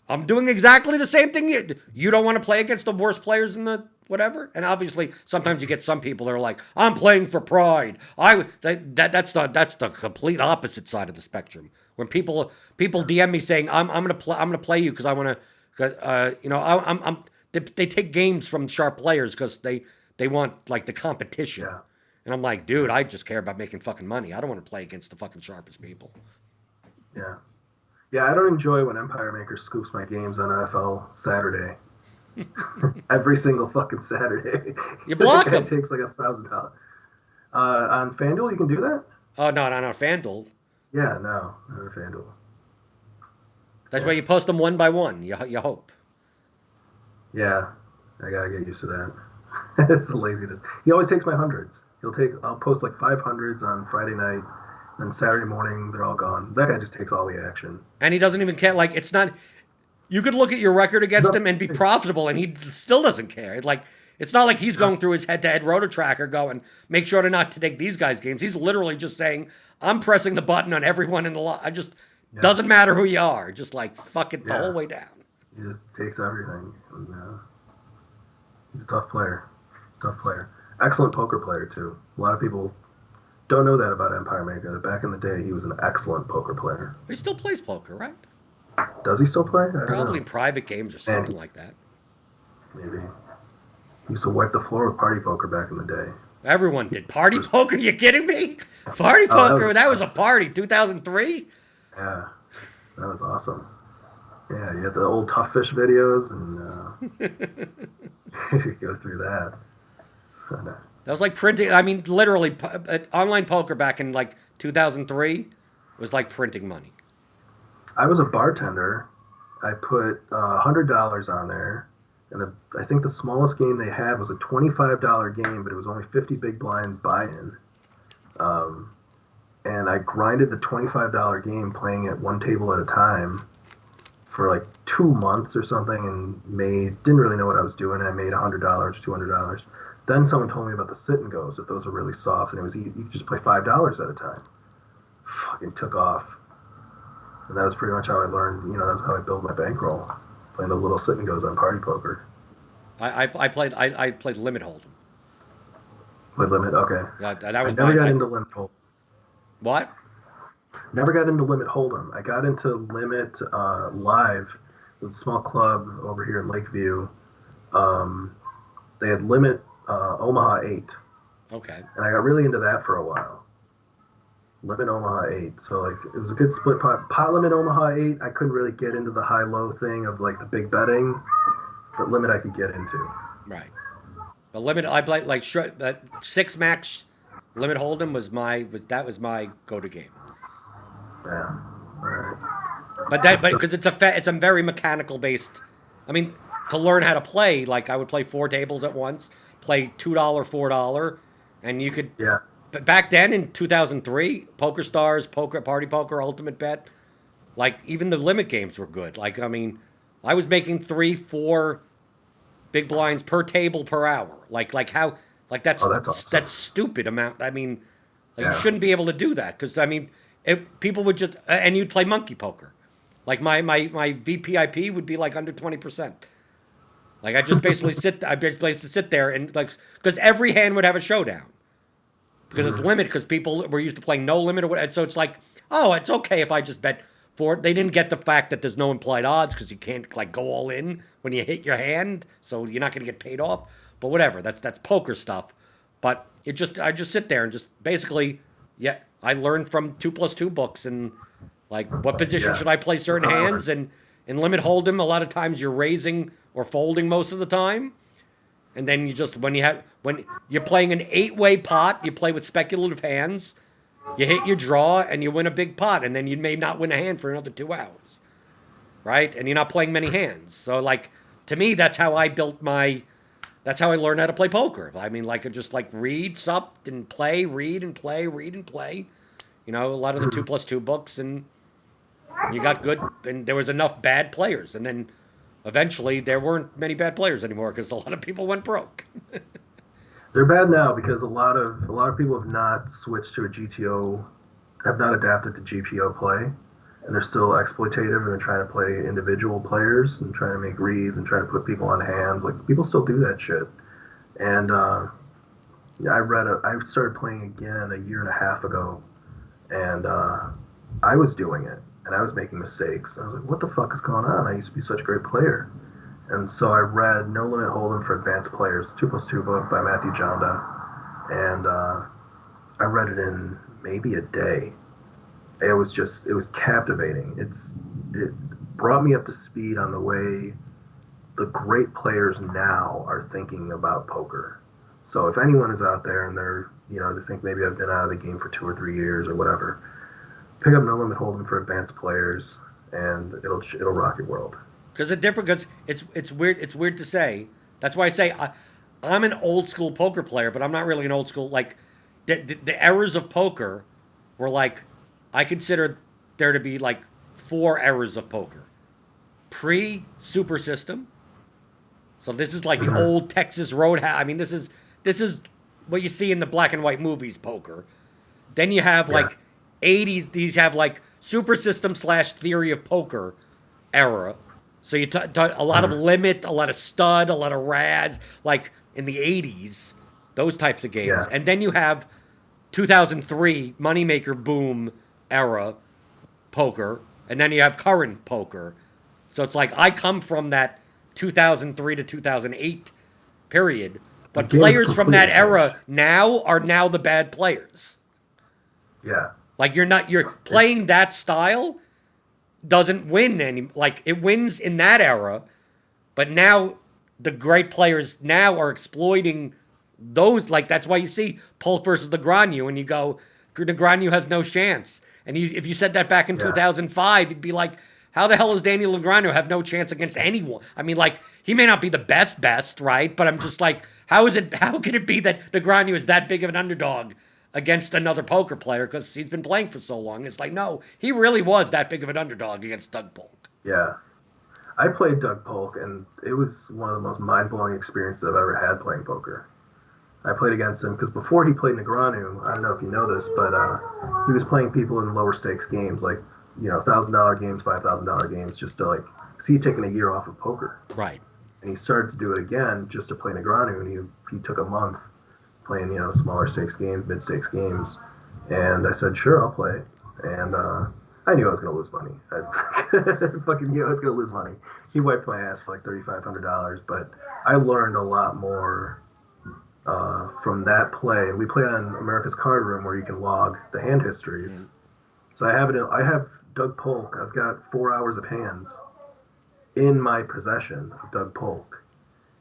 I'm doing exactly the same thing. You don't want to play against the worst players in the whatever. And obviously, sometimes you get some people that are like, "I'm playing for pride." That's the complete opposite side of the spectrum. When people DM me saying, "I'm gonna play you because I want to," they take games from sharp players because they want like the competition. Yeah. And I'm like, dude, I just care about making fucking money. I don't want to play against the fucking sharpest people. Yeah. Yeah, I don't enjoy when Empire Maker scoops my games on NFL Saturday. Every single fucking Saturday. You block them. It takes like $1,000. On FanDuel, you can do that? Oh, no, FanDuel. Yeah, no, not on FanDuel. That's why you post them one by one. You hope. Yeah, I gotta get used to that. It's a laziness. He always takes my hundreds. I'll post like 500s on Friday night. Then Saturday morning, they're all gone. That guy just takes all the action. And he doesn't even care. Like, it's not. You could look at your record against him and be profitable, and he still doesn't care. It's not like he's going through his head-to-head rotor tracker going, make sure to not to take these guys' games. He's literally just saying, I'm pressing the button on everyone in the lot. Doesn't matter who you are. Just like, fuck it the whole way down. He just takes everything. And, he's a tough player. Tough player. Excellent poker player, too. A lot of people don't know that about Empire Maker. Back in the day, he was an excellent poker player. He still plays poker, right? Does he still play? I don't Probably know. in private games or something like that. Maybe. He used to wipe the floor with party poker back in the day. Everyone did. Party poker? You kidding me? Party poker? That was a party. 2003? Yeah. That was awesome. Yeah, you had the old Tough Fish videos, and you go through that. That was like printing. I mean, literally, online poker back in like 2003 was like printing money. I was a bartender. I put $100 on there, and I think the smallest game they had was a $25 game, but it was only 50 big blind buy-in. And I grinded the $25 game playing it one table at a time for like 2 months or something, and didn't really know what I was doing. I made $100, $200. Then someone told me about the sit and goes, that those were really soft, and you could just play $5 at a time. Fucking took off. And that was pretty much how I learned, that's how I built my bankroll, playing those little sit and goes on party poker. I played Limit Hold'em. Played Limit, okay. Yeah, that I was never got into Limit Hold'em. What? Never got into Limit Hold'em. I got into Limit Live with a small club over here in Lakeview. They had Limit Omaha 8. Okay. And I got really into that for a while. Limit Omaha 8. So like it was a good split pot. Pot limit Omaha 8. I couldn't really get into the high low thing of like the big betting, but limit I could get into. Right. The limit I played like six max limit hold'em was my go to game. Yeah. All right. But So because it's a very mechanical based. I mean, to learn how to play, like I would play four tables at once, play $2, $4, and you could. yeah. But back then in 2003, Poker Stars, Poker Party Poker, Ultimate Bet, like even the limit games were good. Like I mean, I was making three, four big blinds per table per hour. Like how like Oh, that's awesome. that's stupid amount. I mean, like you Yeah. shouldn't be able to do that because I mean, people would just and you'd play monkey poker. Like my VPIP would be like under 20%. Like I basically sit there and like because every hand would have a showdown because it's Mhm. limited because people were used to playing no limit or whatever. So it's like, oh, it's okay if I just bet for it. They didn't get the fact that there's no implied odds because you can't like go all in when you hit your hand, so you're not going to get paid off. But whatever, that's poker stuff. But I just sit there and just basically, yeah, I learned from 2+2 books and like what position Yeah. should I play That's certain how I hands learned. and in limit hold'em. A lot of times you're raising or folding most of the time. And then you just when you're playing an eight-way pot, you play with speculative hands. You hit your draw and you win a big pot, and then you may not win a hand for another 2 hours, right? And you're not playing many hands. So like to me, that's how I learned how to play poker. I mean, like I just like read, sup, and play, read and play, read and play. You know, a lot of the two Mhm. plus two books, and you got good, and there was enough bad players, and then eventually there weren't many bad players anymore because a lot of people went broke. They're bad now because a lot of people have not switched to a GTO, have not adapted to GPO play, and they're still exploitative and they're trying to play individual players and trying to make reads and trying to put people on hands. Like people still do that shit. And yeah, I started playing again a year and a half ago, and I was doing it and I was making mistakes. I was like, what the fuck is going on? I used to be such a great player. And so I read No Limit Hold'em for Advanced Players, 2+2 book by Matthew Jonda, and I read it in maybe a day. It was captivating. It brought me up to speed on the way the great players now are thinking about poker. So if anyone is out there and they think maybe I've been out of the game for 2 or 3 years or whatever, pick up No Limit Hold'em for Advanced Players, and it'll rock your world. Because it's different. Because it's weird. It's weird to say. That's why I say I'm an old school poker player, but I'm not really an old school. Like the errors of poker were like I consider there to be like four errors of poker: pre super system. So this is like the Mm-hmm. old Texas Roadhouse. I mean, this is what you see in the black and white movies poker. Then you have Yeah. like 80s. These have like super system slash theory of poker era. So a lot of Mm-hmm. limit, a lot of stud, a lot of Raz, like in the 80s, those types of games. Yeah. And then you have 2003 moneymaker boom era poker, and then you have current poker. So it's like I come from that 2003 to 2008 period, The but game has players from that completely changed. era now are now the bad players. Yeah. Like you're It's playing that style doesn't win any like it wins in that era, but now the great players now are exploiting those. Like that's why you see Polk versus Negreanu, and you go, Negreanu has no chance. And if you said that back in yeah. 2005, you'd be like, how the hell does Daniel Negreanu have no chance against anyone? I mean, like he may not be the best, right? But I'm just like, how is it? How can it be that Negreanu is that big of an underdog against another poker player because he's been playing for so long? It's like, no, he really was that big of an underdog against Doug Polk. Yeah. I played Doug Polk, and it was one of the most mind blowing experiences I've ever had playing poker. I played against him because before he played Negreanu, I don't know if you know this, but he was playing people in lower stakes games, like $1,000 games, $5,000 games, just to like. Cause he had taken a year off of poker, Right. and he started to do it again just to play Negreanu, and he took a month playing smaller stakes games, mid stakes games, and I said sure I'll play, and I knew I was gonna lose money. I fucking knew I was gonna lose money. He wiped my ass for like $3,500, but I learned a lot more from that play. And we play on America's Card Room where you can log the hand histories. Mm. So I have it. I have Doug Polk. I've got 4 hours of hands in my possession of Doug Polk.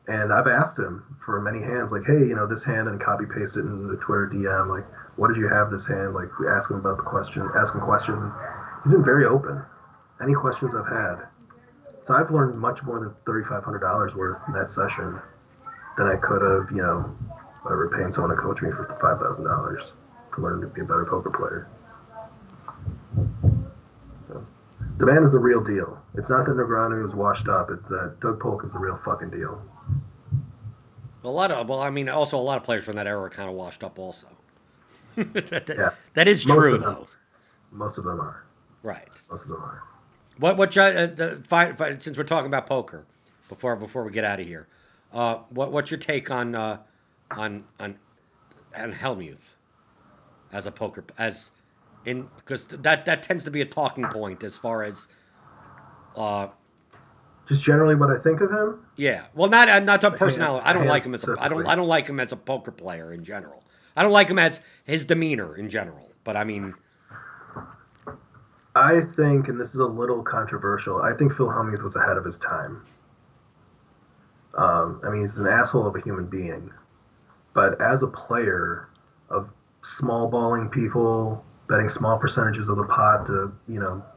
And I've asked him for many hands, like, hey, this hand, and copy paste it in the Twitter DM, like, what did you have this hand? Like, we ask him about the question, ask him questions. He's been very open. Any questions I've had. So I've learned much more than $3,500 worth in that session than I could have, whatever, paying someone to coach me for $5,000 to learn to be a better poker player. So, the man is the real deal. It's not that Negreanu is washed up. It's that Doug Polk is the real fucking deal. Also a lot of players from that era are kind of washed up also. Yeah. That is true, though. Most of them are. Right. Most of them are. Since we're talking about poker, before we get out of here, what's your take on Hellmuth as a poker because that tends to be a talking point as far as just generally what I think of him. Yeah, well, not to personality. I don't like him as I don't like him as a poker player in general. I don't like him as his demeanor in general. But I mean, I think, and this is a little controversial, I think Phil Hellmuth was ahead of his time. He's an asshole of a human being, but as a player of small balling people, betting small percentages of the pot to,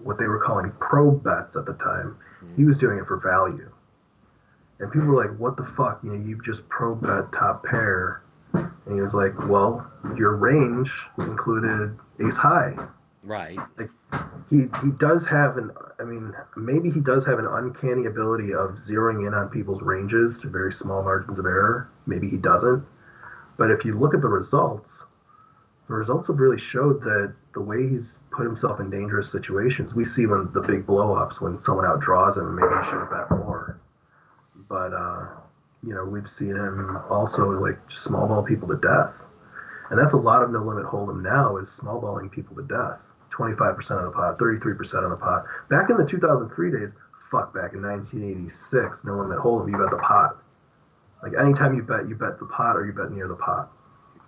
what they were calling probe bets at the time, he was doing it for value. And people were like, what the fuck? You just probe bet top pair. And he was like, well, your range included ace high. Right. Like, he does have maybe he does have an uncanny ability of zeroing in on people's ranges to very small margins of error. Maybe he doesn't. But if you look at the results have really showed that the way he's put himself in dangerous situations, we see when the big blow-ups, when someone outdraws him, maybe he should have bet more. But, we've seen him also, like, just small ball people to death. And that's a lot of no-limit hold'em now, is small balling people to death. 25% of the pot, 33% of the pot. Back in the 2003 days, back in 1986, no-limit hold'em, you bet the pot. Like, anytime you bet the pot or you bet near the pot.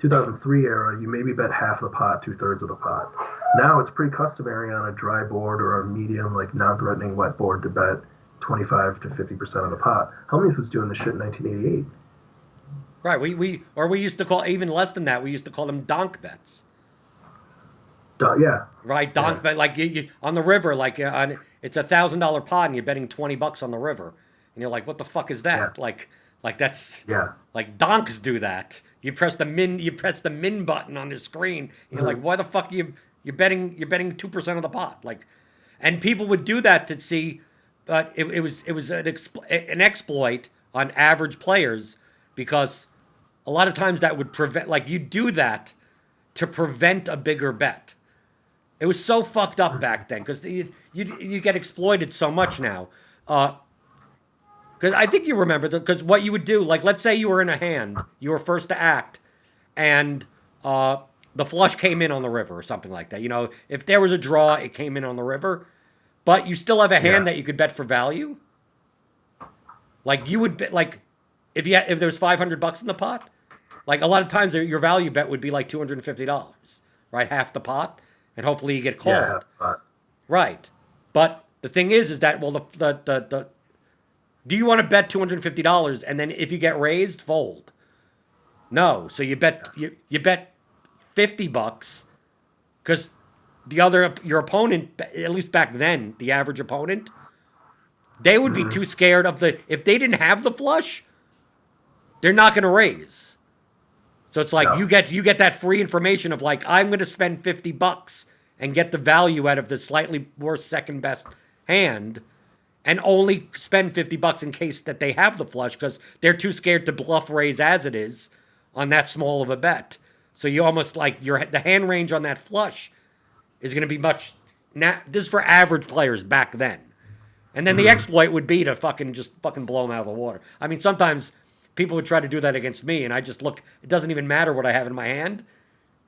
2003 era, you maybe bet half the pot, 2/3 of the pot. Now it's pretty customary on a dry board or a medium, like, non-threatening wet board to bet 25 to 50% of the pot. Hellmuth was doing this shit in 1988. Right. We used to call, even less than that, we used to call them donk bets. Yeah. Right, donk bet, like you on the river, like it's $1,000 pot and you're betting $20 on the river, and you're like, what the fuck is that? Yeah. Like that's Yeah. like donks do that. You press the min button on the screen. And you're like, why the fuck you're betting 2% of the pot? Like, and people would do that to see, but it was an exploit on average players, because a lot of times that would prevent, like, you do that to prevent a bigger bet. It was so fucked up back then, because you get exploited so much now. Because I think you remember, because what you would do, like, let's say you were in a hand, you were first to act, and the flush came in on the river or something like that. If there was a draw, it came in on the river, but you still have a hand that you could bet for value. Like, you would bet, like, if there was $500 in the pot, like, a lot of times your value bet would be like $250, right? Half the pot, and hopefully you get called. Yeah, right. But the thing is that, well, the do you want to bet $250 and then if you get raised, fold? No. So you bet you bet $50, because your opponent, at least back then, the average opponent, they would be too scared if they didn't have the flush, they're not going to raise. So it's like, you get that free information of, like, I'm going to spend $50 and get the value out of the slightly worse second best hand, and only spend $50 in case that they have the flush, because they're too scared to bluff raise as it is on that small of a bet. So you almost, like, the hand range on that flush is going to be much. This is for average players back then. And then the exploit would be to fucking blow them out of the water. I mean, sometimes people would try to do that against me, and I just look. It doesn't even matter what I have in my hand,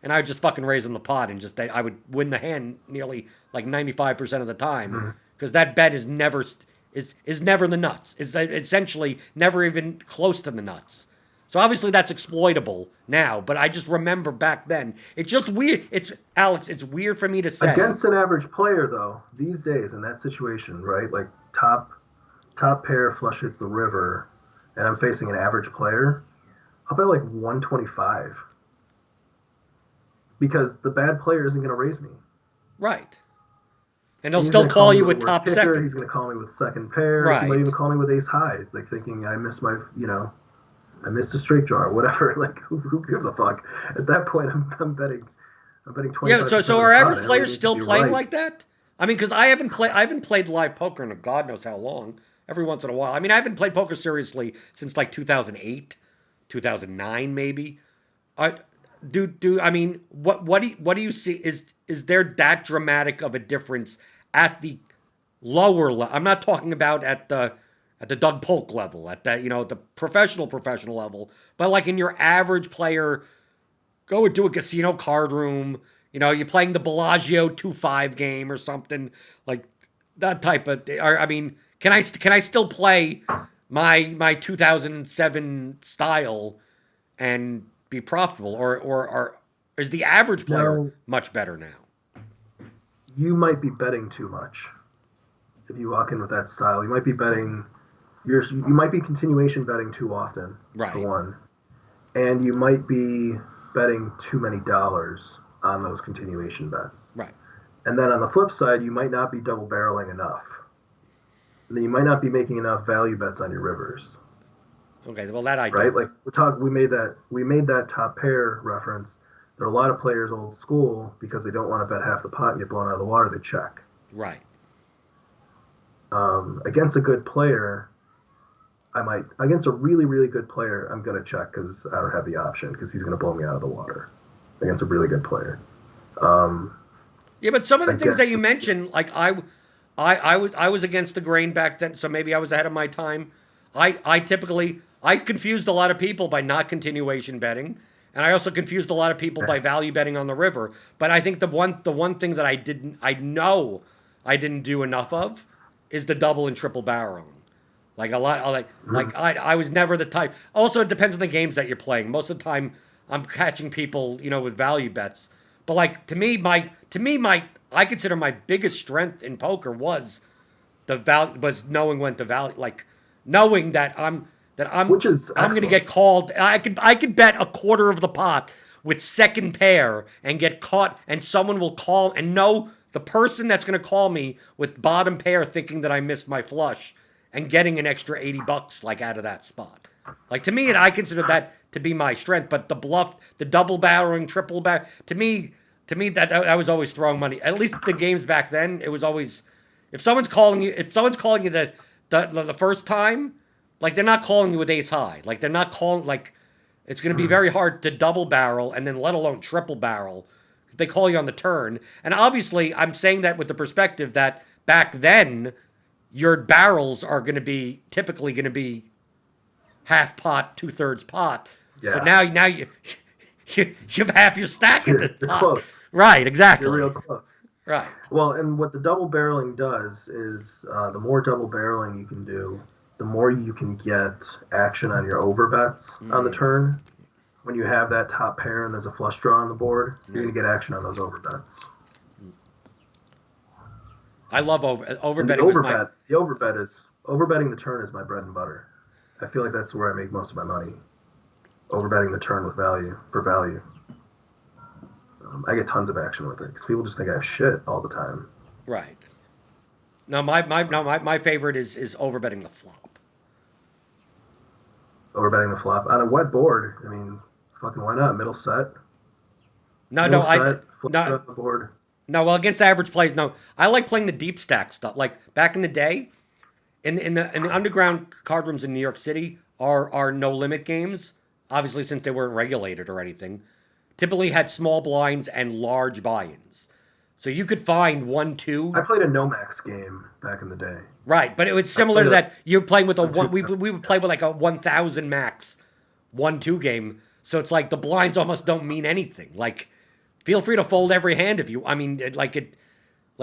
and I would just fucking raise them the pot, and I would win the hand nearly like 95% of the time, because that bet is never the nuts. It's essentially never even close to the nuts. So obviously that's exploitable now, but I just remember back then. It's just weird. It's Alex, it's weird for me to say. Against an average player, though, these days in that situation, right? Like top pair flush hits the river, and I'm facing an average player. I'll bet like 125 because the bad player isn't going to raise me. Right. And they'll He's still going to call call me you with with the worst top kicker. second. He's going to call me with second pair. He might Right. even call me with ace high, like thinking I missed my, I missed a straight draw or whatever. Like who gives a fuck? At that point, I'm betting Yeah, 25% so of are the pot. average Everything players needs to still be playing right. like that? I mean, because I haven't played live poker in God knows how long. Every once in a while. I mean, I haven't played poker seriously since like 2008, 2009 maybe. I do I mean what do you see is there that dramatic of a difference at the lower level? I'm not talking about at the Doug Polk level, at that the professional level, but like in your average player, go into a casino card room. You're playing the Bellagio 2-5 game or something like that type of. I mean, can I still play my 2007 style and be profitable, or is the average player Now, much better now? you might be betting too much if you walk in with that style. You might be betting. You might be continuation betting too often, for Right, one, and you might be betting too many dollars on those continuation bets. right. And then on the flip side, you might not be double barreling enough. And then you might not be making enough value bets on your rivers, Okay, well that I right? don't. Like we made that top pair reference. There are a lot of players old school because they don't want to bet half the pot and get blown out of the water. They check. Right. Against a good player, against a really really good player, I'm gonna check because I don't have the option because he's gonna blow me out of the water against a really good player. Um, Yeah, but some of the things that against you mentioned, like I was against the grain back then, so maybe I was ahead of my time. I confused a lot of people by not continuation betting, and I also confused a lot of people by value betting on the river. But I think the one thing that I know I didn't do enough of is the double and triple barreling. Like a lot, I was never the type. Also, it depends on the games that you're playing. Most of the time, I'm catching people, with value bets. But like I consider my biggest strength in poker was knowing when to value, like knowing that which is I'm gonna excellent. get called. I could bet a quarter of the pot with second pair and get caught, and someone will call and know the person that's gonna call me with bottom pair, thinking that I missed my flush and getting an extra $80 like out of that spot. Like to me, I consider that to be my strength. But the bluff, the double barreling, triple barrel, to me that I was always throwing money. At least the games back then, it was always if someone's calling you the first time, like they're not calling you with ace high. Like they're not calling like it's going to be very hard to double barrel and then let alone triple barrel. They call you on the turn, and obviously I'm saying that with the perspective that back then your barrels are typically going to be half pot, 2/3 pot. So Yeah, now you have half your stack in the you're pot. close. Right, You're real exactly. close. Right. Well, and what the double barreling does is the more double barreling you can do, the more you can get action on your over bets on the turn. When you have that top pair and there's a flush draw on the board, you're Right. going to get action on those over bets. I love over And the betting was my overbet, the overbet is overbetting the turn is my bread and butter. I feel like that's where I make most of my money. Overbetting the turn with value for value. I get tons of action with it because people just think I have shit all the time. right. No, my favorite is over betting the flop. Overbetting the flop on a wet board. I mean, fucking why not? Middle set, No, middle no, set, flip no, on the board. no. Well, against average players, no. I like playing the deep stack stuff. Like back in the day, in the underground card rooms in New York City are no limit games. Obviously, since they weren't regulated or anything, typically had small blinds and large buy-ins. So you could find one, I two, played a no max game back in the day. right? But it was I similar played to a, that. You're playing with a a two. one. We would play with like a 1,000 max 1-2 game. So it's like the blinds almost don't mean anything. Like, feel free to fold every hand if you. I mean, like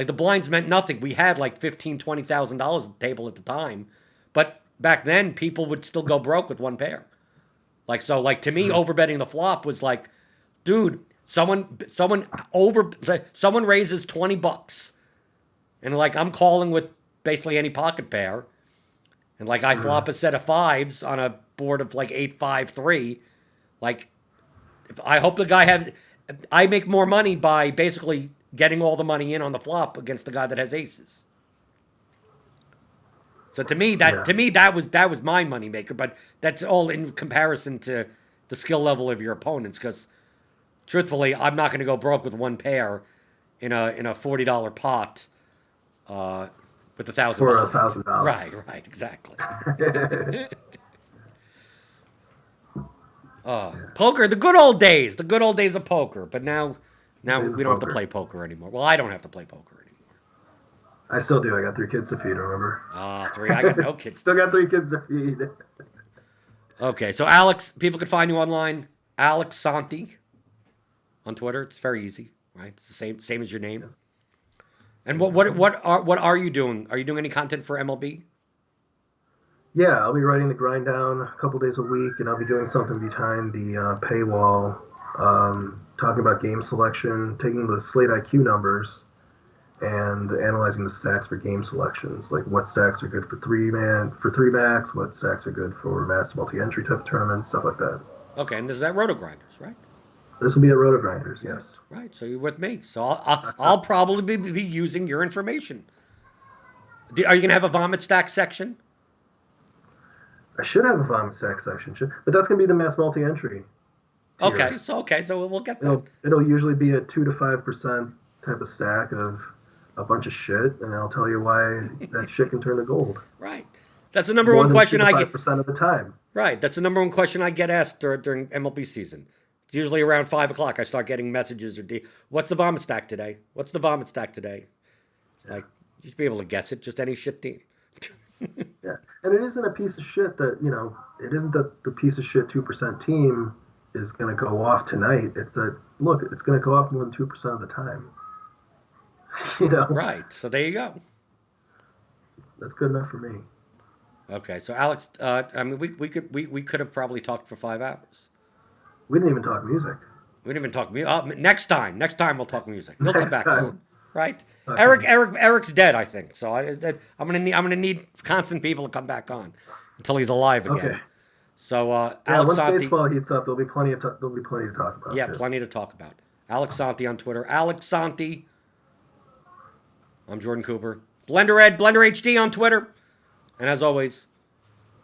the blinds meant nothing. We had like 15, $20,000 at the table at the time, but back then people would still go broke with one pair. Like, so, like, to me, overbetting the flop was like, dude, someone raises $20, and like I'm calling with basically any pocket pair, and like I flop a set of fives on a board of like 8-5-3. Like, if I hope the guy has, I make more money by basically getting all the money in on the flop against the guy that has aces. So to me, that was my moneymaker, but that's all in comparison to the skill level of your opponents. Because truthfully, I'm not going to go broke with one pair in a $40 pot with 1,000 For behind. $1,000. Right, exactly. Yeah. Poker, the good old days of poker. But now Days we of don't have to poker. play poker anymore. Well, I don't have to play poker anymore. I still do. I got 3 kids to feed, remember? Three. I got no kids. Still got 3 kids to feed. Okay, so Alex, people can find you online. Alex Sonty on Twitter. It's very easy, right? It's the same as your name. And what are you doing? Are you doing any content for MLB? Yeah, I'll be writing the grind down a couple days a week, and I'll be doing something behind the paywall, talking about game selection, taking the Slate IQ numbers, and analyzing the stacks for game selections, like what stacks are good for three max, what stacks are good for mass multi-entry type of tournaments, stuff like that. Okay, and this is at Roto Grinders, right? This will be at Roto Grinders, yes. Right. So you're with me. So I'll probably be using your information. Are you gonna have a vomit stack section? I should have a vomit stack section, but that's gonna be the mass multi-entry tier. Okay, so we'll get that. It'll usually be a 2 to 5% type of stack of a bunch of shit, and I'll tell you why that shit can turn to gold. Right. That's the number one question I get. 5% of the time. Right. That's the number one question I get asked during MLB season. It's usually around 5 o'clock. I start getting messages what's the vomit stack today? What's the vomit stack today? It's like, you should be able to guess it. Just any shit team. Yeah, and it isn't a piece of shit that, it isn't that the piece of shit 2% team is going to go off tonight. It's that, look, it's going to go off more than 2% of the time. Right. So there you go. That's good enough for me. Okay. So Alex, I mean, we could have probably talked for 5 hours. We didn't even talk music. We didn't even talk music. Next time we'll talk music. He'll come back on, right? Okay. Eric's dead, I think. So I'm gonna need constant people to come back on until he's alive again. Okay. So once Alex Sonty, baseball heats up, there'll be plenty to talk about. Yeah, too. plenty to talk about. Alex Sonty on Twitter. Alex Sonty. I'm Jordan Cooper. Blender HD on Twitter. And as always,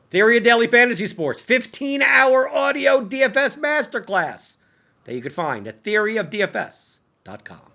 Theory of Daily Fantasy Sports, 15-hour audio DFS Masterclass that you could find at theoryofdfs.com.